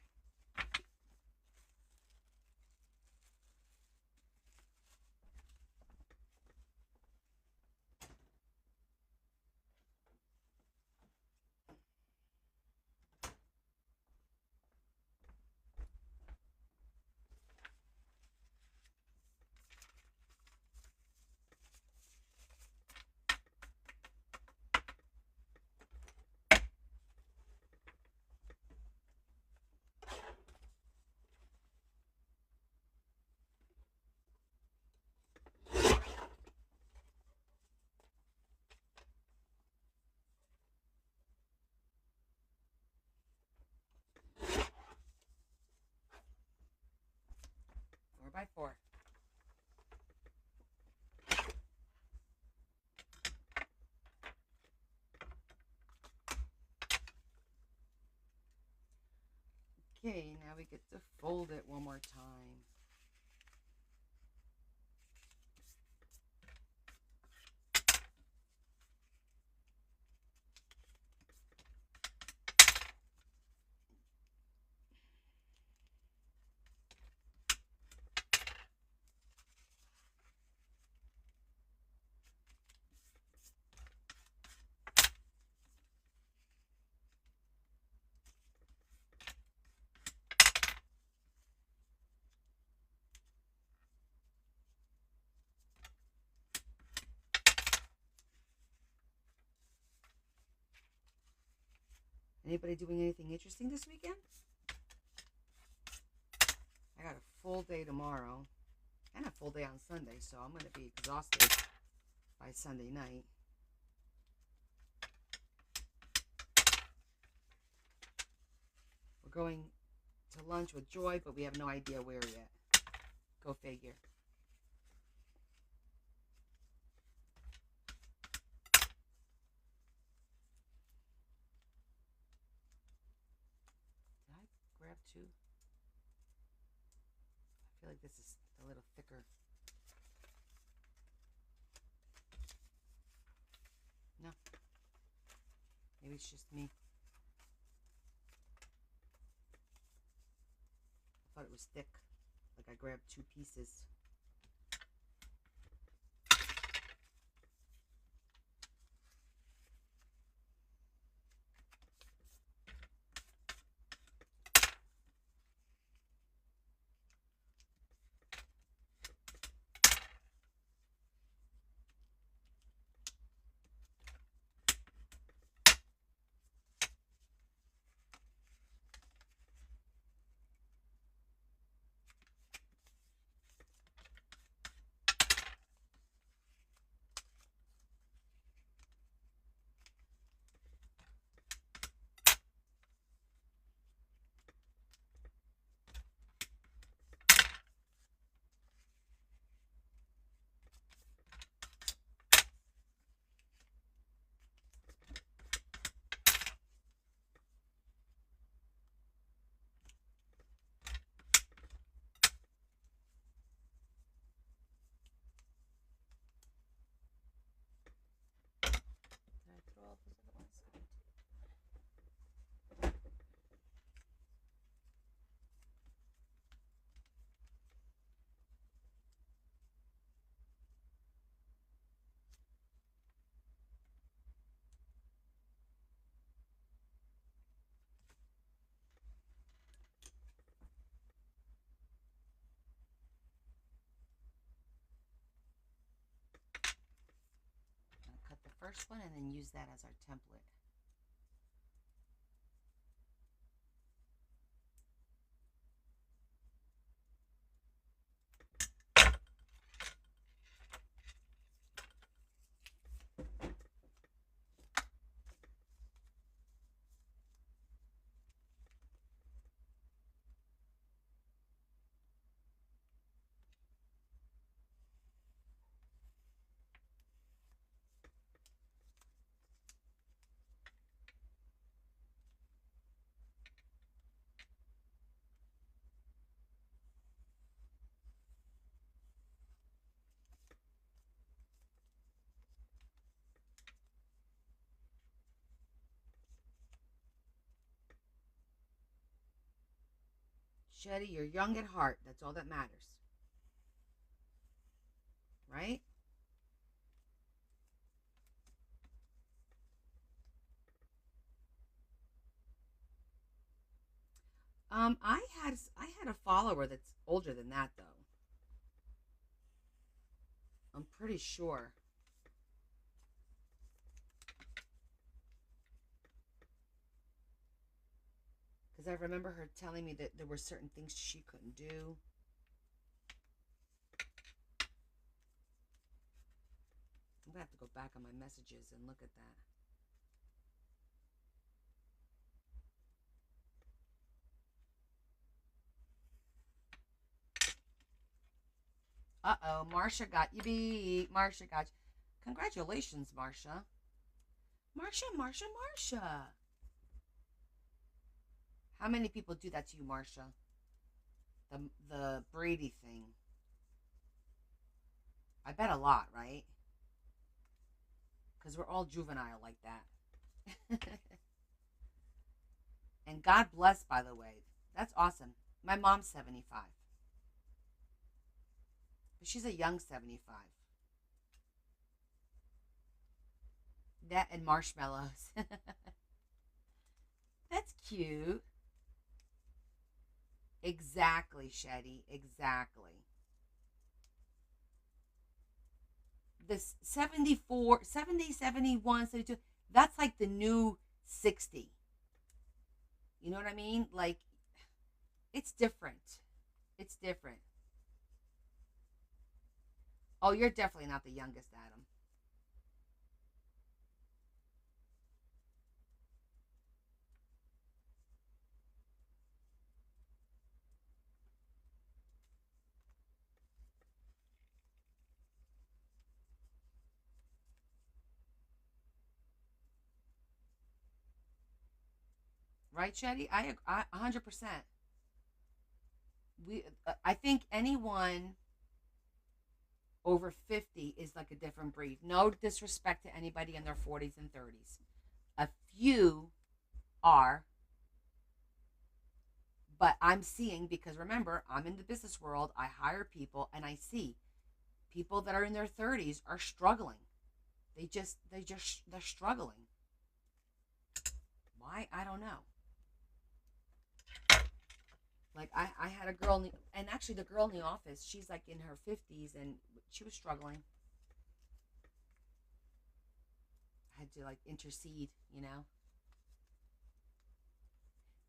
4x4. Okay, now we get to fold it one more time. Anybody doing anything interesting this weekend? full day tomorrow and a full day on Sunday, so I'm going to be exhausted by Sunday night. We're going to lunch with Joy, but we have no idea where yet. Go figure. Did I grab two? I feel like this is a little thicker. No. Maybe it's just me. I thought it was thick. Like I grabbed two pieces. Cut the first one and then use that as our template. Shetty, you're young at heart. That's all that matters. Right? I had a follower that's older than that though. I'm pretty sure. Because I remember her telling me that there were certain things she couldn't do. I'm gonna have to go back on my messages and look at that. Uh-oh, Marsha got you beat. Marsha got you. Congratulations, Marsha. Marsha. How many people do that to you, Marsha? The Brady thing. I bet a lot, right? Because we're all juvenile like that. And God bless, by the way. That's awesome. My mom's 75. But she's a young 75. That and marshmallows. That's cute. Exactly, Shetty. Exactly. This 74, 70, 71, 72, that's like the new 60. You know what I mean? Like, it's different. It's different. Oh, you're definitely not the youngest, Adam. Right, Shetty? I 100%. I think anyone over 50 is like a different breed. No disrespect to anybody in their 40s and 30s. A few are, but I'm seeing, because remember, I'm in the business world, I hire people and I see people that are in their 30s are struggling. They're struggling. Why? I don't know. Like I had a girl and actually the girl in the office, she's like in her 50s and she was struggling. I had to like intercede, you know.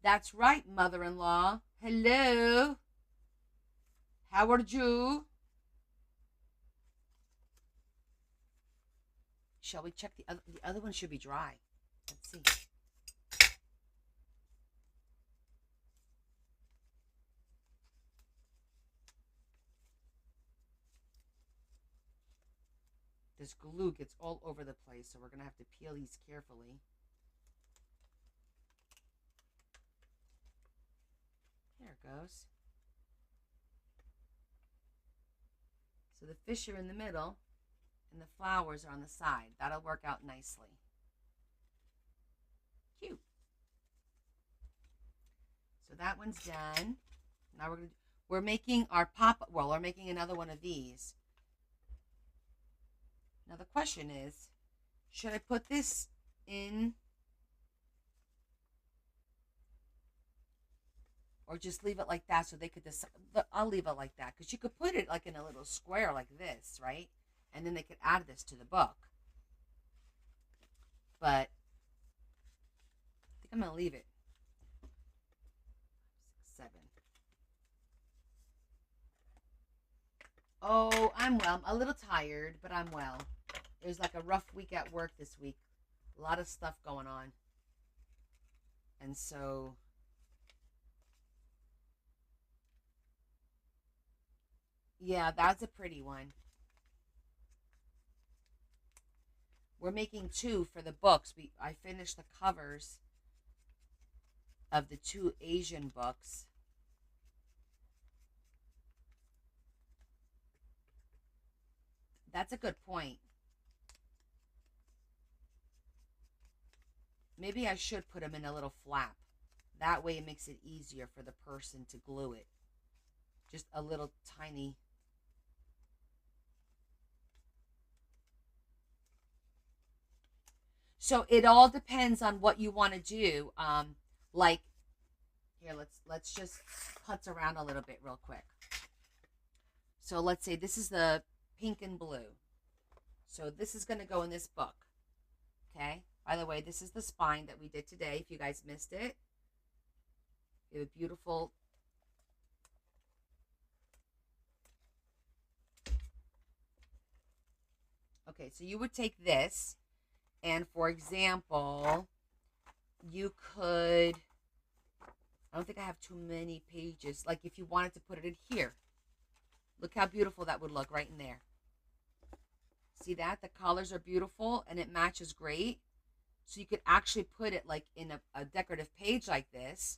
That's right, mother-in-law. Hello. How are you? Shall we check the other? The other one should be dry. Let's see. This glue gets all over the place, so we're gonna have to peel these carefully. There it goes. So the fish are in the middle, and the flowers are on the side. That'll work out nicely. Cute. So that one's done. Now we're making our pop. Well, we're making another one of these. Now the question is, should I put this in or just leave it like that so they could decide? I'll leave it like that because you could put it like in a little square like this, right? And then they could add this to the book. But I think I'm gonna leave it. 7. Oh, I'm well. I'm a little tired, but I'm well. It was like a rough week at work this week. A lot of stuff going on. And so, yeah, that's a pretty one. We're making two for the books. I finished the covers of the two Asian books. That's a good point. Maybe I should put them in a little flap. That way it makes it easier for the person to glue it. Just a little tiny. So it all depends on what you want to do. Like here, let's just putz around a little bit real quick. So let's say this is the pink and blue. So this is going to go in this book. Okay. By the way, this is the spine that we did today. If you guys missed it, we have a beautiful. Okay, so you would take this, and for example, you could. I don't think I have too many pages. Like if you wanted to put it in here, look how beautiful that would look right in there. See that? The colors are beautiful and it matches great. So you could actually put it like in a decorative page like this,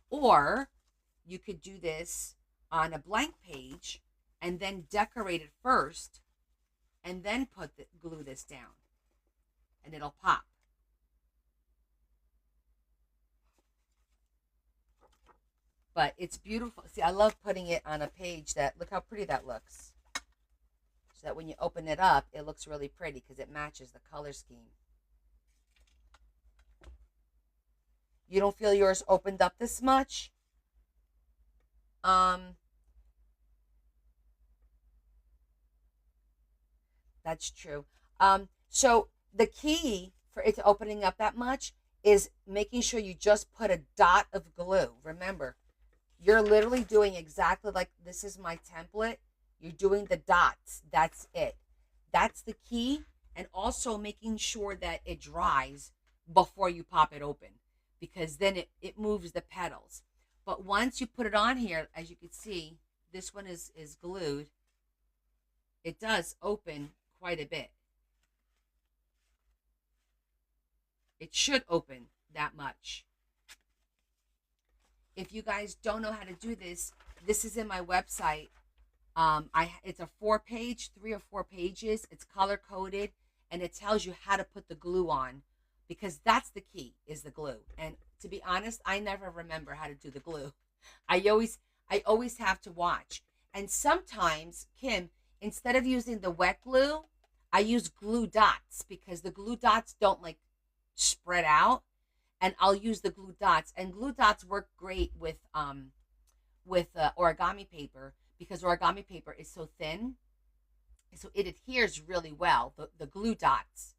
or you could do this on a blank page and then decorate it first and then glue this down and it'll pop. But it's beautiful. See, I love putting it on a page that, look how pretty that looks. So that when you open it up, it looks really pretty because it matches the color scheme. You don't feel yours opened up this much? That's true. So the key for it to opening up that much is making sure you just put a dot of glue. Remember, You're literally doing exactly like this is my template. You're doing the dots. That's it. That's the key. And also making sure that it dries before you pop it open, because then it moves the petals. But once you put it on here, as you can see, this one is glued. It does open quite a bit. It should open that much. If you guys don't know how to do this, this is in my website. It's a 4-page, 3 or 4 pages. It's color coded, and it tells you how to put the glue on, because that's the key, is the glue. And to be honest, I never remember how to do the glue. I always have to watch. And sometimes, Kim, instead of using the wet glue, I use glue dots, because the glue dots don't like spread out, and I'll use the glue dots. And glue dots work great with origami paper, because origami paper is so thin, so it adheres really well. The glue dots.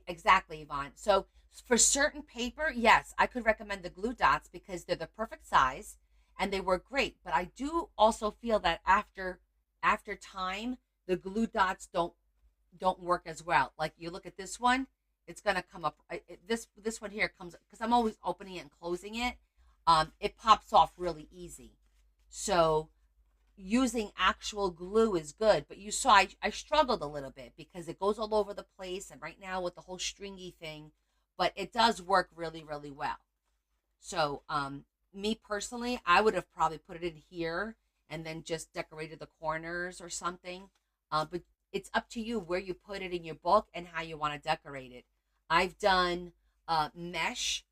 Exactly, Yvonne. So for certain paper, yes, I could recommend the glue dots because they're the perfect size and they work great. But I do also feel that after time, the glue dots don't work as well. Like you look at this one, it's gonna come up. This one here comes because I'm always opening it and closing it. It pops off really easy. So using actual glue is good, but you saw I struggled a little bit because it goes all over the place, and right now with the whole stringy thing, but it does work really, really well. So me personally, I would have probably put it in here and then just decorated the corners or something. But it's up to you where you put it in your book and how you want to decorate it. I've done mesh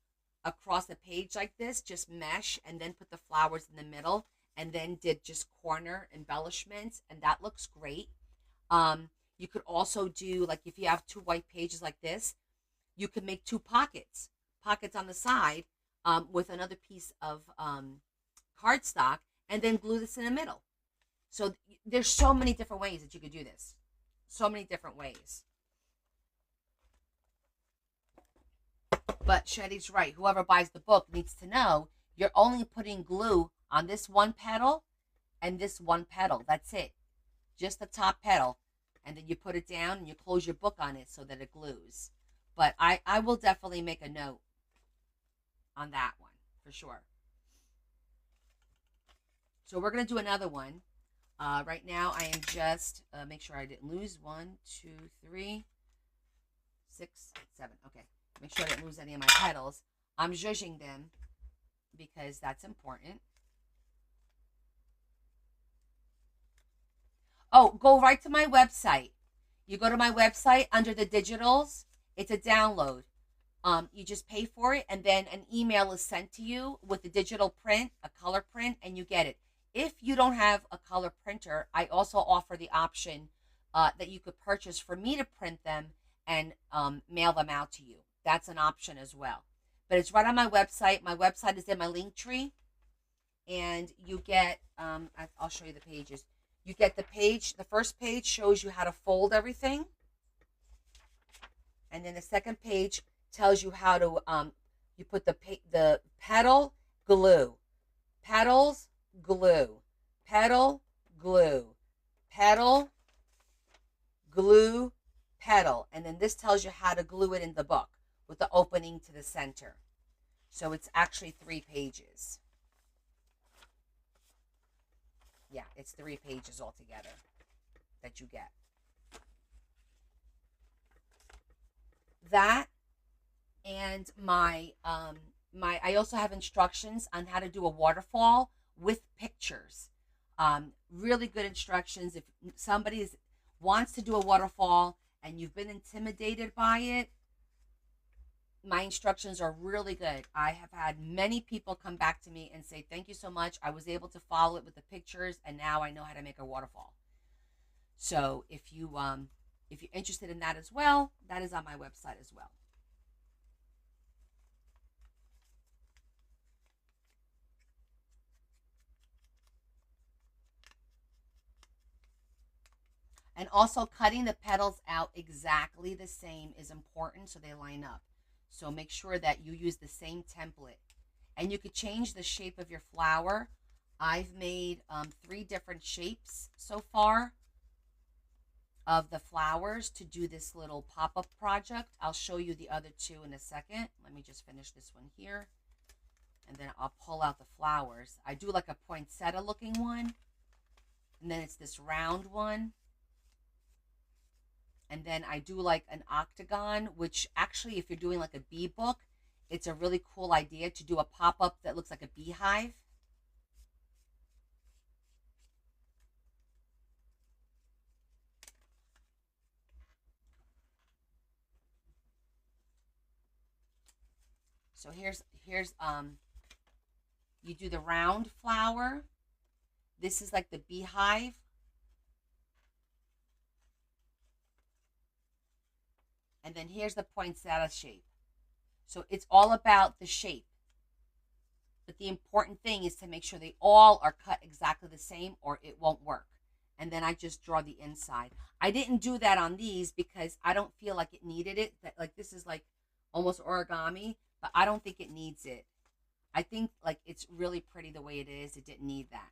across the page like this, just mesh, and then put the flowers in the middle, and then did just corner embellishments, and that looks great. You could also do, like, if you have 2 white pages like this, you could make 2 pockets on the side, with another piece of cardstock, and then glue this in the middle. So there's so many different ways that you could do this. So many different ways. But Shetty's right. Whoever buys the book needs to know you're only putting glue on this one petal and this one petal. That's it. Just the top petal. And then you put it down and you close your book on it so that it glues. But I will definitely make a note on that one for sure. So we're going to do another one. Right now I am just, make sure I didn't lose. 1, 2, 3, 6, 7. Okay. Make sure I didn't lose any of my petals. I'm zhuzhing them because that's important. Oh, go right to my website. You go to my website under the digitals. It's a download. You just pay for it, and then an email is sent to you with a digital print, a color print, and you get it. If you don't have a color printer, I also offer the option that you could purchase for me to print them and mail them out to you. That's an option as well. But it's right on my website. My website is in my link tree, and you get, I'll show you the pages. You get the page, the first page shows you how to fold everything. And then the second page tells you how to, you put the petal, glue, petals, glue, petal, glue, petal, glue, petal. And then this tells you how to glue it in the book with the opening to the center. So it's actually 3 pages. Yeah, it's 3 pages altogether that you get. That and my I also have instructions on how to do a waterfall with pictures. Really good instructions. If somebody wants to do a waterfall and you've been intimidated by it, my instructions are really good. I have had many people come back to me and say, thank you so much. I was able to follow it with the pictures, and now I know how to make a waterfall. So if you're interested in that as well, that is on my website as well. And also cutting the petals out exactly the same is important so they line up. So make sure that you use the same template. And you could change the shape of your flower. I've made 3 different shapes so far of the flowers to do this little pop-up project. I'll show you the other 2 in a second. Let me just finish this one here, and then I'll pull out the flowers. I do like a poinsettia looking one, and then it's this round one, and then I do like an octagon, which actually, if you're doing like a bee book, it's a really cool idea to do a pop-up that looks like a beehive. So here's you do the round flower. This is like the beehive. And then here's the poinsettia shape. So it's all about the shape. But the important thing is to make sure they all are cut exactly the same or it won't work. And then I just draw the inside. I didn't do that on these because I don't feel like it needed it. That, like, this is like almost origami, but I don't think it needs it. I think like it's really pretty the way it is. It didn't need that.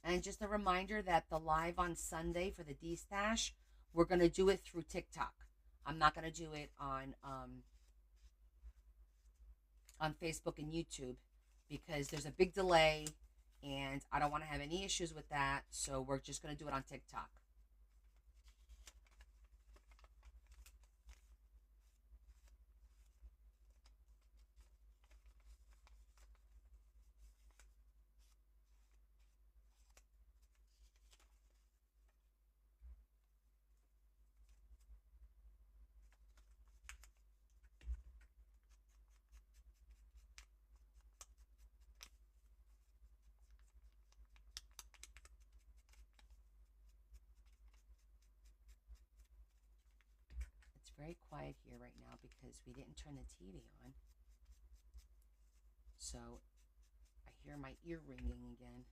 And just a reminder that the live on Sunday for the D Stash, we're going to do it through TikTok. I'm not going to do it on Facebook and YouTube because there's a big delay and I don't want to have any issues with that. So we're just going to do it on TikTok. It's very quiet here right now because we didn't turn the TV on. So I hear my ear ringing again.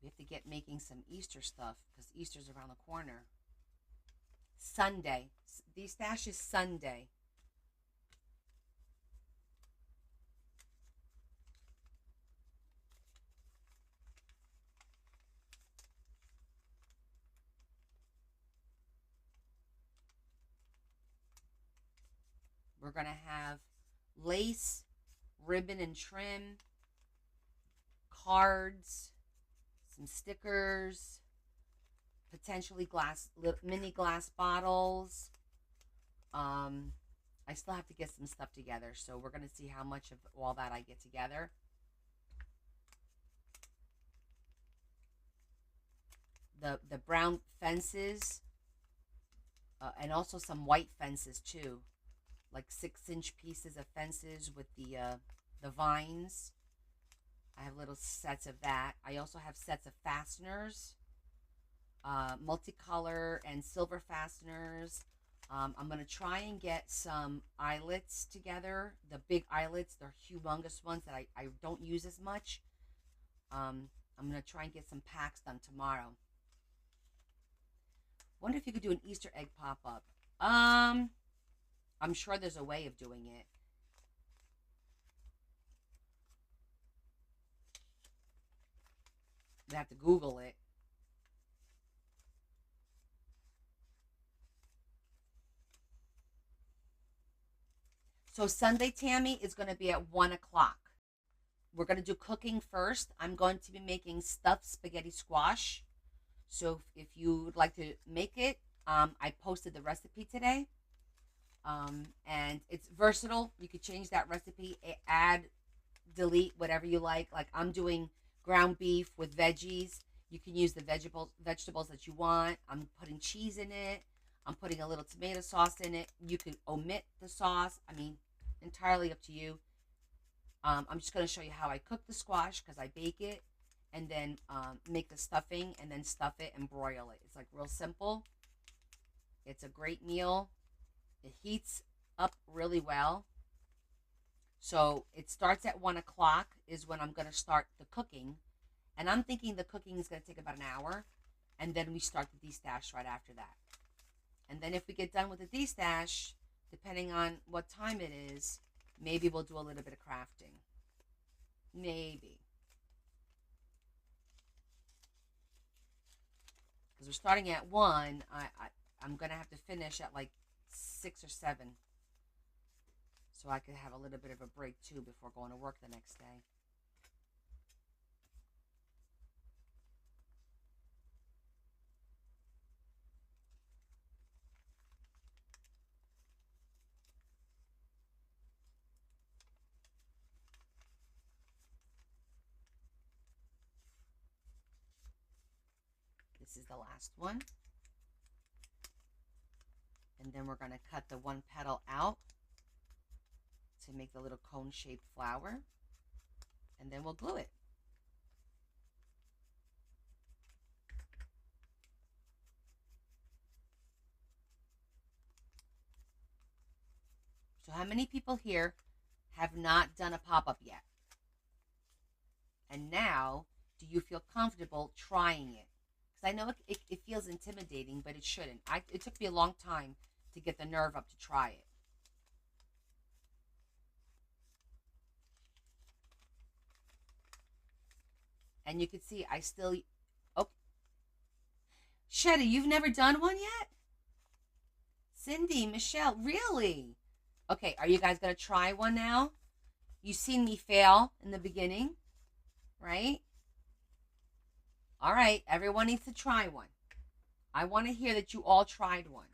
We have to get making some Easter stuff because Easter's around the corner. Sunday. The stash is Sunday. We're going to have lace, ribbon and trim, cards, some stickers, potentially mini glass bottles. I still have to get some stuff together, so we're going to see how much of all that I get together. The brown fences, and also some white fences too, like 6-inch pieces of fences with the vines. I have little sets of that. I also have sets of fasteners, multicolor and silver fasteners. I'm going to try and get some eyelets together. The big eyelets, they're humongous ones that I don't use as much. I'm going to try and get some packs done tomorrow. Wonder if you could do an Easter egg pop-up. I'm sure there's a way of doing it. We have to Google it. So Sunday, Tammy, is going to be at 1 o'clock. We're going to do cooking first. I'm going to be making stuffed spaghetti squash. So if you would like to make it, I posted the recipe today. And it's versatile. You could change that recipe, add, delete, whatever you like. Like I'm doing ground beef with veggies. You can use the vegetables that you want. I'm putting cheese in it. I'm putting a little tomato sauce in it. You can omit the sauce. I mean, entirely up to you. I'm just going to show you how I cook the squash because I bake it and then make the stuffing and then stuff it and broil it. It's like real simple. It's a great meal. It heats up really well. So it starts at 1 o'clock is when I'm going to start the cooking. And I'm thinking the cooking is going to take about an hour. And then we start the destash right after that. And then if we get done with the destash, depending on what time it is, maybe we'll do a little bit of crafting. Maybe. Because we're starting at 1. I'm going to have to finish at like 6 or 7. So I could have a little bit of a break too before going to work the next day. This is the last one. And then we're going to cut the one petal out to make the little cone-shaped flower. And then we'll glue it. So how many people here have not done a pop-up yet? And now, do you feel comfortable trying it? Because I know it feels intimidating, but it shouldn't. It took me a long time to get the nerve up to try it. And you can see I still... Oh, Shetty, you've never done one yet? Cindy, Michelle, really? Okay, are you guys going to try one now? You've seen me fail in the beginning, right? All right, everyone needs to try one. I want to hear that you all tried one.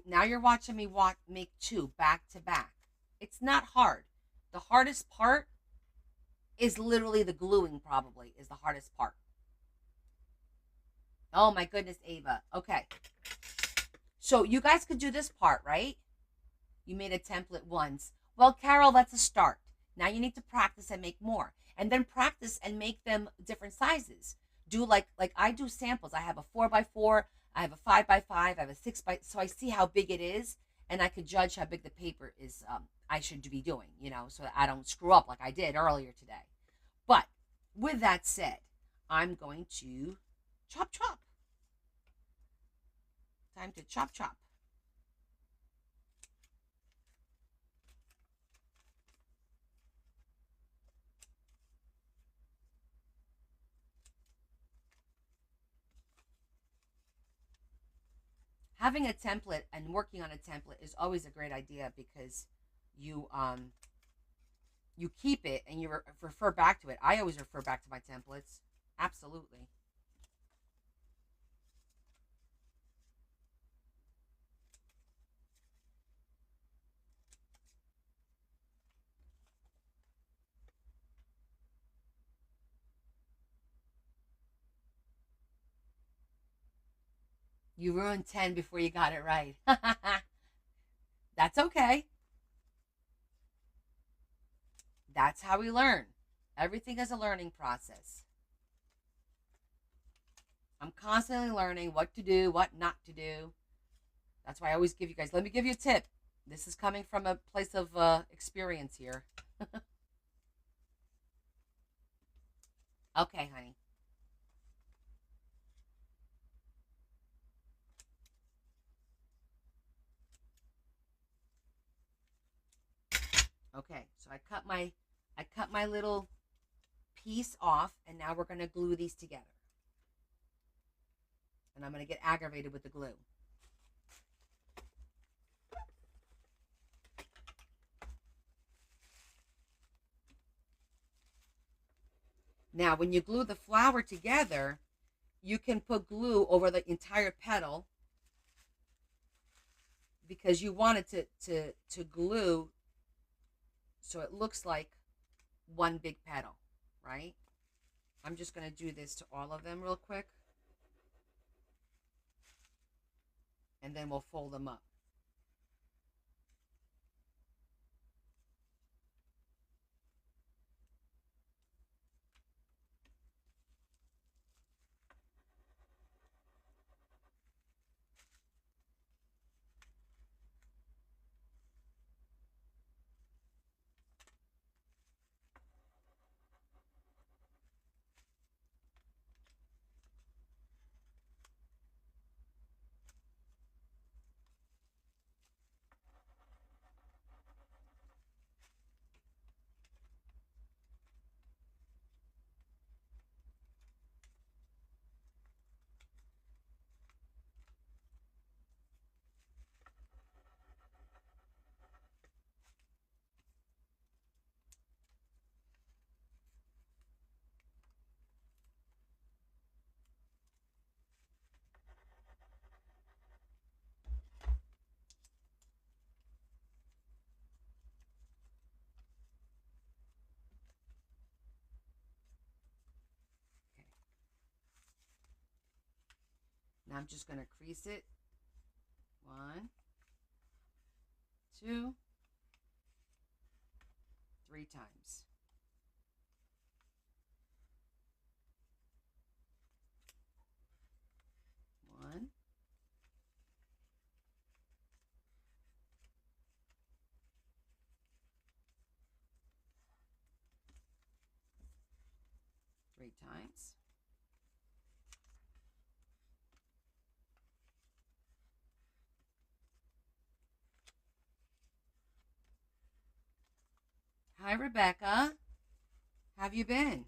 Now you're watching me make 2 back to back. It's not hard. The hardest part is literally the gluing, probably, is the hardest part. Oh my goodness, Ava. Okay. So you guys could do this part, right? You made a template once. Well, Carol, that's a start. Now you need to practice and make more. And then practice and make them different sizes. Do like I do samples. I have a 4x4, I have a 5x5, I have a 6x, so I see how big it is, and I could judge how big the paper is I should be doing, so that I don't screw up like I did earlier today. But with that said, I'm going to chop chop. Time to chop chop. Having a template and working on a template is always a great idea because you you keep it and you refer back to it. I always refer back to my templates. Absolutely. You ruined 10 before you got it right. That's okay. That's how we learn. Everything is a learning process. I'm constantly learning what to do, what not to do. That's why I always give you guys, let me give you a tip. This is coming from a place of experience here. Okay, honey. Okay, so I cut my little piece off, and now we're going to glue these together. And I'm going to get aggravated with the glue. Now, when you glue the flower together, you can put glue over the entire petal. because you want it to glue so it looks like one big petal, right? I'm just going to do this to all of them real quick, and then we'll fold them up. Okay. Now I'm just going to crease it. 1, 2, 3 times. 1, 3 times. Hi, Rebecca. How have you been?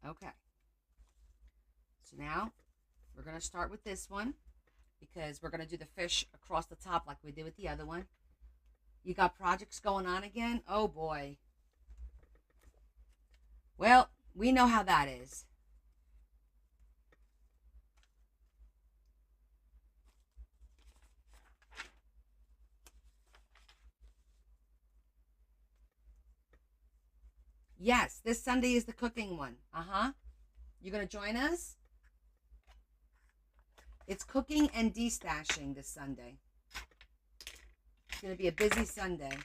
Okay. So now we're going to start with this one because we're going to do the fish across the top like we did with the other one. You got projects going on again? Oh boy. Well, we know how that is. Yes, this Sunday is the cooking one. Uh-huh. You going to join us? It's cooking and destashing this Sunday. It's going to be a busy Sunday.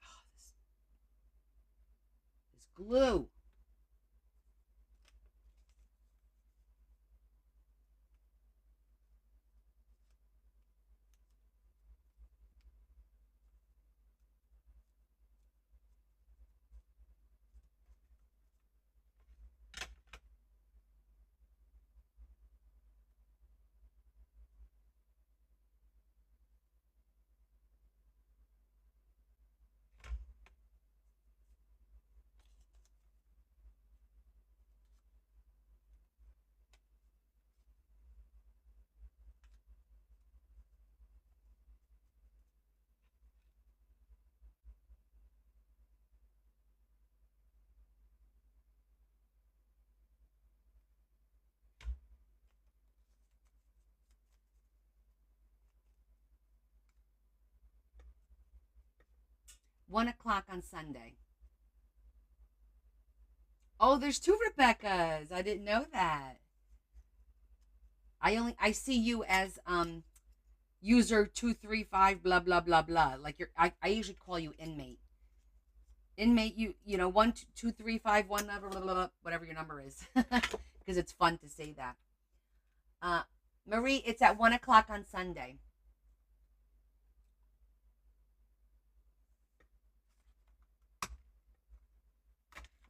Oh, this glue. 1 o'clock on Sunday. Oh, there's two Rebeccas. I didn't know that. I see you as user 235 blah blah blah blah. Like I usually call you inmate. Inmate, you know, 1 2 3 5 1 blah, blah, blah, blah, whatever your number is, because it's fun to say that. Uh, Marie, it's at 1 o'clock on Sunday.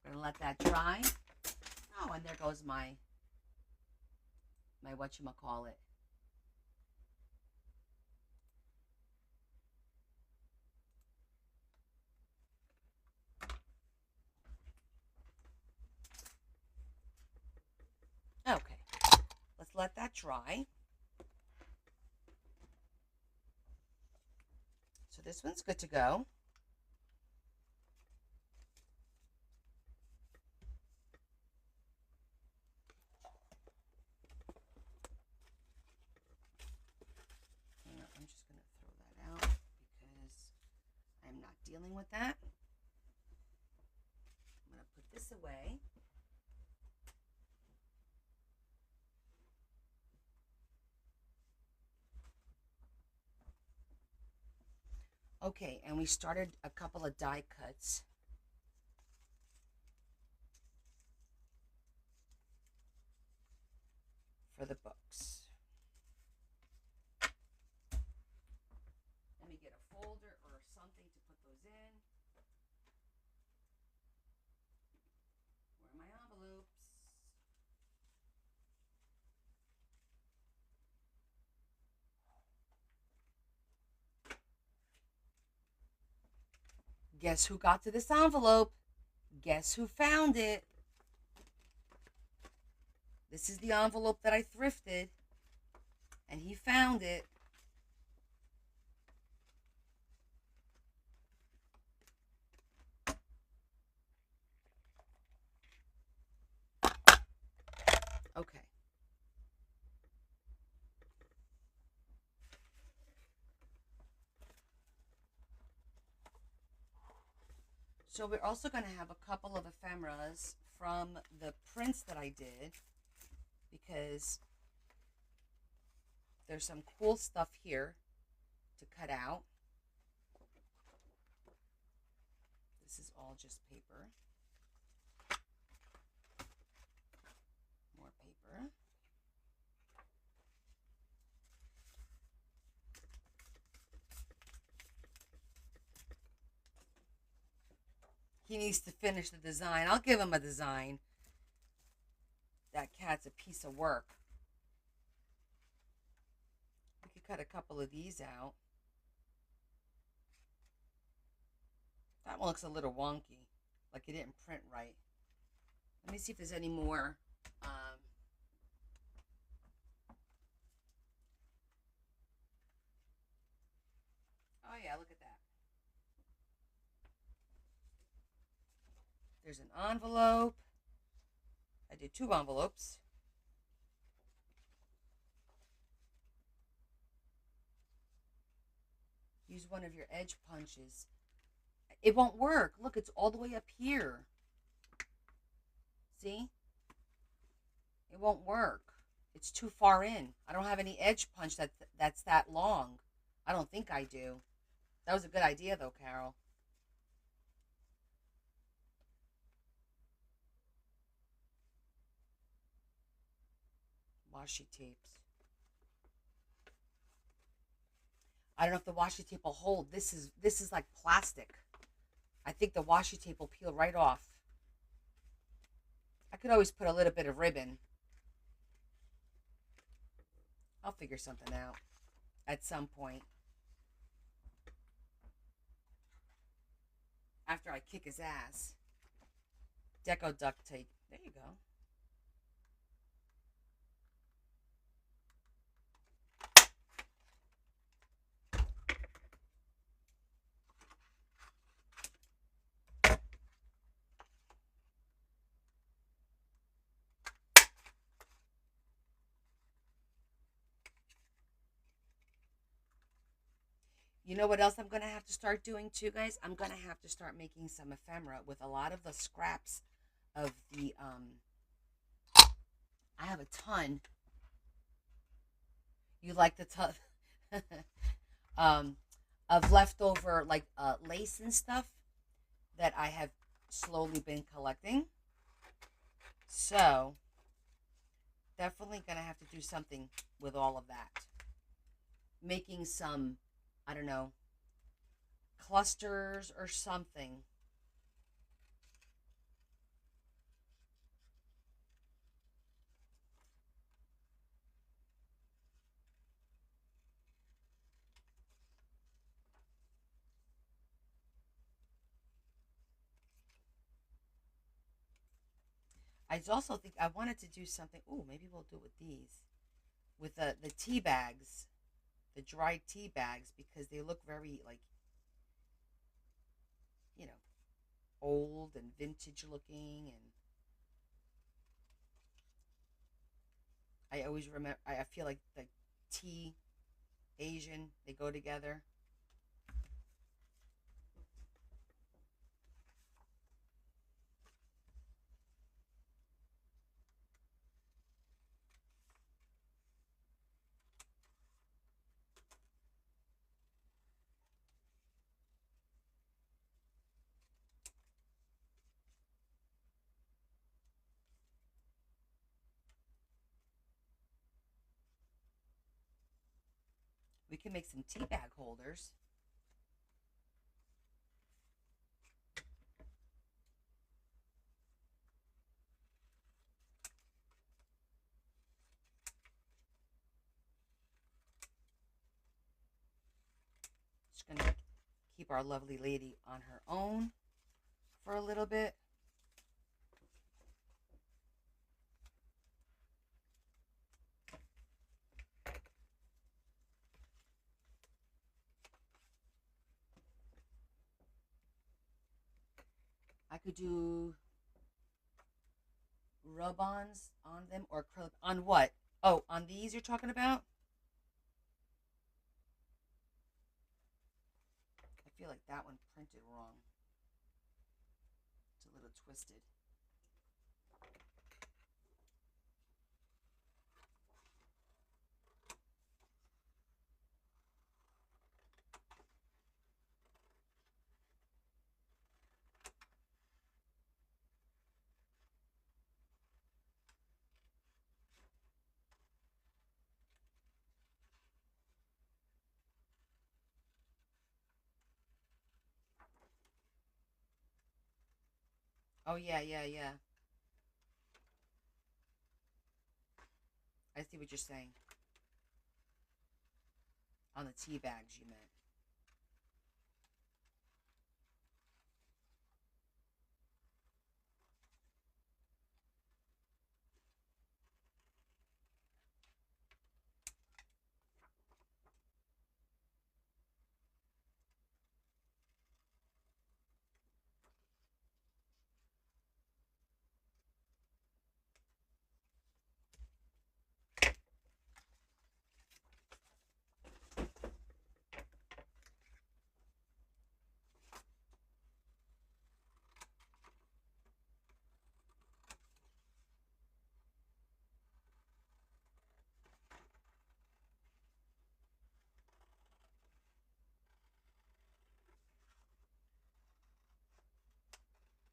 We're gonna let that dry. Oh, and there goes my whatchamacallit. Okay, let's let that dry. So this one's good to go. I'm just gonna throw that out because I'm not dealing with that. I'm gonna put this away. Okay, and we started a couple of die cuts. For the books. Let me get a folder or something to put those in. Where are my envelopes? Guess who got to this envelope? Guess who found it? This is the envelope that I thrifted, and he found it. Okay. So we're also going to have a couple of ephemeras from the prints that I did, because there's some cool stuff here to cut out. This is all just paper. More paper. He needs to finish the design. I'll give him a design. That cat's a piece of work. We could cut a couple of these out. That one looks a little wonky, like it didn't print right. Let me see if there's any more. Oh yeah, look at that. There's an envelope. I did 2 envelopes. Use one of your edge punches. It won't work. Look, it's all the way up here. See? It won't work. It's too far in. I don't have any edge punch that's that long. I don't think I do. That was a good idea though, Carol. Washi tapes. I don't know if the washi tape will hold. This is like plastic. I think the washi tape will peel right off. I could always put a little bit of ribbon. I'll figure something out at some point. After I kick his ass. Deco duct tape. There you go. You know what else I'm gonna have to start doing too, guys? I'm gonna have to start making some ephemera with a lot of the scraps of the I have a ton. You like the ton um of leftover like lace and stuff that I have slowly been collecting. So definitely gonna have to do something with all of that. Making some, I don't know, clusters or something. I also think I wanted to do something. Oh, maybe we'll do it with these, with the tea bags, the dried tea bags, because they look very like you know old and vintage looking, and I always remember. I feel like the tea Asian they go together. We can make some tea bag holders. Just gonna keep our lovely lady on her own for a little bit. I could do rub-ons on them or acrylic on what? Oh, on these you're talking about? I feel like that one printed wrong. It's a little twisted. Oh yeah, yeah, yeah. I see what you're saying. On the tea bags, you meant.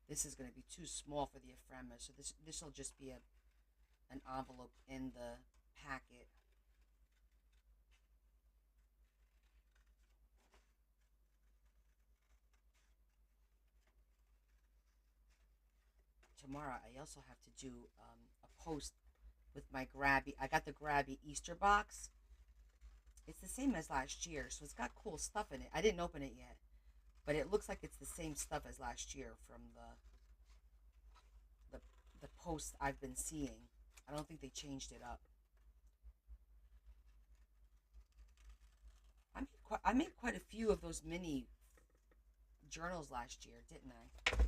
This is going to be too small for the ephemera, so this will just be an envelope in the packet. Tomorrow, I also have to do a post with my Grabby. I got the Grabby Easter box. It's the same as last year, so it's got cool stuff in it. I didn't open it yet, but it looks like it's the same stuff as last year from the the posts I've been seeing. I don't think they changed it up. I made quite a few of those mini journals last year, didn't I?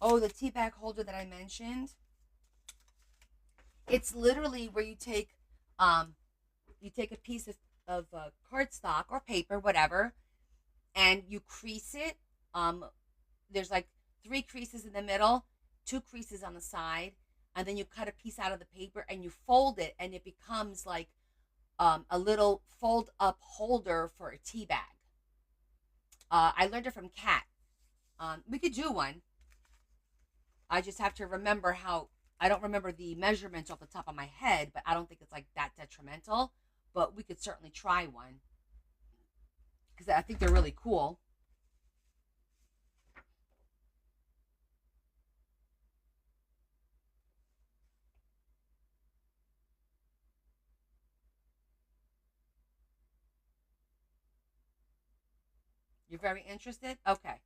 Oh, the tea bag holder that I mentioned. It's literally where you take um you take a piece of cardstock or paper, whatever, and you crease it. There's like three creases in the middle, two creases on the side, and then you cut a piece out of the paper and you fold it, and it becomes like a little fold up holder for a tea bag. I learned it from Kat. We could do one. I just have to remember how. I don't remember the measurements off the top of my head, but I don't think it's like that detrimental. But we could certainly try one because I think they're really cool. You're very interested? Okay.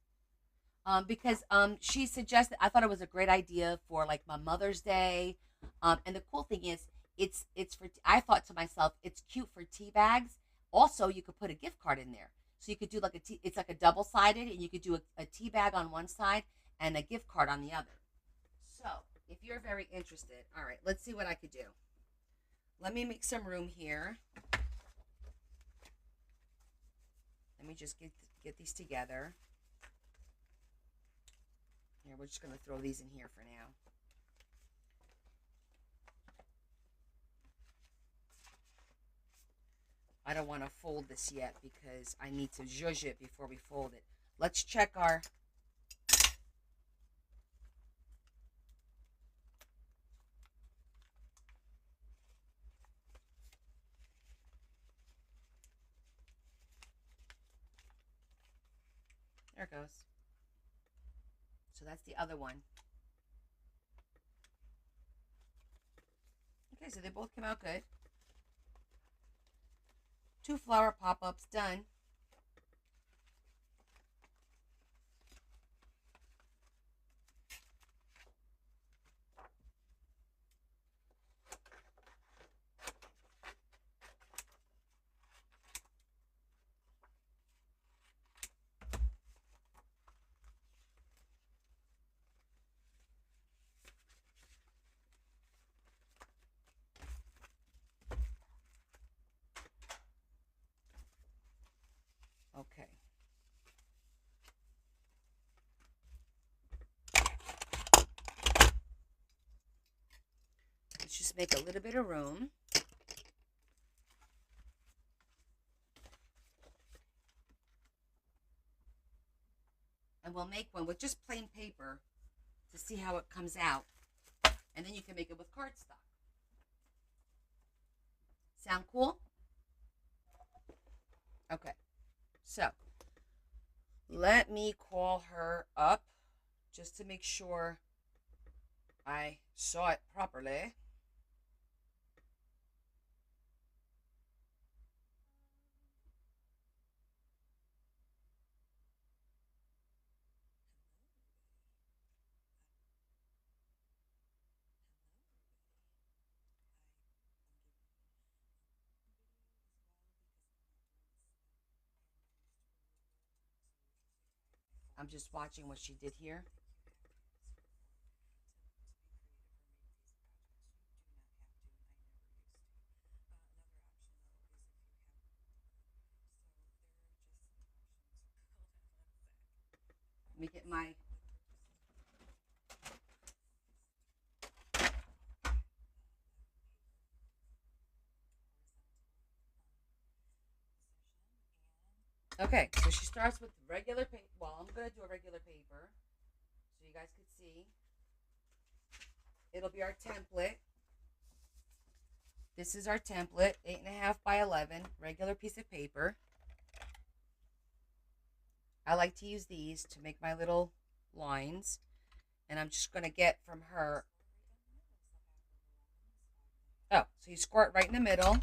Because she suggested, I thought it was a great idea for like my Mother's Day. And the cool thing is, it's for. I thought to myself, it's cute for tea bags. Also, you could put a gift card in there, so you could do like a tea. It's like a double sided, and you could do a tea bag on one side and a gift card on the other. So, if you're very interested, all right, let's see what I could do. Let me make some room here. Let me just get these together. Here, we're just going to throw these in here for now. I don't want to fold this yet because I need to zhuzh it before we fold it. Let's check our... There it goes. So that's the other one. Okay, so they both came out good. 2 flower pop-ups done. Okay. Let's just make a little bit of room. And we'll make one with just plain paper to see how it comes out. And then you can make it with cardstock. Sound cool? Okay. So, let me call her up just to make sure I saw it properly. I'm just watching what she did here. Let me get my... Okay, so she starts with regular paper. Well, I'm going to do a regular paper so you guys can see. It'll be our template. This is our template, 8.5 by 11, regular piece of paper. I like to use these to make my little lines. And I'm just going to get from her... Oh, so you squirt right in the middle.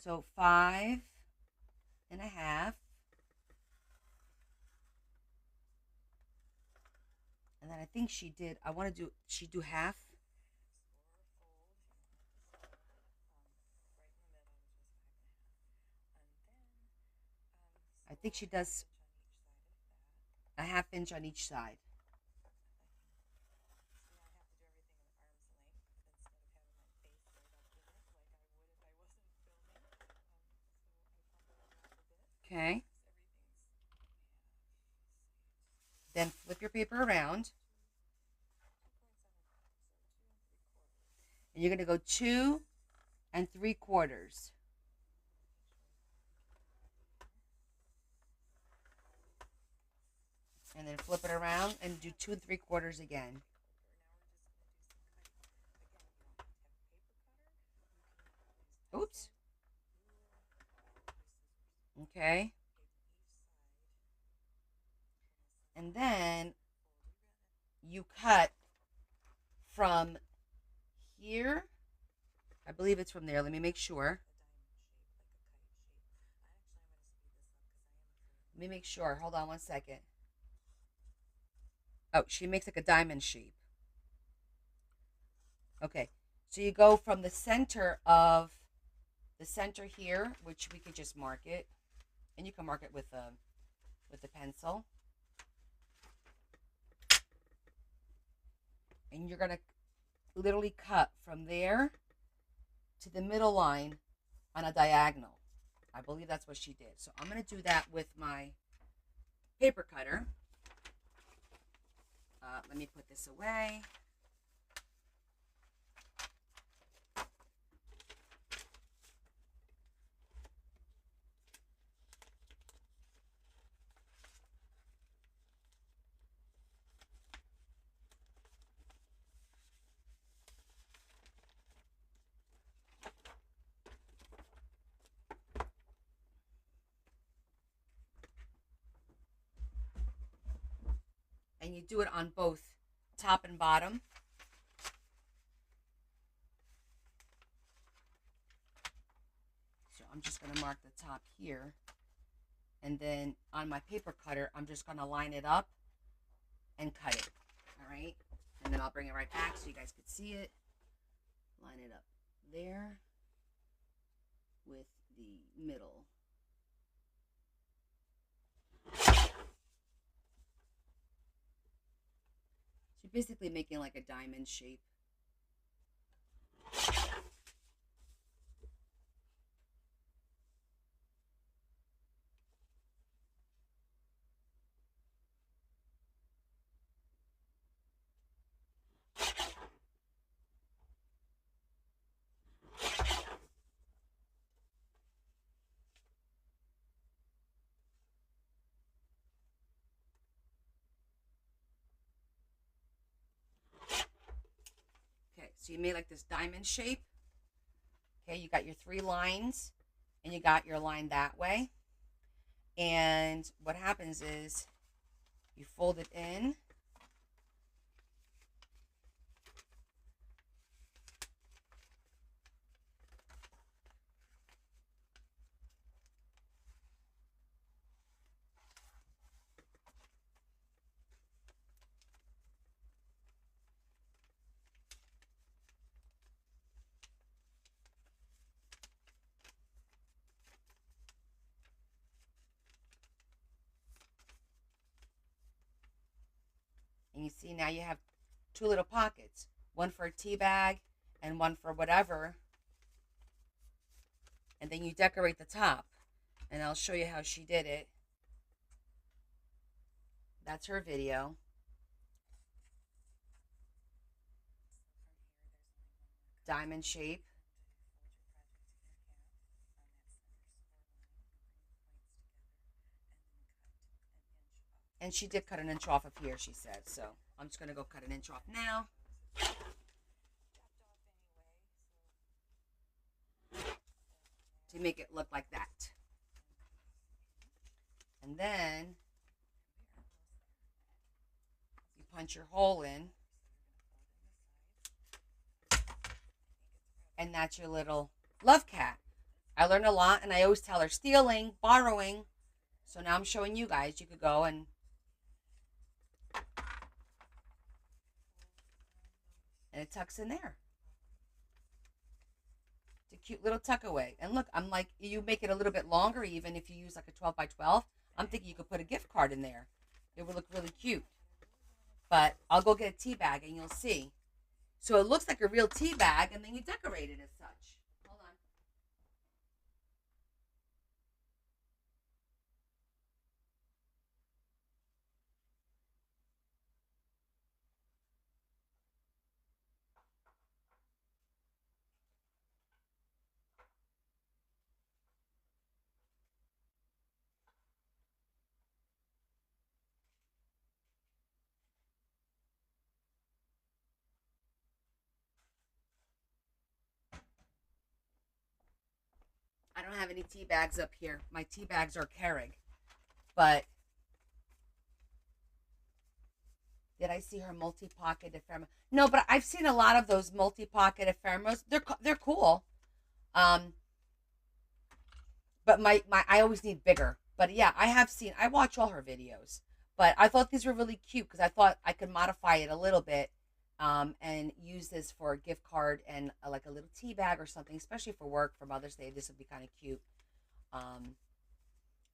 So 5.5. And then I think she did, I want to do, she do half. I think she does a 1/2 inch on each side. Okay. Then flip your paper around. And you're going to go 2 3/4. And then flip it around and do 2 3/4 again. Oops. Okay. And then you cut from here. I believe it's from there. Let me make sure. Let me make sure. Hold on 1 second. Oh, she makes like a diamond shape. Okay. So you go from the center here, which we could just mark it. And you can mark it with a pencil. And you're gonna literally cut from there to the middle line on a diagonal. I believe that's what she did. So I'm gonna do that with my paper cutter. Let me put this away. And you do it on both top and bottom. So I'm just going to mark the top here. And then on my paper cutter, I'm just going to line it up and cut it. All right. And then I'll bring it right back so you guys can see it. Line it up there with the middle. So you're basically making like a diamond shape. Okay, so you made like this diamond shape. Okay, you got your 3 lines and you got your line that way. And what happens is you fold it in. And you see now you have 2 little pockets, one for a tea bag and one for whatever. And then you decorate the top. And I'll show you how she did it. That's her video. Diamond shape. And she did cut an inch off of here, she said. So I'm just going to go cut an inch off now. To make it look like that. And then you punch your hole in. And that's your little love cat. I learned a lot, and I always tell her stealing, borrowing. So now I'm showing you guys. You could go and it tucks in there. It's a cute little tuck away. And look, I'm like, you make it a little bit longer even if you use like a 12 by 12. I'm thinking you could put a gift card in there. It would look really cute. But I'll go get a tea bag and you'll see. So it looks like a real tea bag, and then you decorate it as such. Hold on. don't have any tea bags up here. My tea bags are Keurig. But did I see her multi-pocket ephemera? No, but I've seen a lot of those multi-pocket ephemeras. They're cool. Um, but my I always need bigger. But yeah, I have seen. I watch all her videos. But I thought these were really cute because I thought I could modify it a little bit, and use this for a gift card and like a little tea bag or something, especially for work for Mother's Day. This would be kind of cute. Um,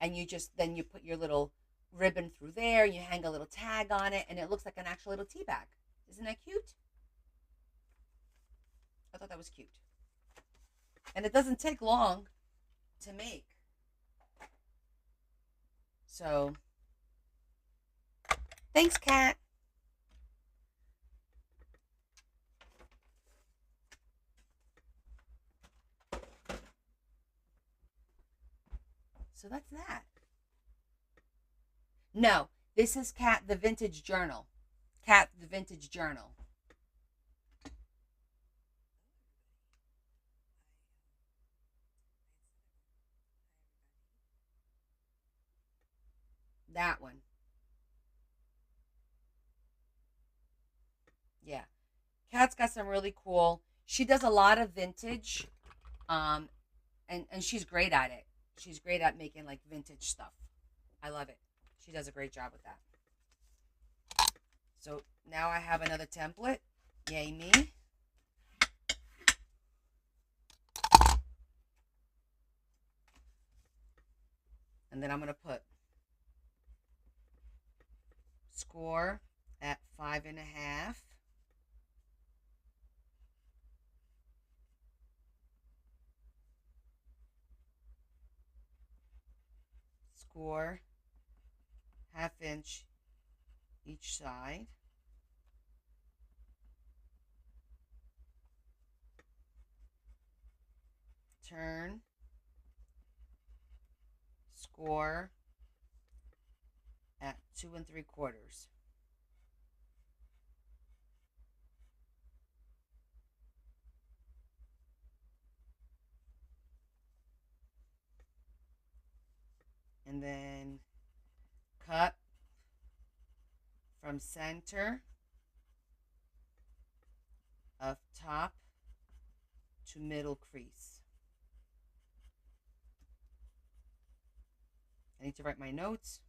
and you just then you put your little ribbon through there, you hang a little tag on it, and it looks like an actual little tea bag. Isn't that cute? I thought that was cute. And it doesn't take long to make. So thanks, Kat. So that's that. No, this is Kat the Vintage Journal. Kat the Vintage Journal. That one. Yeah. Kat's got some really cool. She does a lot of vintage, um, and she's great at it. She's great at making like vintage stuff. I love it. She does a great job with that. So now I have another template. Yay me. And then I'm gonna put score at 5.5. Score half inch each side. Turn, score at 2 3/4. And then cut from center of top to middle crease. I need to write my notes.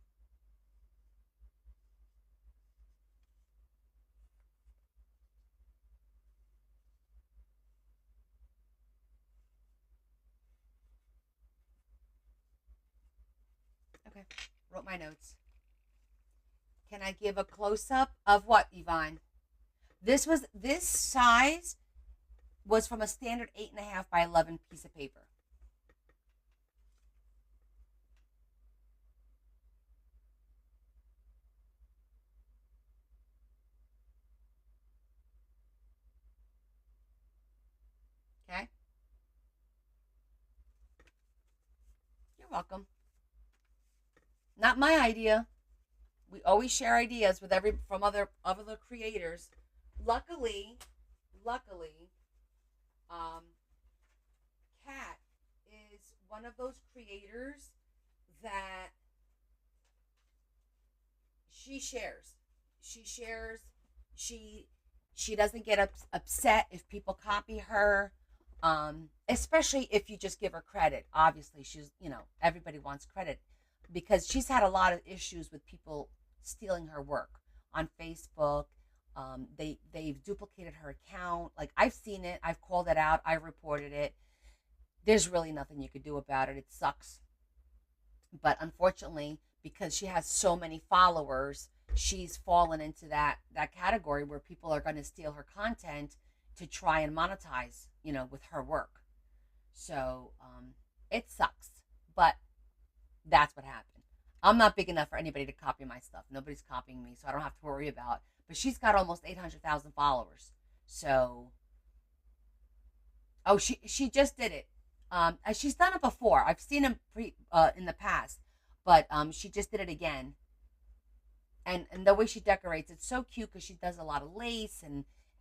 Okay, wrote my notes. Can I give a close up of what, Yvonne? This size was from a standard 8.5 by 11 piece of paper. Okay, you're welcome. Not my idea. We always share ideas with every from other creators. Luckily, luckily, um, Kat is one of those creators that she shares. She shares. She she doesn't get upset if people copy her. Especially if you just give her credit. Obviously, everybody wants credit because she's had a lot of issues with people stealing her work on Facebook. They've duplicated her account. Like I've seen it. I've called it out. I've reported it. There's really nothing you could do about it. It sucks. But unfortunately, because she has so many followers, she's fallen into that category where people are going to steal her content to try and monetize, with her work. So it sucks, but that's what happened. I'm not big enough for anybody to copy my stuff. Nobody's copying me, so I don't have to worry about. But she's got almost 800,000 followers. So, oh, she just did it. She's done it before. I've seen him in the past, but she just did it again. And the way she decorates, it's so cute because she does a lot of lace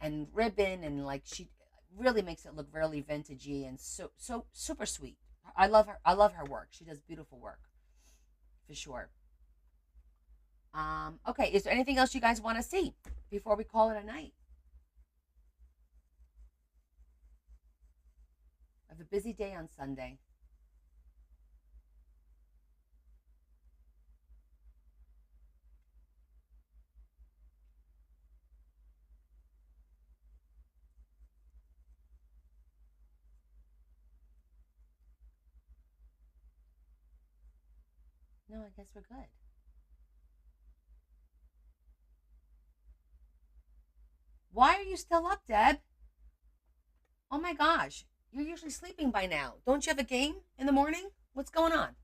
and ribbon, and like she really makes it look really vintagey and so super sweet. I love her. I love her work. She does beautiful work for sure. Okay, is there anything else you guys want to see before we call it a night? I have a busy day on Sunday. No, I guess we're good. Why are you still up, Deb? Oh my gosh, you're usually sleeping by now. Don't you have a game in the morning? What's going on?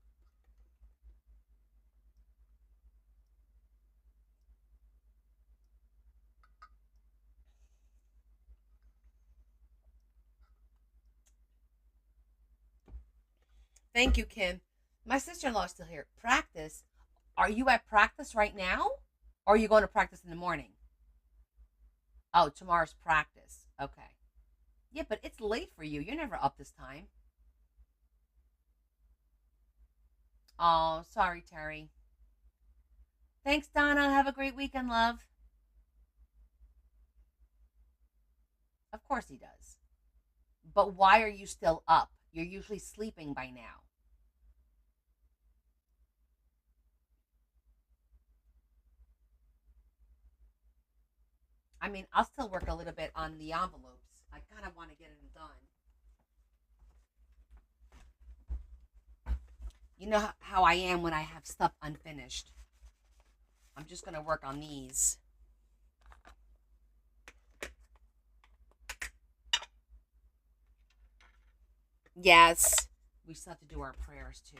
Thank you, Kim. My sister in law's still here. Practice? Are you at practice right now? Or are you going to practice in the morning? Oh, tomorrow's practice. Okay. Yeah, but it's late for you. You're never up this time. Oh, sorry, Terry. Thanks, Donna. Have a great weekend, love. Of course he does. But why are you still up? You're usually sleeping by now. I mean, I'll still work a little bit on the envelopes. I kind of want to get them done. You know how I am when I have stuff unfinished. I'm just going to work on these. Yes. We still have to do our prayers too.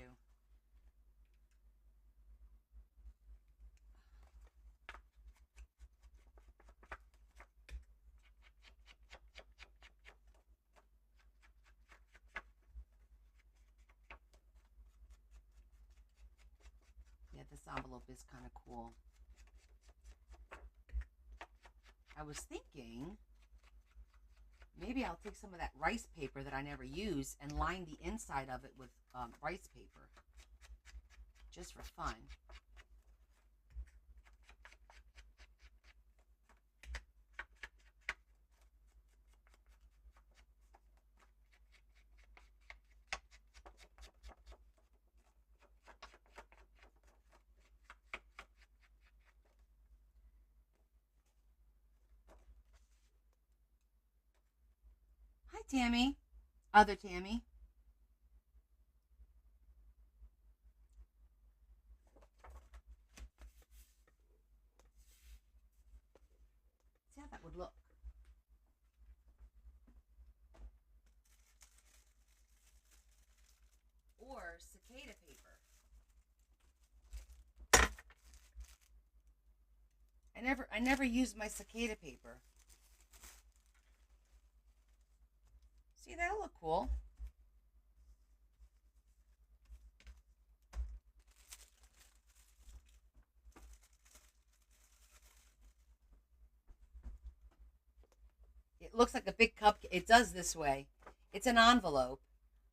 Yeah, this envelope is kind of cool. I was thinking maybe I'll take some of that rice paper that I never use and line the inside of it with rice paper just for fun. Hi, Tammy. Other Tammy. See how that would look. Or cicada paper. I never use my cicada paper. See, that'll look cool. It looks like a big cupcake. It does this way. It's an envelope.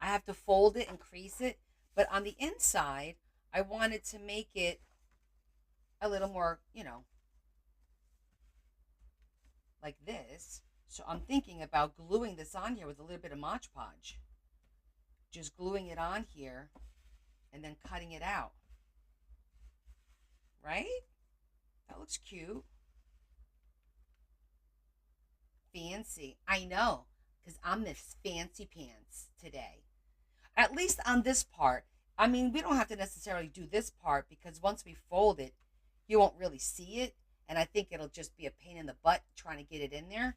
I have to fold it and crease it, but on the inside, I wanted to make it a little more, like this. So I'm thinking about gluing this on here with a little bit of Mod Podge. Just gluing it on here and then cutting it out. Right? That looks cute. Fancy. I know, because I'm Miss Fancy Pants today. At least on this part. I mean, we don't have to necessarily do this part because once we fold it, you won't really see it. And I think it'll just be a pain in the butt trying to get it in there.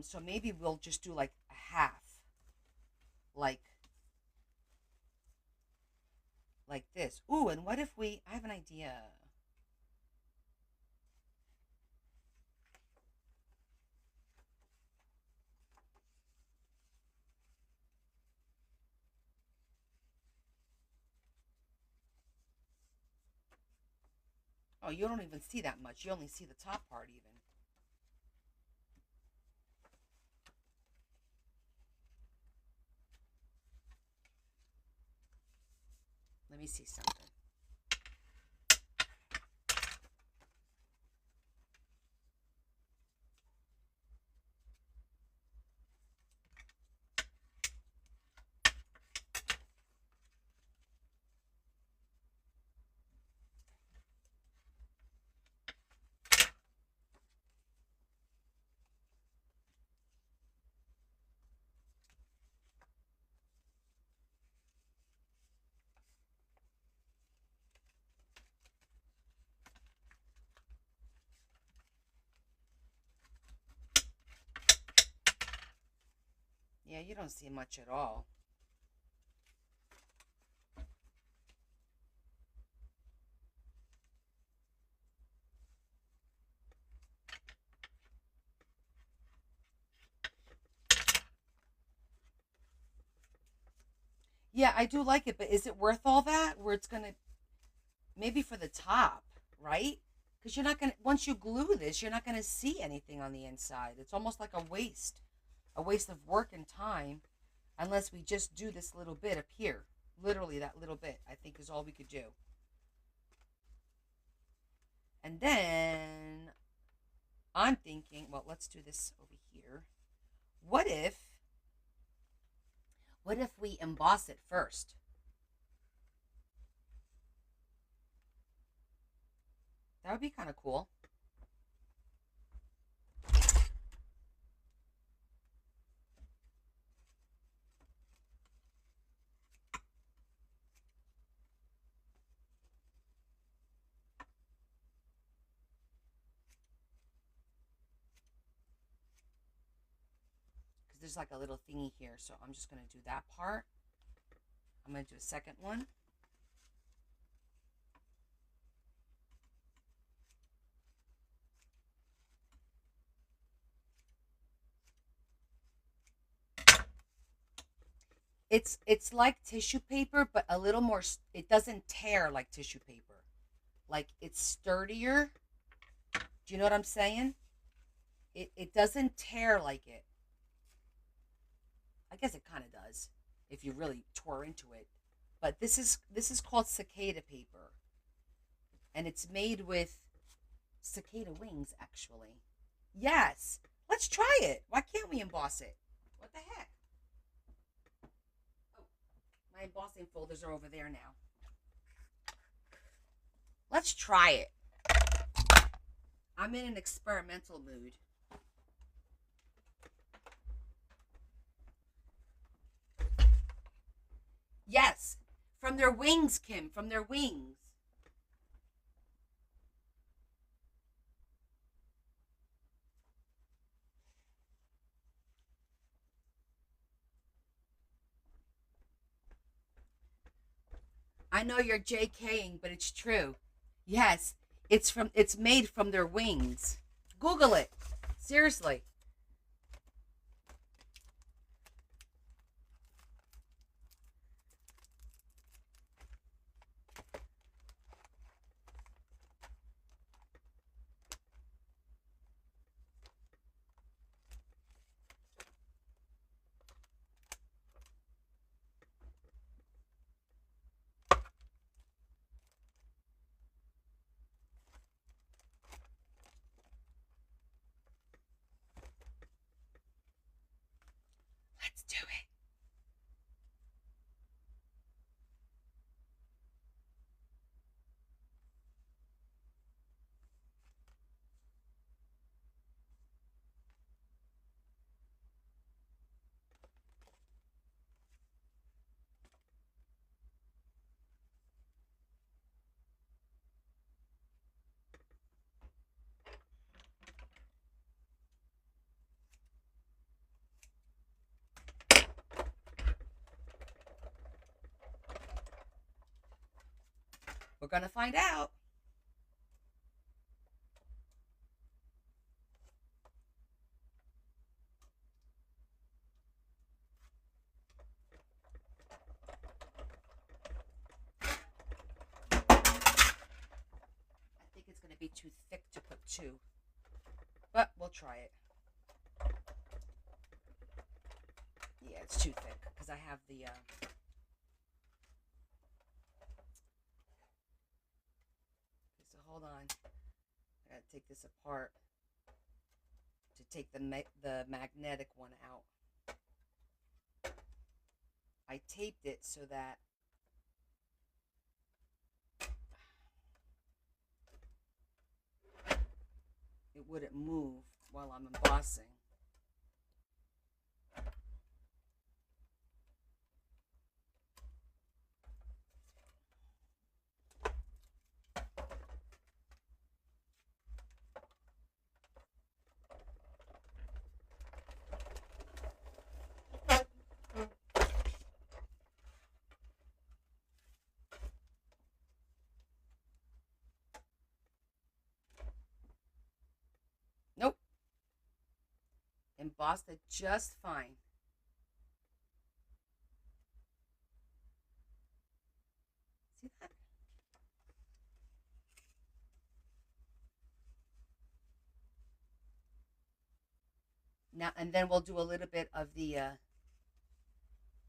So maybe we'll just do like a half, like like this. Ooh, and what if we? I have an idea. Oh, you don't even see that much. You only see the top part, even. Let me see something. Yeah, you don't see much at all. Yeah, I do like it, but is it worth all that? Where it's gonna maybe for the top, right? Because you're not gonna once you glue this, you're not gonna see anything on the inside. It's almost like a waste of work and time, unless we just do this little bit up here. Literally, that little bit, I think, is all we could do. And then I'm thinking, well, let's do this over here. What if, what if we emboss it first? That would be kind of cool. Because there's like a little thingy here, so I'm just going to do that part. I'm going to do a second one. It's like tissue paper, but a little more. It doesn't tear like tissue paper. Like it's sturdier. Do you know what I'm saying? It doesn't tear like it. I guess it kind of does if you really tore into it. But this is called cicada paper, and it's made with cicada wings. Actually, yes. Let's try it. Why can't we emboss it? What the heck? Oh, my embossing folders are over there now. Let's try it. I'm in an experimental mood. Yes, from their wings, Kim, from their wings. I know you're JKing, but it's true. Yes, it's made from their wings. Google it. Seriously. Let's do it. We're going to find out. I think it's going to be too thick to put two, but we'll try it. Yeah, it's too thick because I have the hold on. I gotta take this apart to take the magnetic one out. I taped it so that it wouldn't move while I'm embossing. Nope. Embossed it just fine. See that? Now, and then we'll do a little bit of the, do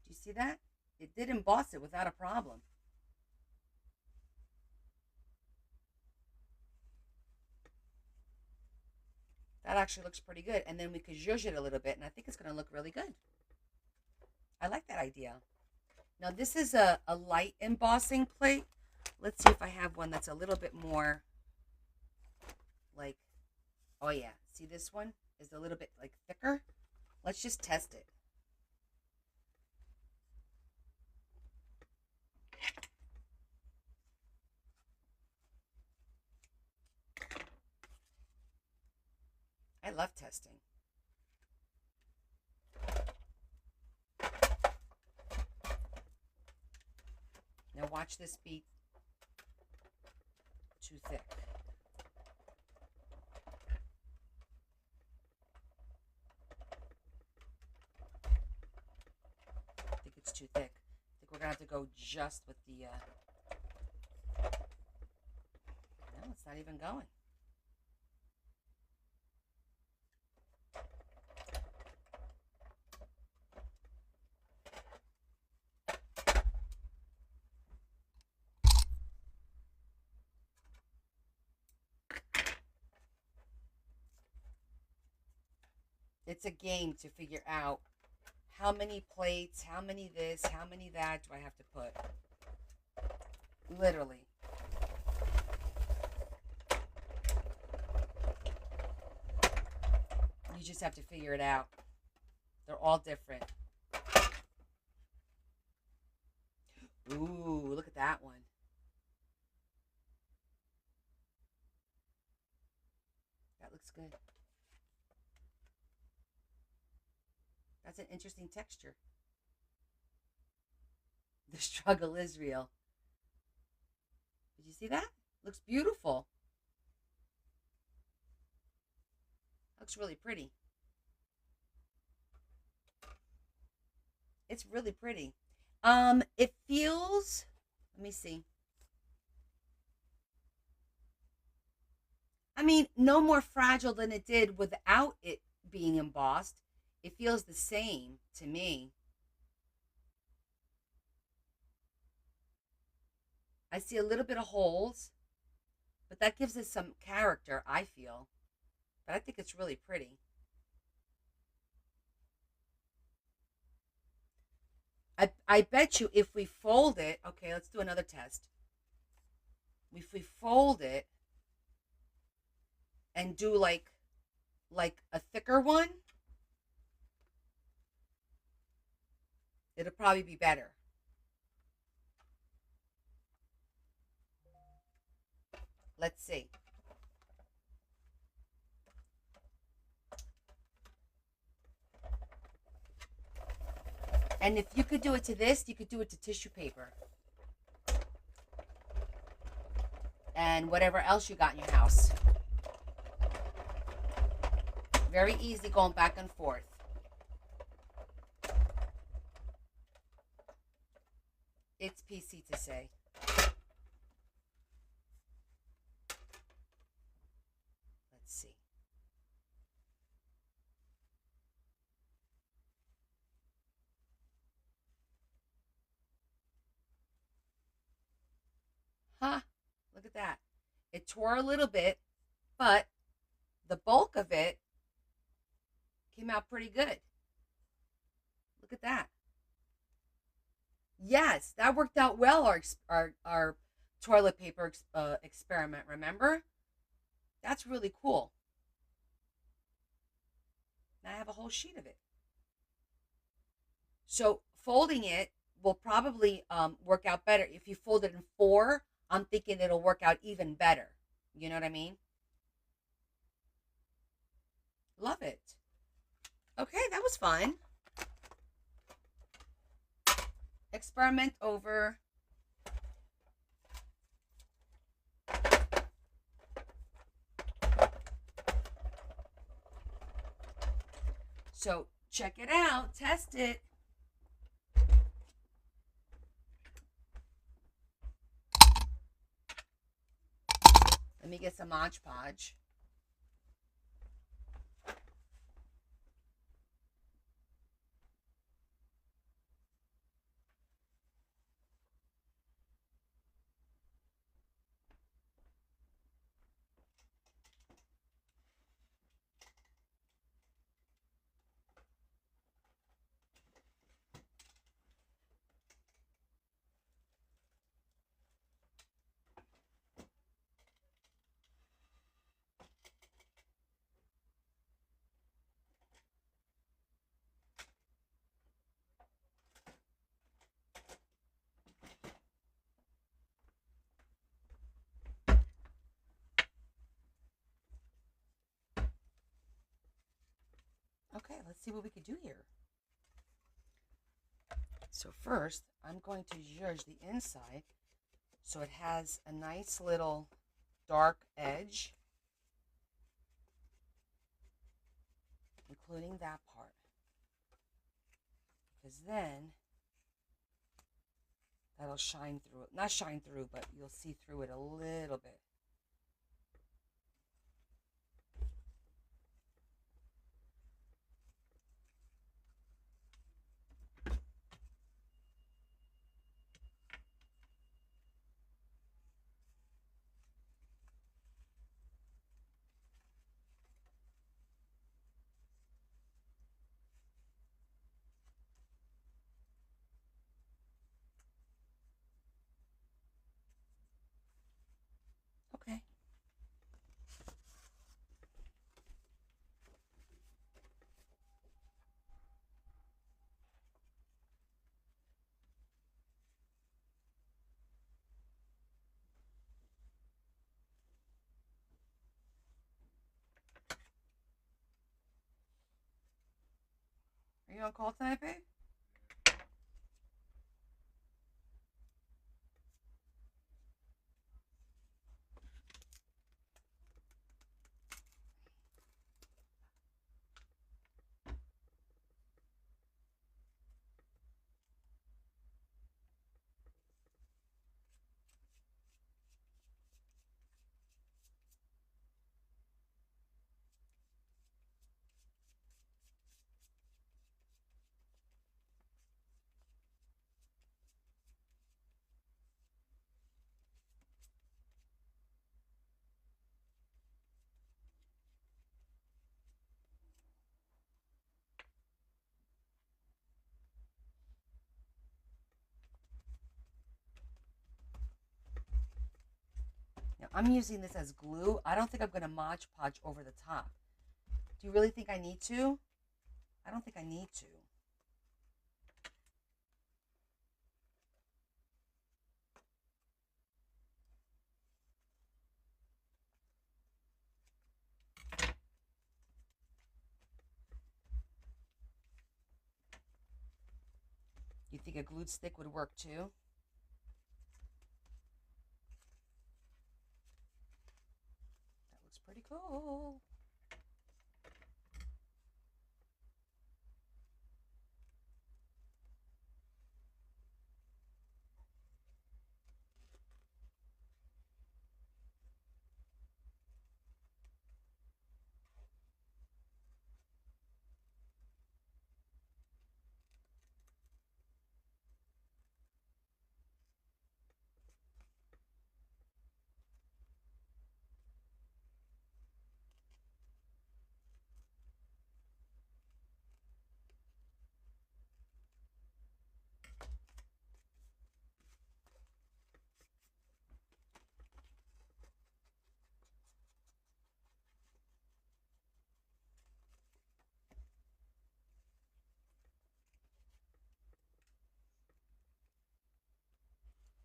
you see that? It did emboss it without a problem. That actually looks pretty good. And then we could zhuzh it a little bit, and I think it's going to look really good. I like that idea. Now, this is a light embossing plate. Let's see if I have one that's a little bit more like, oh yeah. See, this one is a little bit like thicker. Let's just test it. I love testing. Now watch this be too thick. I think it's too thick. I think we're gonna have to go just with the no, it's not even going. It's a game to figure out how many plates, how many this, how many that do I have to put. Literally. You just have to figure it out. They're all different. Ooh, look at that one. That looks good. That's an interesting texture. The struggle is real. Did you see that? Looks beautiful. Looks really pretty. It's really pretty. It feels, let me see. I mean, no more fragile than it did without it being embossed. It feels the same to me. I see a little bit of holes, but that gives it some character, I feel. But I think it's really pretty. I bet you if we fold it, okay, let's do another test. If we fold it and do like a thicker one, it'll probably be better. Let's see. And if you could do it to this, you could do it to tissue paper. And whatever else you got in your house. Very easy going back and forth. It's PC to say. Let's see. Huh? Look at that. It tore a little bit, but the bulk of it came out pretty good. Look at that. Yes, that worked out well. Our toilet paper experiment. Remember? That's really cool. Now I have a whole sheet of it. So folding it will probably work out better. If you fold it in four, I'm thinking it'll work out even better. You know what I mean? Love it. Okay, that was fun. Experiment over. So check it out, test it. Let me get some Mod Podge. Okay, let's see what we can do here. So first, I'm going to zhuzh the inside so it has a nice little dark edge, including that part. Because then that'll shine through it. Not shine through, but you'll see through it a little bit. Okay. Are you on call tonight, babe? Now, I'm using this as glue. I don't think I'm going to Mod Podge over the top. Do you really think I need to? I don't think I need to. You think a glued stick would work too? That looks pretty cool.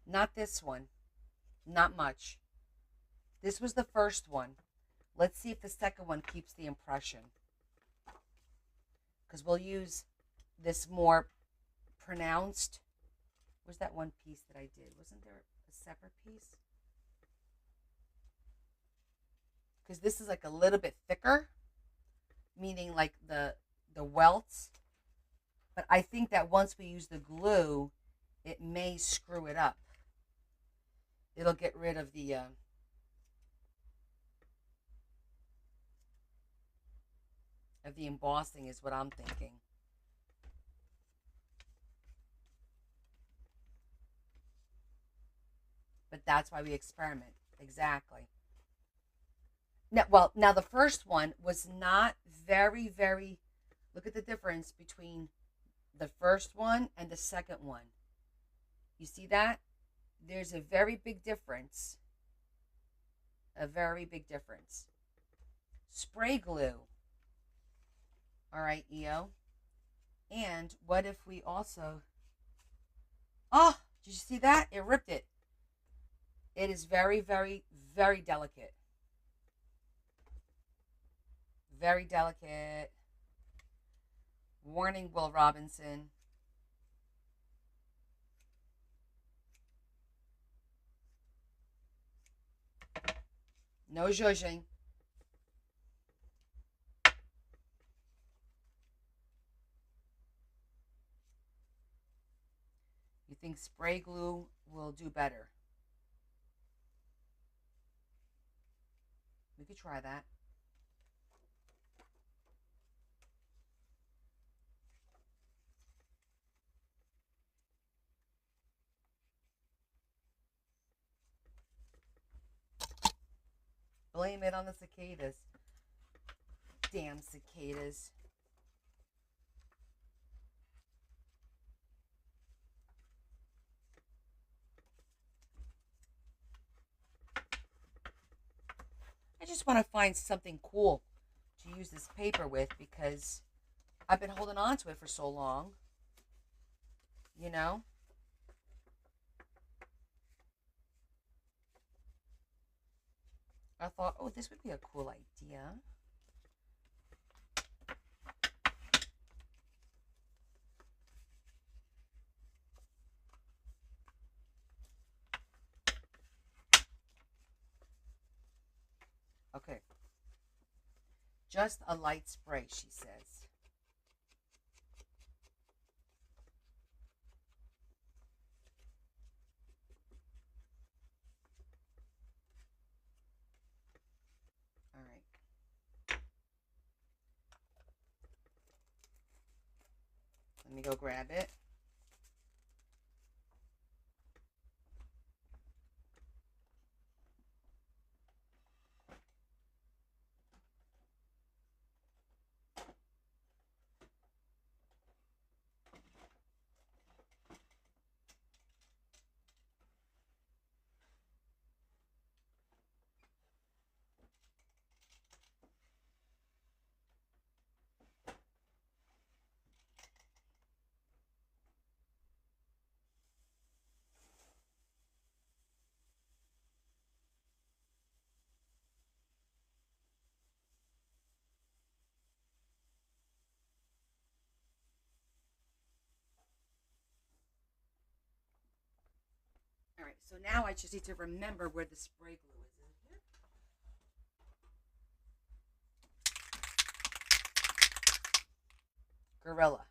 Not this one. Not much. This was the first one. Let's see if the second one keeps the impression. Because we'll use this more pronounced. Where's that one piece that I did? Wasn't there a separate piece? Because this is like a little bit thicker, meaning like the welts. But I think that once we use the glue, it may screw it up. It'll get rid of the embossing is what I'm thinking. But that's why we experiment. Exactly. Now the first one was not very. Look at the difference between the first one and the second one. You see that? There's a very big difference. A very big difference. Spray glue. All right, EO. And what if we also. Oh, did you see that? It ripped it. It is very delicate. Very delicate. Warning, Will Robinson. No judging. You think spray glue will do better? We could try that. Blame it on the cicadas. Damn cicadas. I just want to find something cool to use this paper with because I've been holding on to it for so long. You know? I thought, oh, this would be a cool idea. Okay. Just a light spray, she says. All right. Let me go grab it. All right, so now I just need to remember where the spray glue is. In here? Gorilla.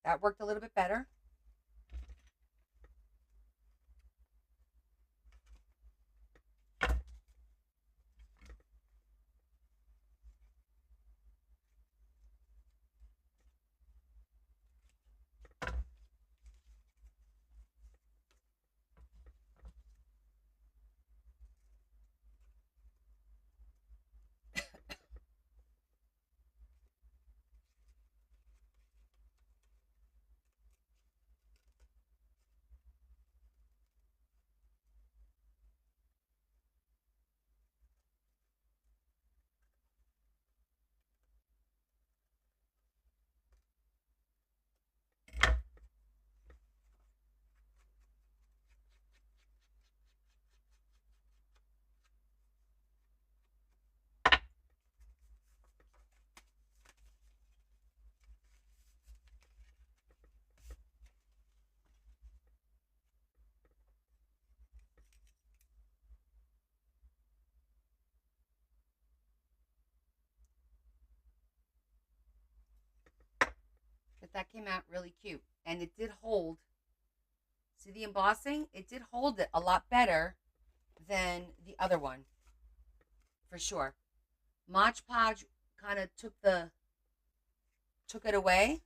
That worked a little bit better. But that came out really cute. And it did hold. See the embossing? It did hold it a lot better than the other one, for sure. Mod Podge kind of took it away.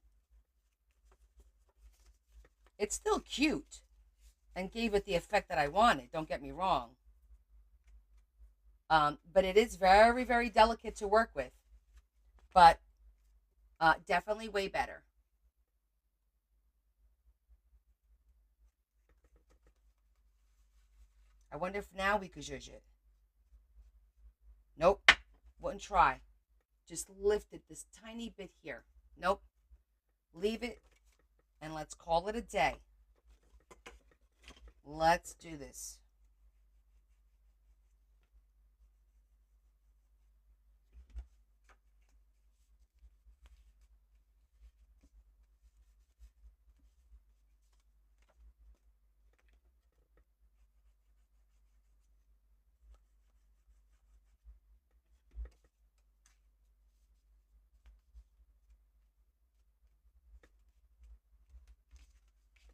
It's still cute and gave it the effect that I wanted. Don't get me wrong. But it is very, very delicate to work with. But definitely way better. I wonder if now we could zhuzh it. Nope. Wouldn't try. Just lift it this tiny bit here. Nope. Leave it and let's call it a day. Let's do this.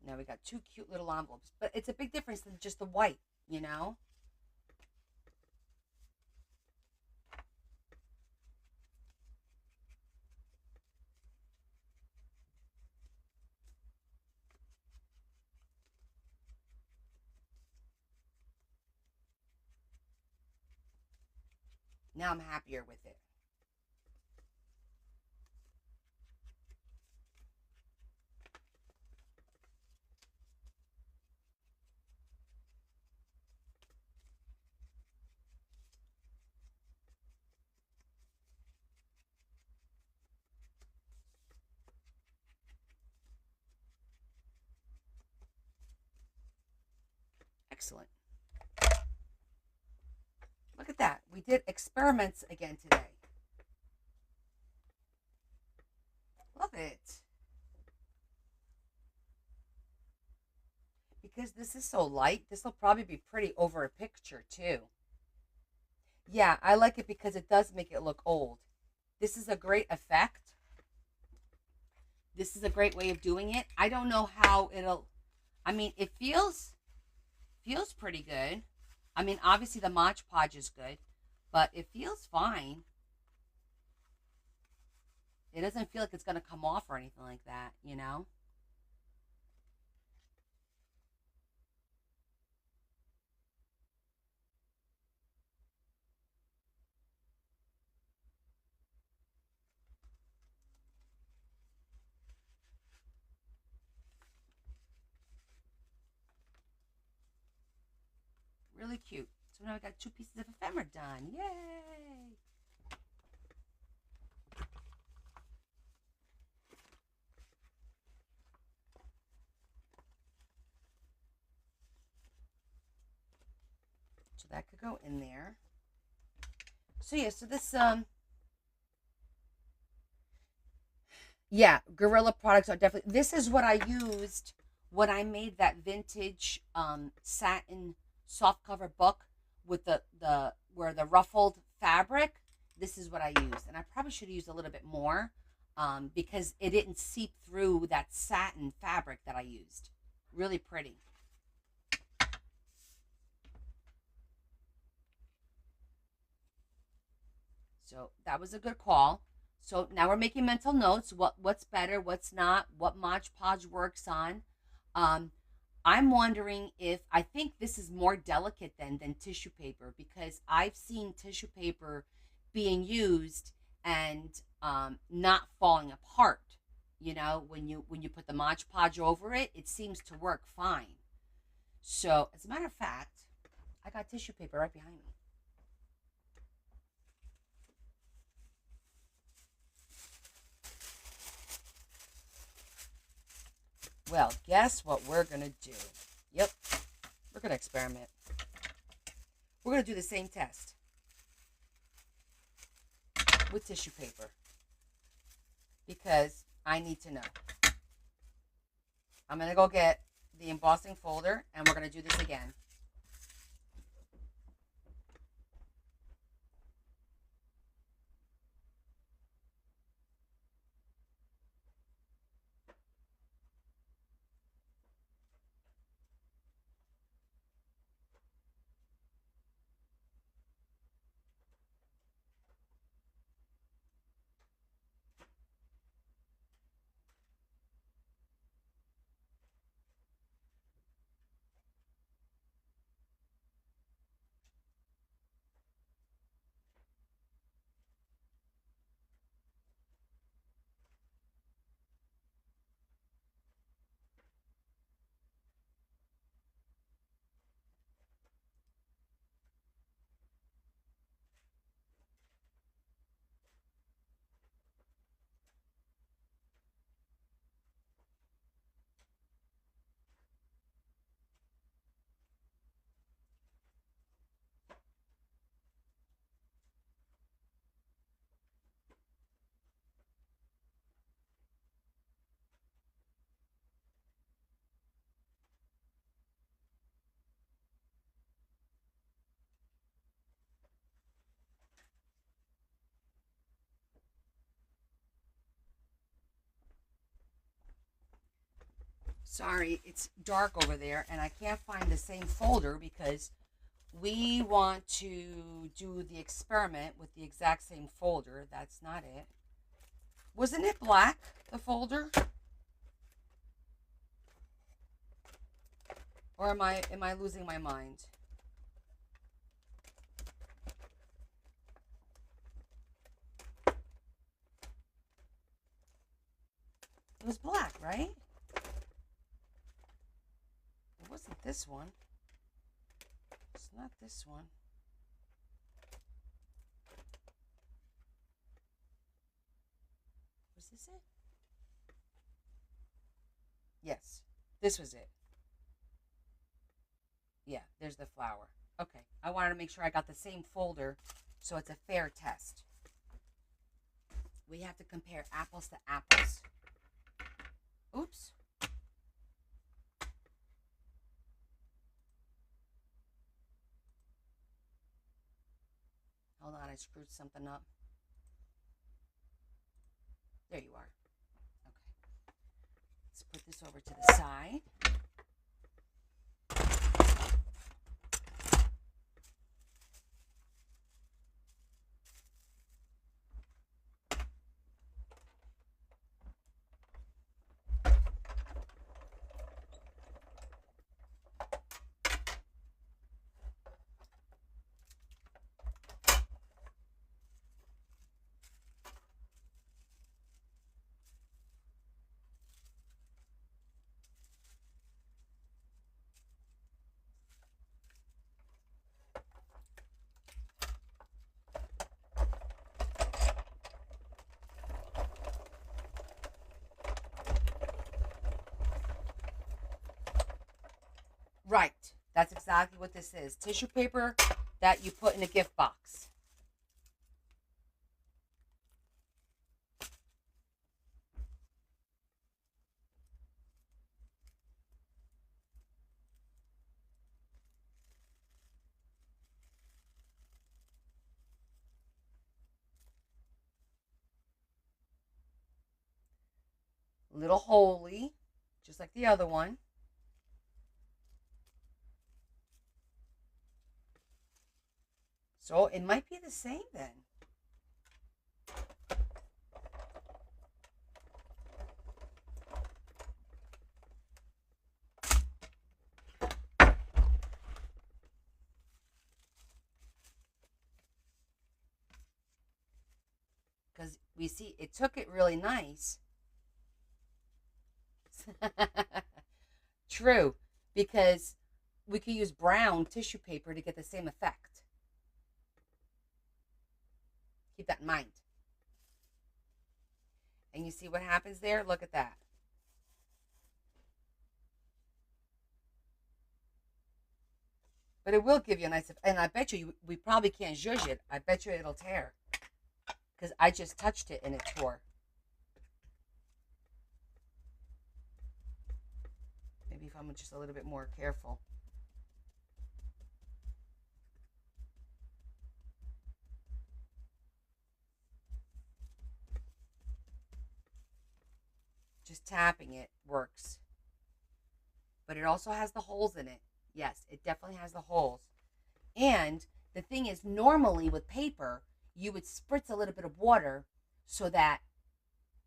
Now we got two cute little envelopes, but it's a big difference than just the white, you know? Now I'm happier with it. Excellent. Look at that. We did experiments again today. Love it. Because this is so light, this will probably be pretty over a picture too. Yeah, I like it because it does make it look old. This is a great effect. This is a great way of doing it. I don't know how it'll, I mean, it feels pretty good. I mean, obviously the Mod Podge is good, but it feels fine. It doesn't feel like it's going to come off or anything like that, you know? Really cute. So now I got two pieces of ephemera done. Yay! So that could go in there. So yeah, so this yeah, Gorilla products are definitely, this is what I used when I made that vintage satin soft cover book with the where the ruffled fabric. This is what I used, and I probably should have used a little bit more. because it didn't seep through that satin fabric that I used. Really pretty. So that was a good call. So now we're making mental notes. What's better? What's not? What Mod Podge works on? Um, I'm wondering if I think this is more delicate than tissue paper because I've seen tissue paper being used and not falling apart. You know, when you put the Mod Podge over it, it seems to work fine. So as a matter of fact, I got tissue paper right behind me. Well, guess what we're gonna do? Yep, we're gonna experiment. We're gonna do the same test with tissue paper because I need to know. I'm gonna go get the embossing folder and we're gonna do this again. Sorry, it's dark over there and I can't find the same folder because we want to do the experiment with the exact same folder. That's not it. Wasn't it black, the folder? Or am I losing my mind? It was black, right? It wasn't this one. It's not this one. Was this it? Yes, this was it. Yeah, there's the flower. Okay, I wanted to make sure I got the same folder so it's a fair test. We have to compare apples to apples. Oops. Hold on, I screwed something up. There you are. Okay. Let's put this over to the side. Right. That's exactly what this is. Tissue paper that you put in a gift box. little holy, just like the other one. So it might be the same then. Because we see it took it really nice. True, because we could use brown tissue paper to get the same effect. Keep that in mind. And you see what happens there? Look at that. But it will give you a nice, and I bet you we probably can't zhuzh it. I bet you it'll tear because I just touched it and it tore. Maybe if I'm just a little bit more careful. Just tapping it works. But it also has the holes in it. Yes, it definitely has the holes. And the thing is, normally with paper, you would spritz a little bit of water so that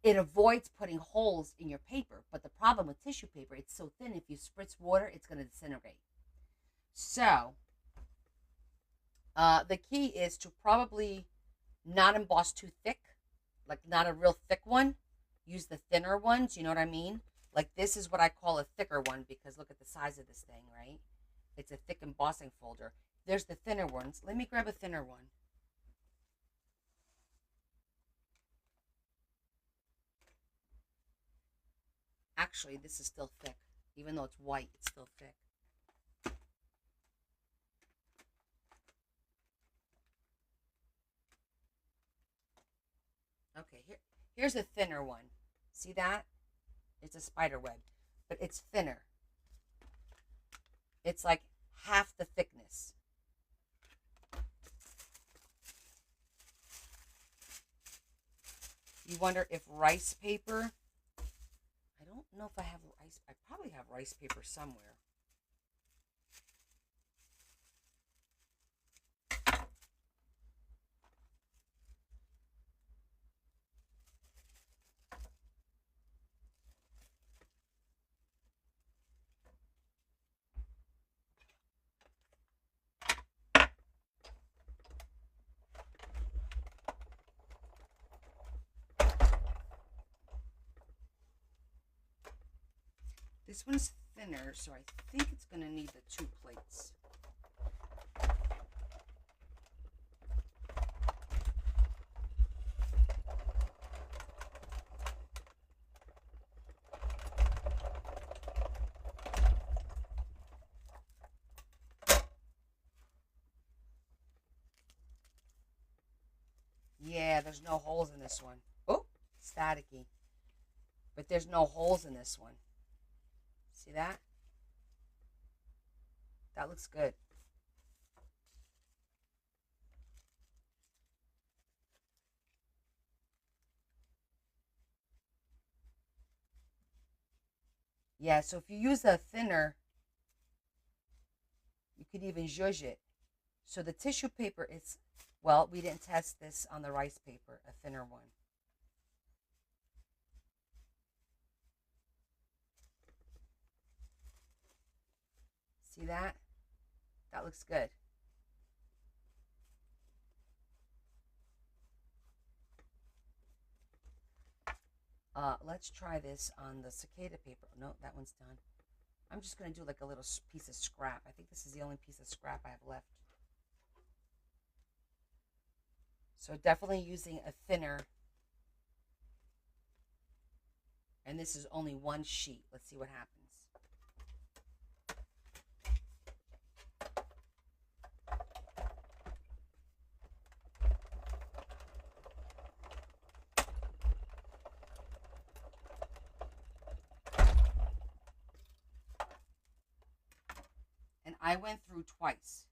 it avoids putting holes in your paper. But the problem with tissue paper, it's so thin, if you spritz water, it's going to disintegrate. So, the key is to probably not emboss too thick, like not a real thick one. Use the thinner ones, you know what I mean? Like this is what I call a thicker one because look at the size of this thing, right? It's a thick embossing folder. There's the thinner ones. Let me grab a thinner one. Actually, this is still thick. Even though it's white, it's still thick. Okay, here's a thinner one. See that? It's a spider web, but it's thinner. It's like half the thickness. You wonder if rice paper, I don't know if I have rice, I probably have rice paper somewhere. This one's thinner, so I think it's going to need the 2 plates. Yeah, there's no holes in this one. Oh, staticky. But there's no holes in this one. See that? That looks good. Yeah, so if you use a thinner, you could even zhuzh it. So the tissue paper is, well, we didn't test this on the rice paper, a thinner one. See that? That looks good. Let's try this on the cicada paper. No, that one's done. I'm just going to do like a little piece of scrap. I think this is the only piece of scrap I have left. So definitely using a thinner. And this is only one sheet. Let's see what happens. And I went through twice.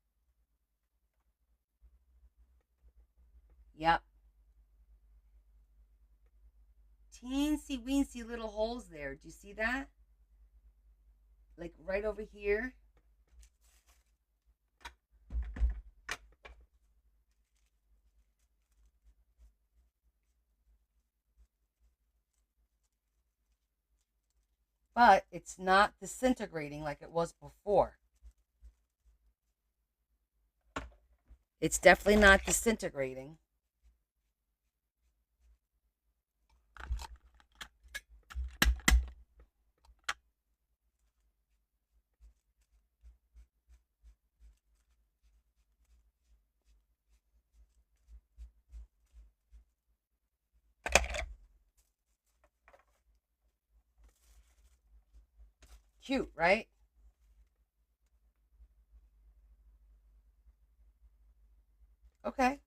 Yep. teensy weensy little holes there. Do you see that? Like right over here. But it's not disintegrating like it was before. It's definitely not disintegrating. Cute, right? Okay.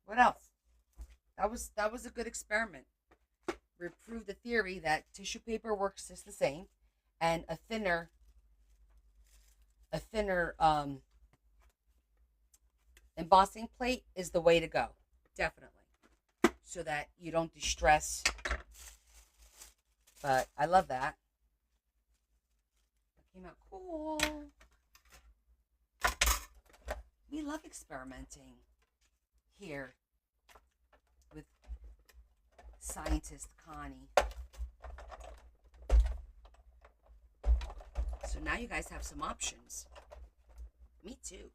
What else? That was a good experiment. We proved the theory that tissue paper works just the same, and a thinner embossing plate is the way to go. Definitely, so that you don't distress. But I love that. It came out cool. We love experimenting here with scientist Connie. So now you guys have some options. Me too.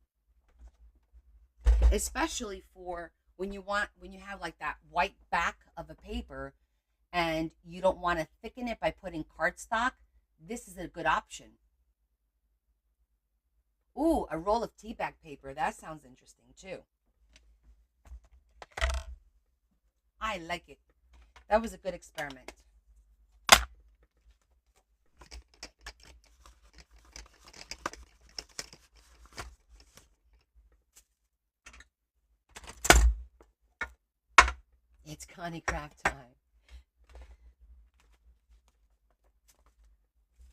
Especially for when you have like that white back of a paper and you don't want to thicken it by putting cardstock, this is a good option. Ooh, a roll of tea bag paper. That sounds interesting too. I like it. That was a good experiment. It's Connie Craft time.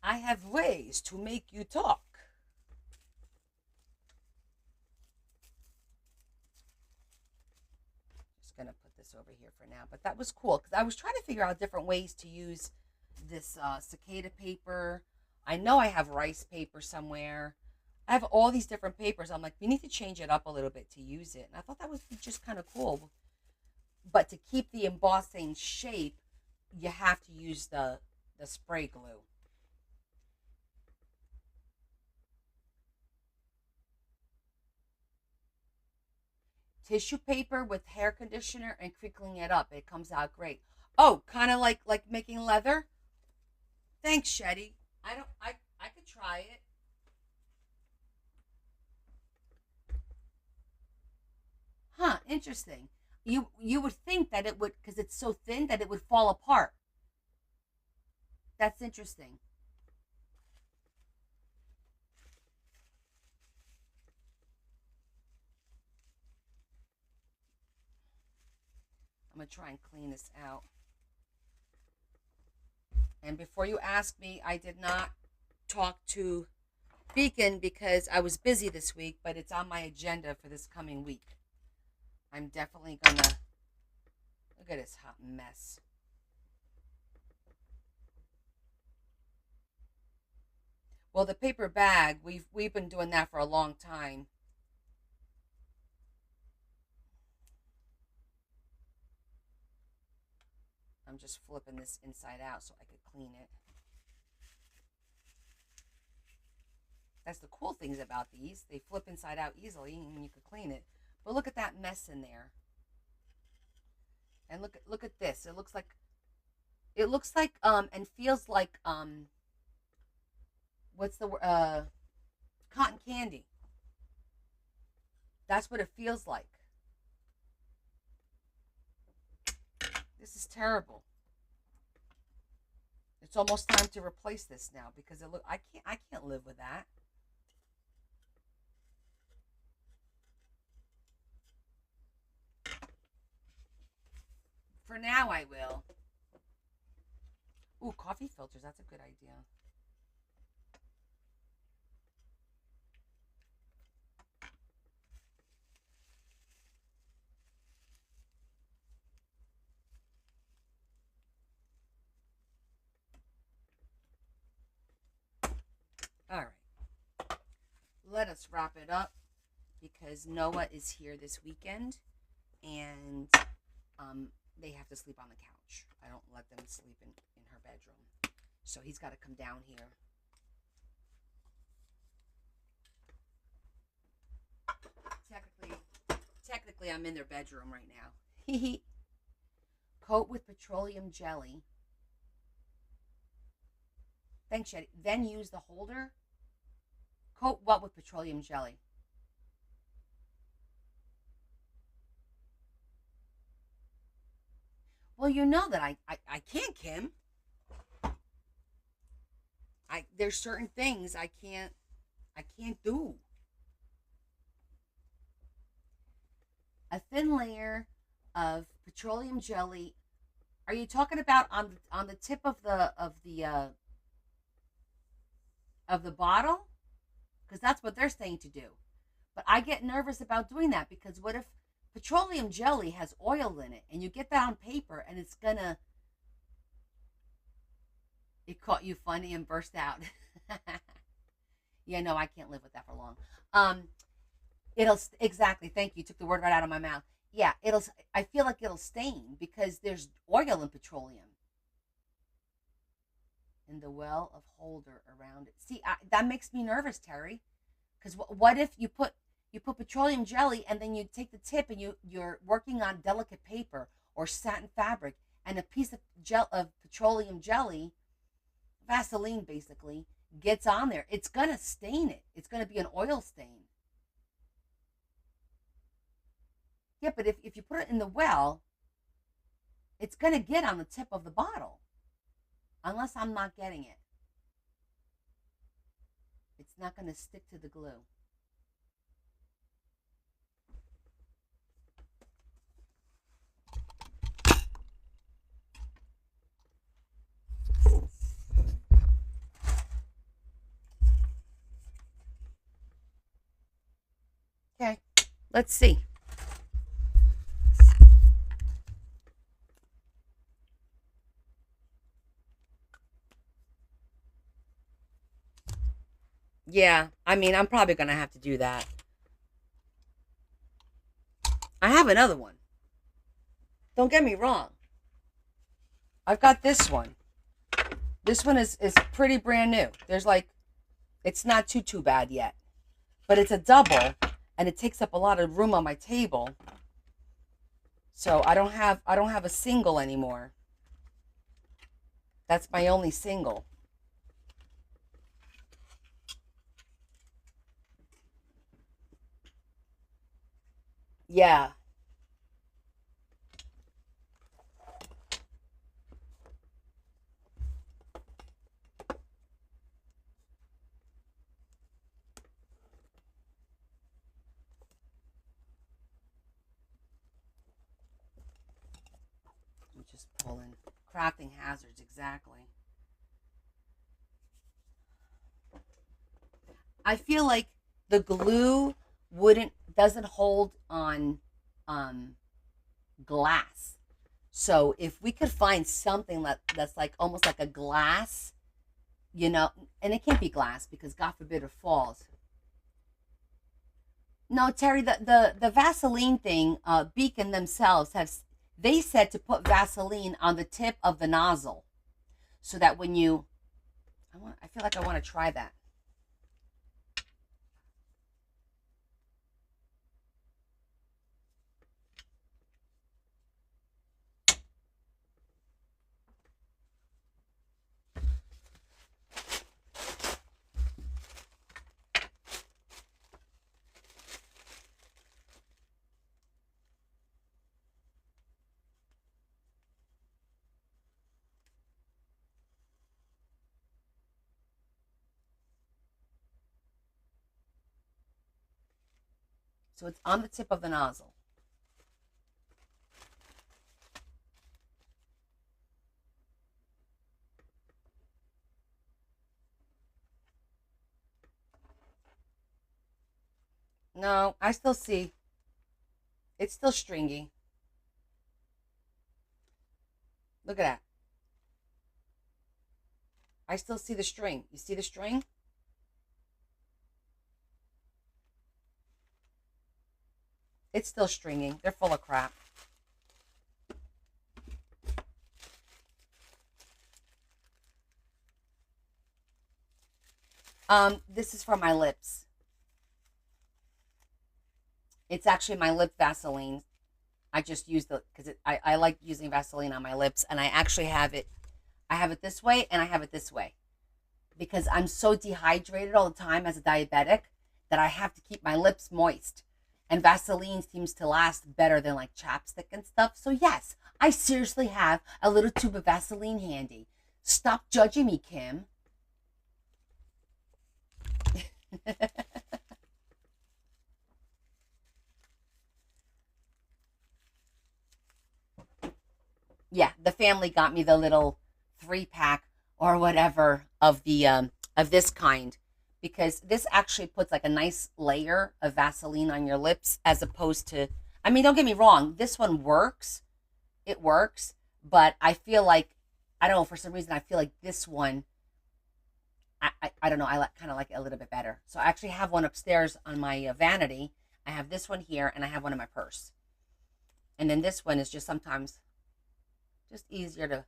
I have ways to make you talk. Just gonna put this over here for now, but that was cool because I was trying to figure out different ways to use this cicada paper. I know I have rice paper somewhere. I have all these different papers. I'm like, we need to change it up a little bit to use it. And I thought that was just kind of cool. But to keep the embossing shape, you have to use the spray glue. Tissue paper with hair conditioner and crinkling it up. It comes out great. Oh, kind of like making leather. Thanks, Shetty. I don't. I could try it. Huh? Interesting. You would think that it would because it's so thin that it would fall apart. That's interesting. I'm gonna try and clean this out. And before you ask me, I did not talk to Beacon because I was busy this week, but it's on my agenda for this coming week. I'm definitely gonna look at this hot mess. Well, the paper bag, we've been doing that for a long time. I'm just flipping this inside out so I could clean it. That's the cool things about these. They flip inside out easily and you can clean it. But look at that mess in there. And look at this. It looks like and feels like what's the cotton candy. That's what it feels like. This is terrible. It's almost time to replace this now because I can't live with that. For now I will. Ooh, coffee filters, that's a good idea. let us wrap it up because Noah is here this weekend and um, they have to sleep on the couch. I don't let them sleep in her bedroom. So he's got to come down here. Technically, technically, I'm in their bedroom right now. Coat with petroleum jelly. Thanks, Shetty. Then use the holder. Coat what with petroleum jelly? Well, you know that I can't, Kim. There's certain things I can't do. A thin layer of petroleum jelly. Are you talking about on the tip of the bottle? Because that's what they're saying to do. But I get nervous about doing that because what if petroleum jelly has oil in it and you get that on paper and it's gonna it caught you funny and burst out. Yeah, no, I can't live with that for long. Um, it'll exactly. Thank you. You took the word right out of my mouth. Yeah, it'll. I feel like it'll stain because there's oil in petroleum in the well of holder around it. See, that makes me nervous, Terry. Because what if you put petroleum jelly and then you take the tip and you're working on delicate paper or satin fabric and a piece of petroleum jelly, Vaseline basically, gets on there. It's gonna stain it. It's gonna be an oil stain. Yeah, but if you put it in the well, it's gonna get on the tip of the bottle. Unless I'm not getting it. It's not gonna stick to the glue. Okay, let's see. Yeah, I mean, I'm probably gonna have to do that. I have another one. Don't get me wrong. I've got this one. This one is pretty brand new. There's like, it's not too bad yet, but it's a double, and it takes up a lot of room on my table. So I don't have a single anymore. That's my only single. Yeah. I'm just pulling crafting hazards exactly. I feel like the glue wouldn't doesn't hold on um glass. So if we could find something that's like almost like a glass, and it can't be glass because God forbid it falls. No, Terry, the Vaseline thing, Beacon themselves they said to put Vaseline on the tip of the nozzle so that when I feel like I want to try that. So it's on the tip of the nozzle. No, I still see. It's still stringy. Look at that. I still see the string. You see the string? It's still stringing. They're full of crap. This is for my lips. It's actually my lip Vaseline. I just use the because I like using Vaseline on my lips, and I actually have it. I have it this way, and I have it this way because I'm so dehydrated all the time as a diabetic that I have to keep my lips moist. And Vaseline seems to last better than like chapstick and stuff. So yes, I seriously have a little tube of Vaseline handy. Stop judging me, Kim. Yeah, the family got me the little 3 pack or whatever of this kind because this actually puts like a nice layer of Vaseline on your lips as opposed to I mean, don't get me wrong, this one works. It works, but I feel like I don't know, for some reason I feel like this one I don't know, I like kind of like it a little bit better. So I actually have one upstairs on my vanity. I have this one here and I have one in my purse. And then this one is just sometimes just easier to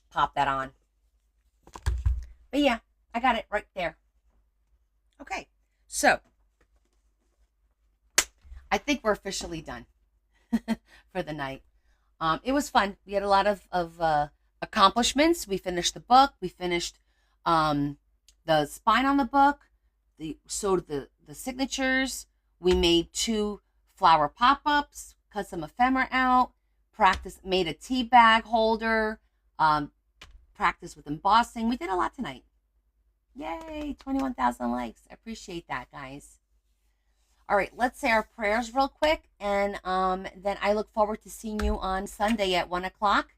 pop that on. But yeah, I got it right there. Okay, so I think we're officially done for the night. It was fun. We had a lot of accomplishments. We finished the book. We finished the spine on the book. Sewed the signatures. We made 2 flower pop-ups. Cut some ephemera out. Made a tea bag holder. Practice with embossing. We did a lot tonight. Yay, 21,000 likes. I appreciate that, guys. All right, let's say our prayers real quick, and then I look forward to seeing you on Sunday at 1 o'clock.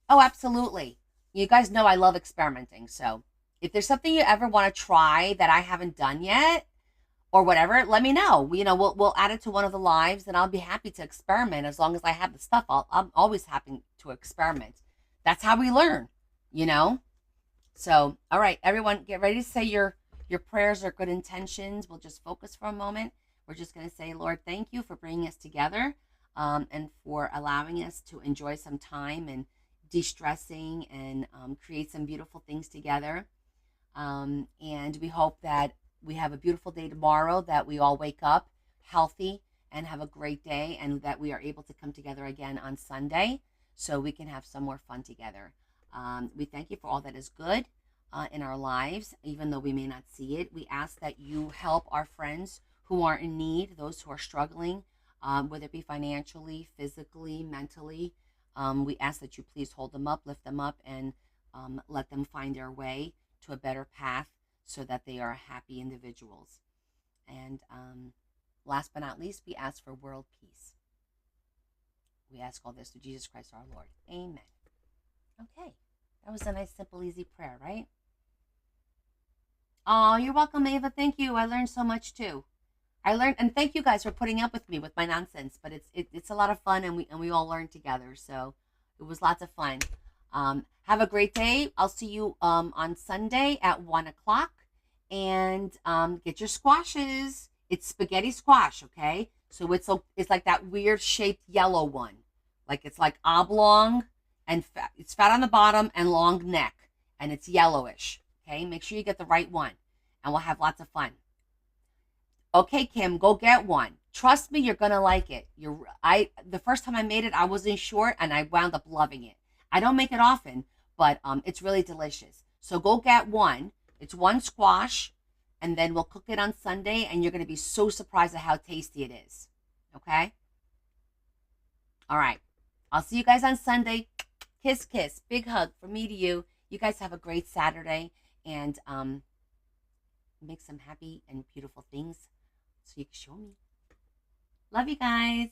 Oh, absolutely. You guys know I love experimenting, so if there's something you ever want to try that I haven't done yet, or whatever, let me know. We'll add it to one of the lives, and I'll be happy to experiment as long as I have the stuff. I'm always happy to experiment. That's how we learn, you know. So, all right, everyone, get ready to say your prayers or good intentions. We'll just focus for a moment. We're just going to say, Lord, thank you for bringing us together, and for allowing us to enjoy some time and de-stressing and create some beautiful things together. And we hope that we have a beautiful day tomorrow, that we all wake up healthy and have a great day, and that we are able to come together again on Sunday so we can have some more fun together. We thank you for all that is good in our lives, even though we may not see it. We ask that you help our friends who are in need, those who are struggling, whether it be financially, physically, mentally. We ask that you please hold them up, lift them up, and let them find their way to a better path so that they are happy individuals. And last but not least, we ask for world peace. We ask all this through Jesus Christ our Lord. Amen. Okay. That was a nice, simple, easy prayer, right? Oh, you're welcome, Ava. Thank you. I learned so much too. And thank you guys for putting up with me with my nonsense. But it's a lot of fun, and we all learn together. So it was lots of fun. Have a great day. I'll see you on Sunday at 1 o'clock, and get your squashes. It's spaghetti squash, okay? So it's like that weird shaped yellow one, like it's like oblong and fat. It's fat on the bottom and long neck, and it's yellowish. Okay, make sure you get the right one, and we'll have lots of fun. Okay, Kim, go get one. Trust me, you're gonna like it. The first time I made it, I wasn't sure, and I wound up loving it. I don't make it often, but it's really delicious. So go get one. It's 1 squash, and then we'll cook it on Sunday, and you're gonna be so surprised at how tasty it is. Okay. All right. I'll see you guys on Sunday. Kiss, kiss. Big hug from me to you. You guys have a great Saturday, and make some happy and beautiful things so you can show me. Love you guys.